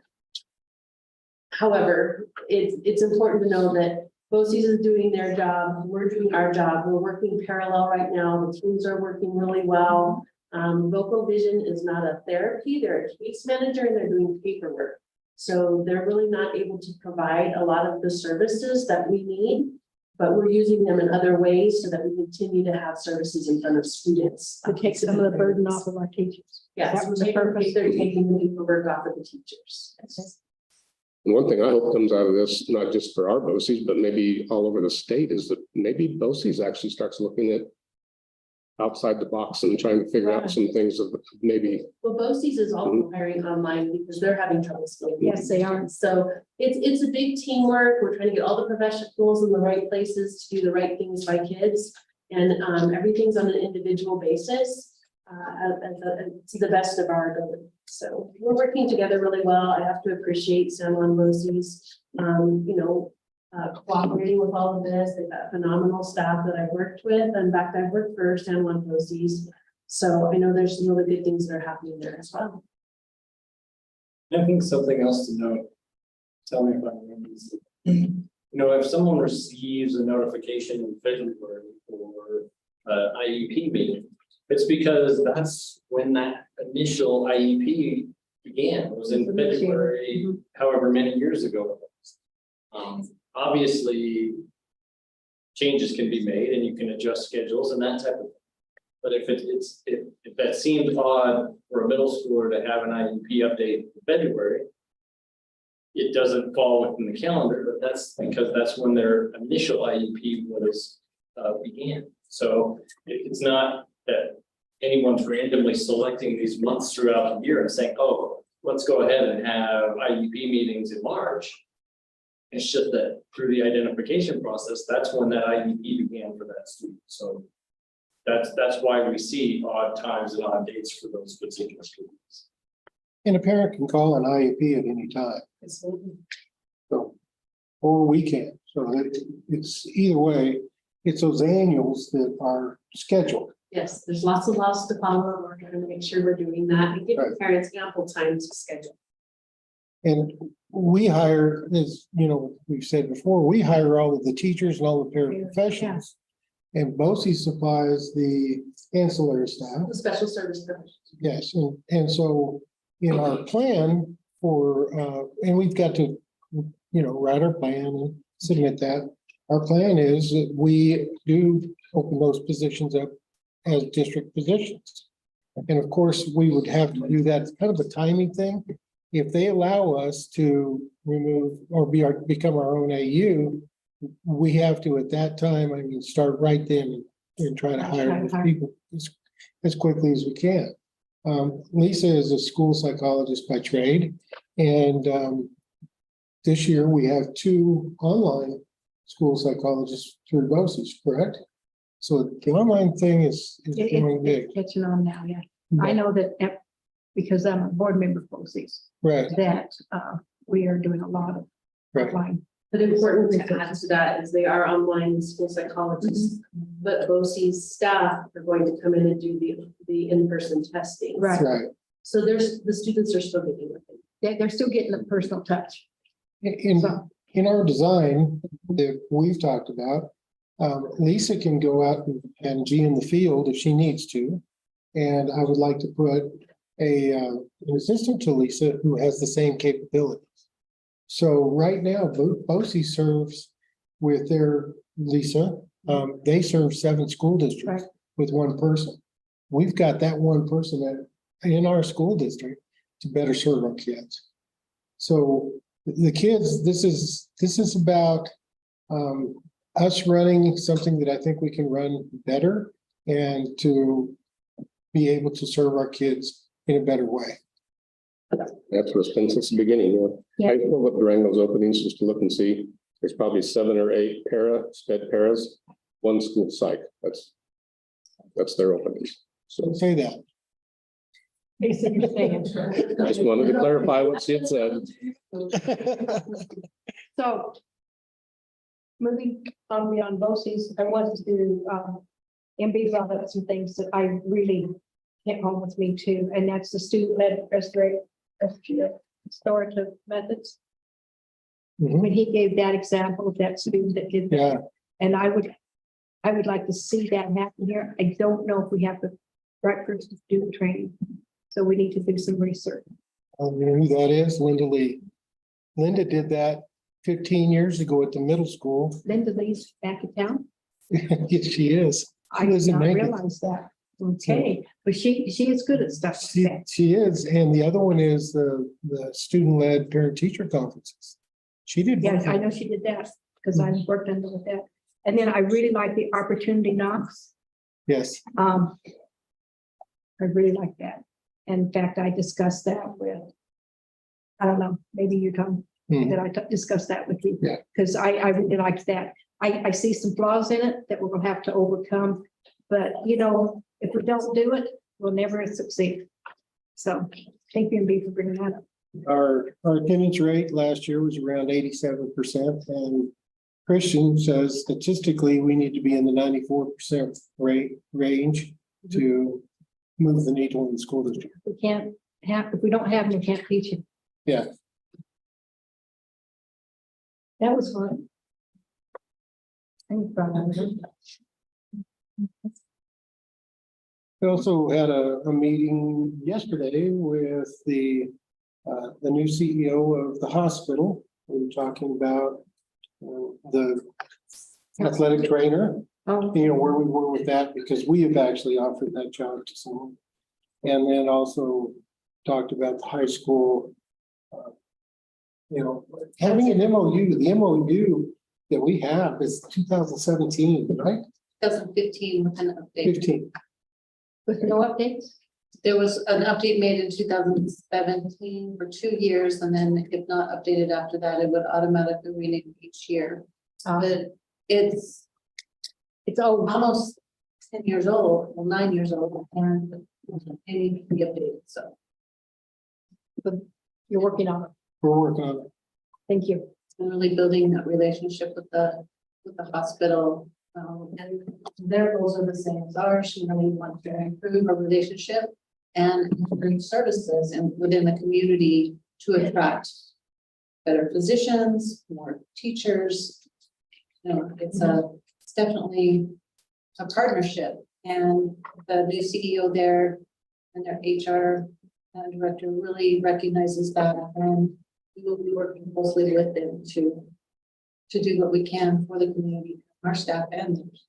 However, it's important to know that BOCES is doing their job, we're doing our job, we're working parallel right now, the teams are working really well. Vocal vision is not a therapy, they're a case manager and they're doing paperwork. So they're really not able to provide a lot of the services that we need. But we're using them in other ways so that we continue to have services in front of students. To take some of the burden off of our teachers. Yes, That was the purpose. they're taking the paperwork off of the teachers. And one thing I hope comes out of this, not just for our BOCES, but maybe all over the state, is that maybe BOCES actually starts looking at outside the box and trying to figure out some things of maybe. Well, BOCES is also hiring online because they're having trouble still. Yes, they are. So it's a big teamwork. We're trying to get all the professionals in the right places to do the right things by kids. And everything's on an individual basis to the best of our ability. So we're working together really well. I have to appreciate San Juan BOCES, cooperating with all of this. They've got phenomenal staff that I've worked with. In fact, I've worked for San Juan BOCES. So I know there's some really good things that are happening there as well. I think something else to note, tell me if I'm wrong, is, if someone receives a notification in February for IEP meeting, it's because that's when that initial IEP began. It was in February, however many years ago. Obviously, changes can be made and you can adjust schedules and that type of thing. But if if that seemed odd for a middle schooler to have an IEP update in February, it doesn't fall within the calendar, but that's because that's when their initial IEP was began. So it's not that anyone's randomly selecting these months throughout the year and saying, oh, let's go ahead and have IEP meetings in March. It's just that through the identification process, that's when that IEP began for that student. So that's why we see odd times and odd dates for those particular students. And a parent can call an IEP at any time. So, or we can. So it's either way, it's those annuals that are scheduled. Yes, there's lots of laws to follow. We're going to make sure we're doing that and give parents ample time to schedule. And we hire, as we've said before, we hire all of the teachers and all the paraprofessionals. And BOCES supplies the ancillary staff. The special service provision. Yes, and so in our plan for, and we've got to, write our plan and submit that. Our plan is that we do open those positions up as district positions. And of course, we would have to do that, kind of a timing thing. If they allow us to remove or become our own AU, we have to, at that time, start right then and try to hire those people as quickly as we can. Lisa is a school psychologist by trade, and this year we have 2 online school psychologists through BOCES, correct? So the online thing is going big. It's catching on now, yeah. I know that because I'm a board member of BOCES, right? That we are doing a lot of online. But important to add to that is they are online school psychologists, but BOCES staff are going to come in and do the in-person testing. Right. So the students are still getting with it. They're still getting the personal touch. In our design that we've talked about, Lisa can go out and be in the field if she needs to. And I would like to put an assistant to Lisa who has the same capabilities. So right now, BOCES serves with their Lisa. They serve 7 school districts with 1 person. We've got that 1 person in our school district to better serve our kids. So the kids, this is about us running something that I think we can run better and to be able to serve our kids in a better way. That's what's been since the beginning. I pulled up Durango's openings just to look and see. There's probably 7 or 8 sped paras, 1 school psych. That's their openings. So Don't say that. I just wanted to clarify what she had said. So moving on beyond BOCES, I wanted to MB brought up some things that I really hit home with me too, and that's the student-led restorative methods. When he gave that example of that student that did that, and I would like to see that happen here. I don't know if we have the right person to do the training, so we need to do some research. I don't know who that is, Linda Lee. Linda did that 15 years ago at the middle school. Linda Lee's back in town. Yes, she is. I lives did in not Macon. realize that. Okay, but she is good at stuff like that. She is, and the other one is the student-led parent-teacher conferences. She did. Yes, both I of know them. she did that because I worked under with that. And then I really like the opportunity knocks. Yes, I really like that. In fact, I discussed that with, I don't know, maybe you Tom, Mhm. that I discussed that with you. Yeah. Because I really liked that. I see some flaws in it that we're gonna have to overcome. But you know, if we don't do it, we'll never succeed. So thank you, MB, for bringing that up. our attendance rate last year was around 87%, and Christian says statistically, we need to be in the 94% range to move the needle in the school district. We can't have, if we don't have them, we can't teach it. Yeah. That was fun. Thank you. We also had a meeting yesterday with the new CEO of the hospital. We were talking about the athletic trainer, Oh, you know, where we were with that, because we have actually offered that job to someone. And then also talked about the high school, you know, having an MOU. The MOU that we have is 2017, right? 2015 with an update. 15. with no updates? There was an update made in 2017 for 2 years, and then if not updated after that, it would automatically renew each year. But it's old. almost 10 years old, well, 9 years old, and it needs to be updated, so. You're working on it. We're working on it. Thank you. And really building that relationship with the hospital. And their goals are the same as ours. We really want to improve our relationship and improve services and within the community to attract better physicians, more teachers. You know, it's definitely a partnership, and the new CEO there and their HR director really recognizes that, and we will be working closely with them to do what we can for the community, our staff and theirs.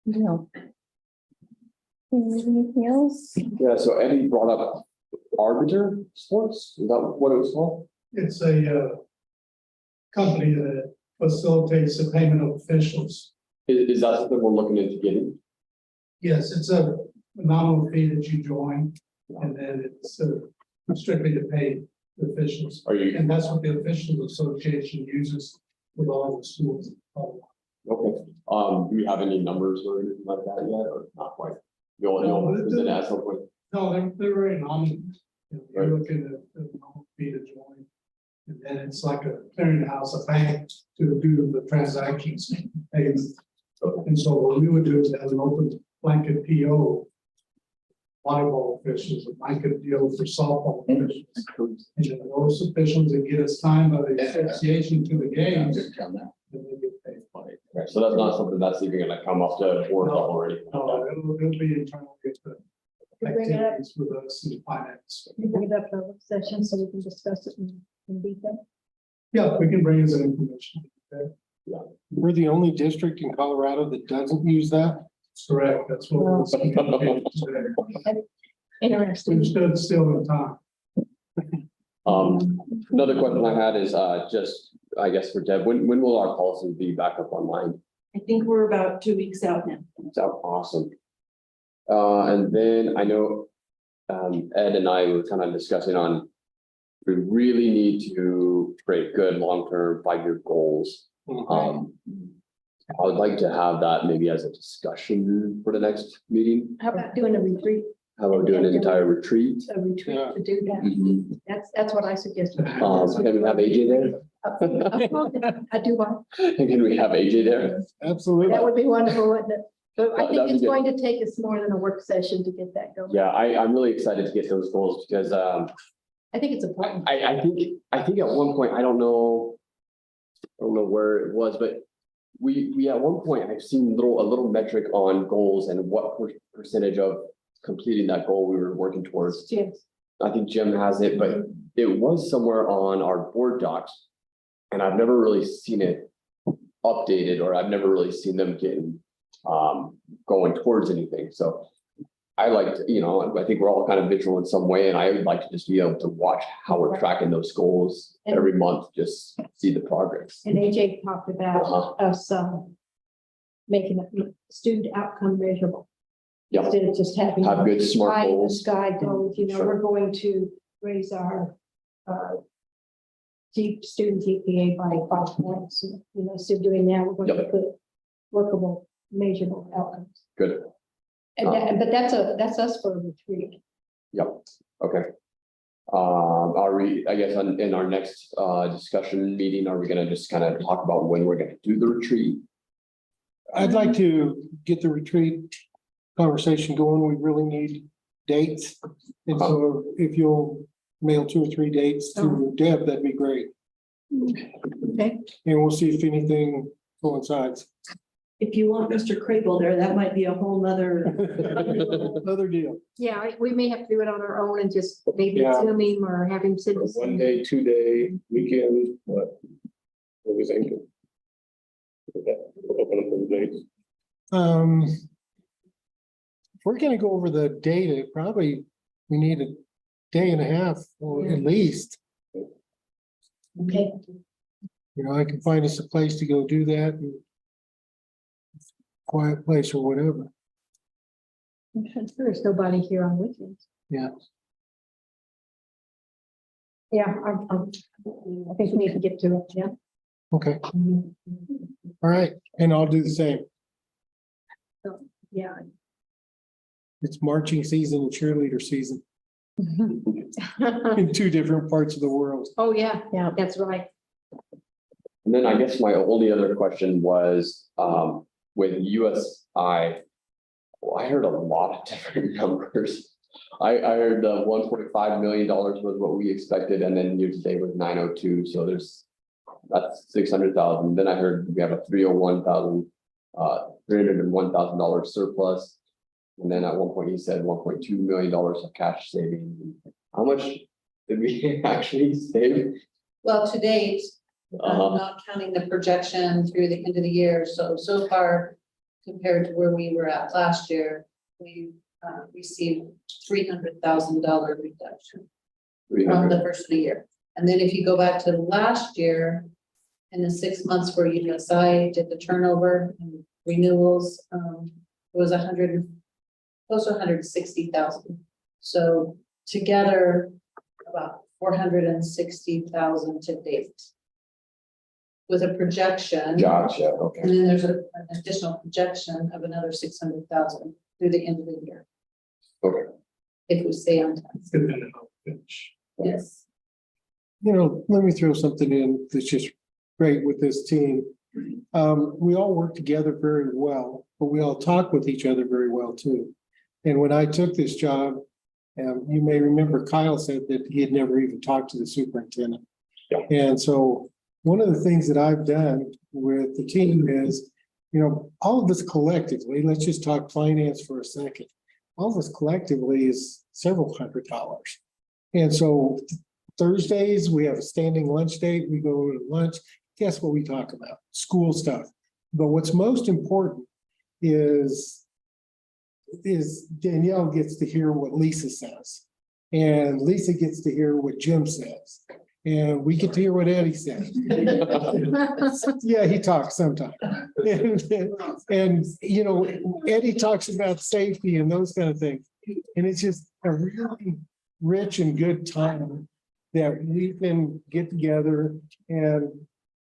No. Anything else? Yeah, so Eddie brought up Arbiter Sports, is that what it was called? It's a company that facilitates the payment of officials. Is that something we're looking into getting? Yes, it's a nominal fee that you join, and then it's strictly to pay the officials. Are you, And that's what the officials association uses with all the schools. okay, do we have any numbers or anything like that yet, or not quite? You only No, know, but is it at some point? No, they're very nominal. You know, Right. You're looking at the nominal fee to join. And then it's like a clearinghouse, a bank to do the transactions. And so what we would do is have an open blanket PO. Volleyball officials, a blanket PO for softball officials. And then those officials that get assigned by the association to the games. Then they get paid. Okay, so that's not something that's even gonna come up to board level or anything like No, that? it'll be internal with the Bring it up. activities with us in finance. You bring it up in a work session so we can discuss it in detail. Yeah, we can bring us that information. Okay. We're the only district in Colorado that doesn't use that. That's correct. That's what we're communicating today. Interesting. We're still in time. Another question I had is, just, I guess for Deb, when will our policy be back up online? I think we're about 2 weeks out now. It's awesome. And then I know, Ed and I were kind of discussing on, we really need to create good long-term 5-year goals. I would like to have that maybe as a discussion for the next meeting. How about doing a retreat? How about doing an entire retreat? A retreat to do that. Mhm. That's what I suggested. Can we have AJ there? I do want, Can we have AJ there? Absolutely. that would be wonderful, wouldn't it? But I That'd think be it's good. going to take us more than a work session to get that going. Yeah, I'm really excited to get those goals because, I think it's important. I think at one point, I don't know where it was, but we at one point, I've seen a little metric on goals and what percentage of completing that goal we were working towards. Yes. I think Jim has it, but it was somewhere on our board docs. And I've never really seen it updated, or I've never really seen them getting, going towards anything. So I like to, I think we're all kind of visual in some way, and I would like to just be able to watch how we're tracking those goals every month, just see the progress. And AJ talked about us, making the student outcome measurable. Yeah. Instead of just having. Have good, smart pie in the goals. sky goals, Sure. we're going to raise our, student GPA by 5 points, instead of doing that, we're going to put workable, measurable outcomes. Good. And but that's us for a retreat. Yep, okay. Are we, I guess, in our next discussion meeting, are we gonna just kind of talk about when we're gonna do the retreat? I'd like to get the retreat conversation going. We really need dates. And so if you'll mail 2 or 3 dates to Deb, that'd be great. Okay. And we'll see if anything coincides. If you want Mr. Crable there, that might be a whole nother. Another deal. Yeah, we may have to do it on our own and just maybe Yeah. Zoom him or have him send us. 1 day, 2 day, weekend, what are we thinking? Okay, open up the dates. If we're gonna go over the data, probably we need a day and a half or at least. Okay. I can find us a place to go do that. And quiet place or whatever. There's nobody here on weekends. Yeah. Yeah, I think we need to get to it, yeah. Okay. All right. And I'll do the same. So, yeah. It's marching season and cheerleader season in 2 different parts of the world. Oh, yeah, that's right. And then I guess my only other question was, with USI, well, I heard a lot of different numbers. I heard $1.5 million was what we expected, and then year to date was 902. So that's 600,000. Then I heard we have a $301,000 surplus. And then at one point he said $1.2 million of cash savings. How much did we actually save? Well, to date, not counting the projection through the end of the year. So far, compared to where we were at last year, we received $300,000 reduction from the first of the year. And then if you go back to last year, in the 6 months where USI did the turnover and renewals, it was close to 160,000. So together, about 460,000 to date. With a projection. Gotcha, okay. And then there's an additional projection of another 600,000 through the end of the year. Okay. If we stay on task. Yes. Let me throw something in that's just great with this team. We all work together very well, but we all talk with each other very well too. And when I took this job, you may remember Kyle said that he had never even talked to the superintendent. Yeah. And so one of the things that I've done with the team is, all of us collectively, let's just talk finance for a second. All of us collectively is several $100s. And so Thursdays, we have a standing lunch date. We go to lunch. Guess what we talk about? School stuff. But what's most important is Danielle gets to hear what Lisa says. And Lisa gets to hear what Jim says. And we get to hear what Eddie says. Yeah, he talks sometimes. And Eddie talks about safety and those kind of things. And it's just a really rich and good time that we can get together and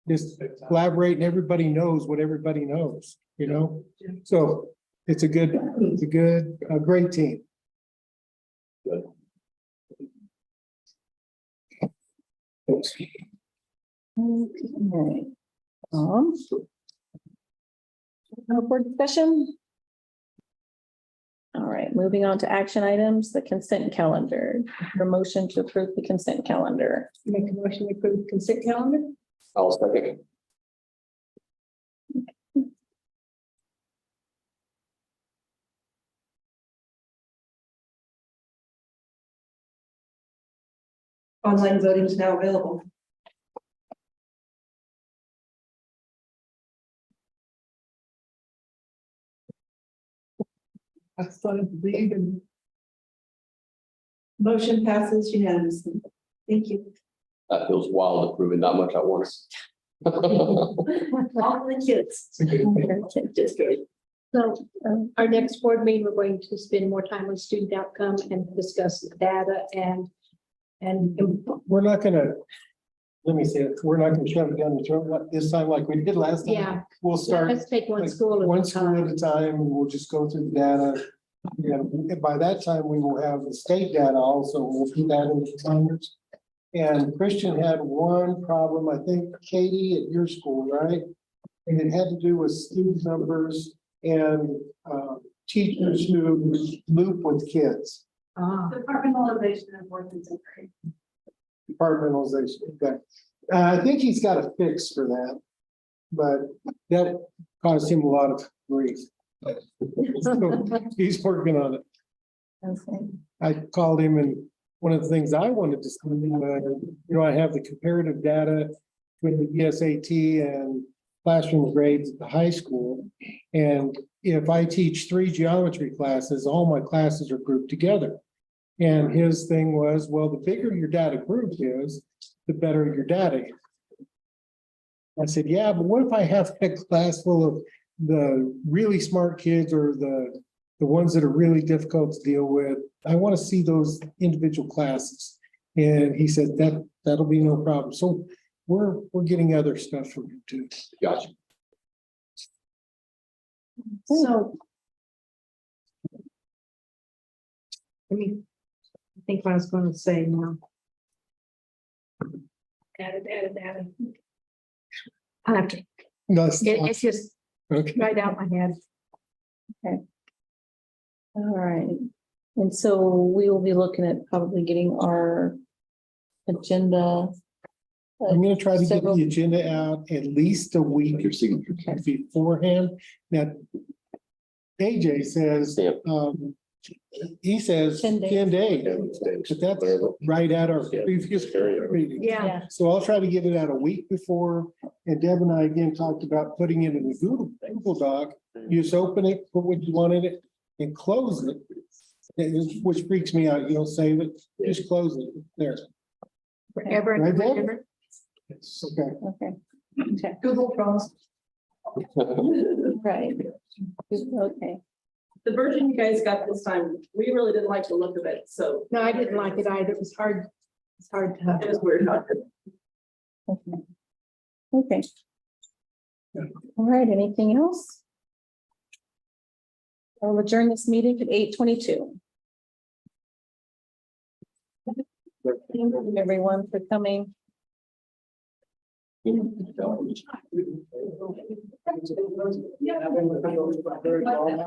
just collaborate, and everybody knows what everybody knows, So it's a great team. Good. Okay. No board discussion? All right, moving on to action items, the consent calendar. The motion to approve the consent calendar. Make a motion to approve consent calendar? I'll second. Online voting is now available. Motion passes unanimously. Thank you. That feels wild approving that much at once. All the kids. Just kidding. So our next board meeting, we're going to spend more time on student outcome and discuss data and We're not gonna, let me say it, we're not gonna shove it down the throat like this time like we did last time. yeah, We'll start let's take one like school one at a school at time. a time, and we'll just go through the data. And by that time, we will have the state data also, we'll put that in the timers. And Christian had one problem, I think, Katie, at your school, right? And it had to do with student numbers and teachers who loop with kids. Departmentalization of work and safety. Departmentalization, okay. I think he's got a fix for that, but that caused him a lot of grief. So he's working on it. Okay. I called him, and one of the things I wanted to, I have the comparative data with the ESAT and classroom grades at the high school. And if I teach 3 geometry classes, all my classes are grouped together. And his thing was, well, the bigger your data group is, the better your data is. I said, yeah, but what if I have a class full of the really smart kids or the ones that are really difficult to deal with? I want to see those individual classes. And he said that'll be no problem. So we're getting other stuff from him too. Gotcha. So. Let me think what I was going to say now. Data. I have to, No, it's just okay. right out my head. All right. And so we will be looking at probably getting our agenda. I'm gonna try to get several- the agenda out at least a week Your signature. beforehand. Now, AJ says, he says 10 10 days. days, but that's right at our previous meeting. Yeah. So I'll try to get it out a week before, and Deb and I again talked about putting it in the Google Doc. You just open it, put what you want in it, and close it. Which freaks me out. You don't save it, just close it there. Forever Right, and Deb? ever. Okay. Okay. Google Chrome. Right. Okay. The version you guys got this time, we really didn't like the look of it, so No, I didn't like it either. It was hard. It's hard to. it was weird how it did. Okay. All right, anything else? I'll adjourn this meeting at 8:22. Thank you, everyone, for coming.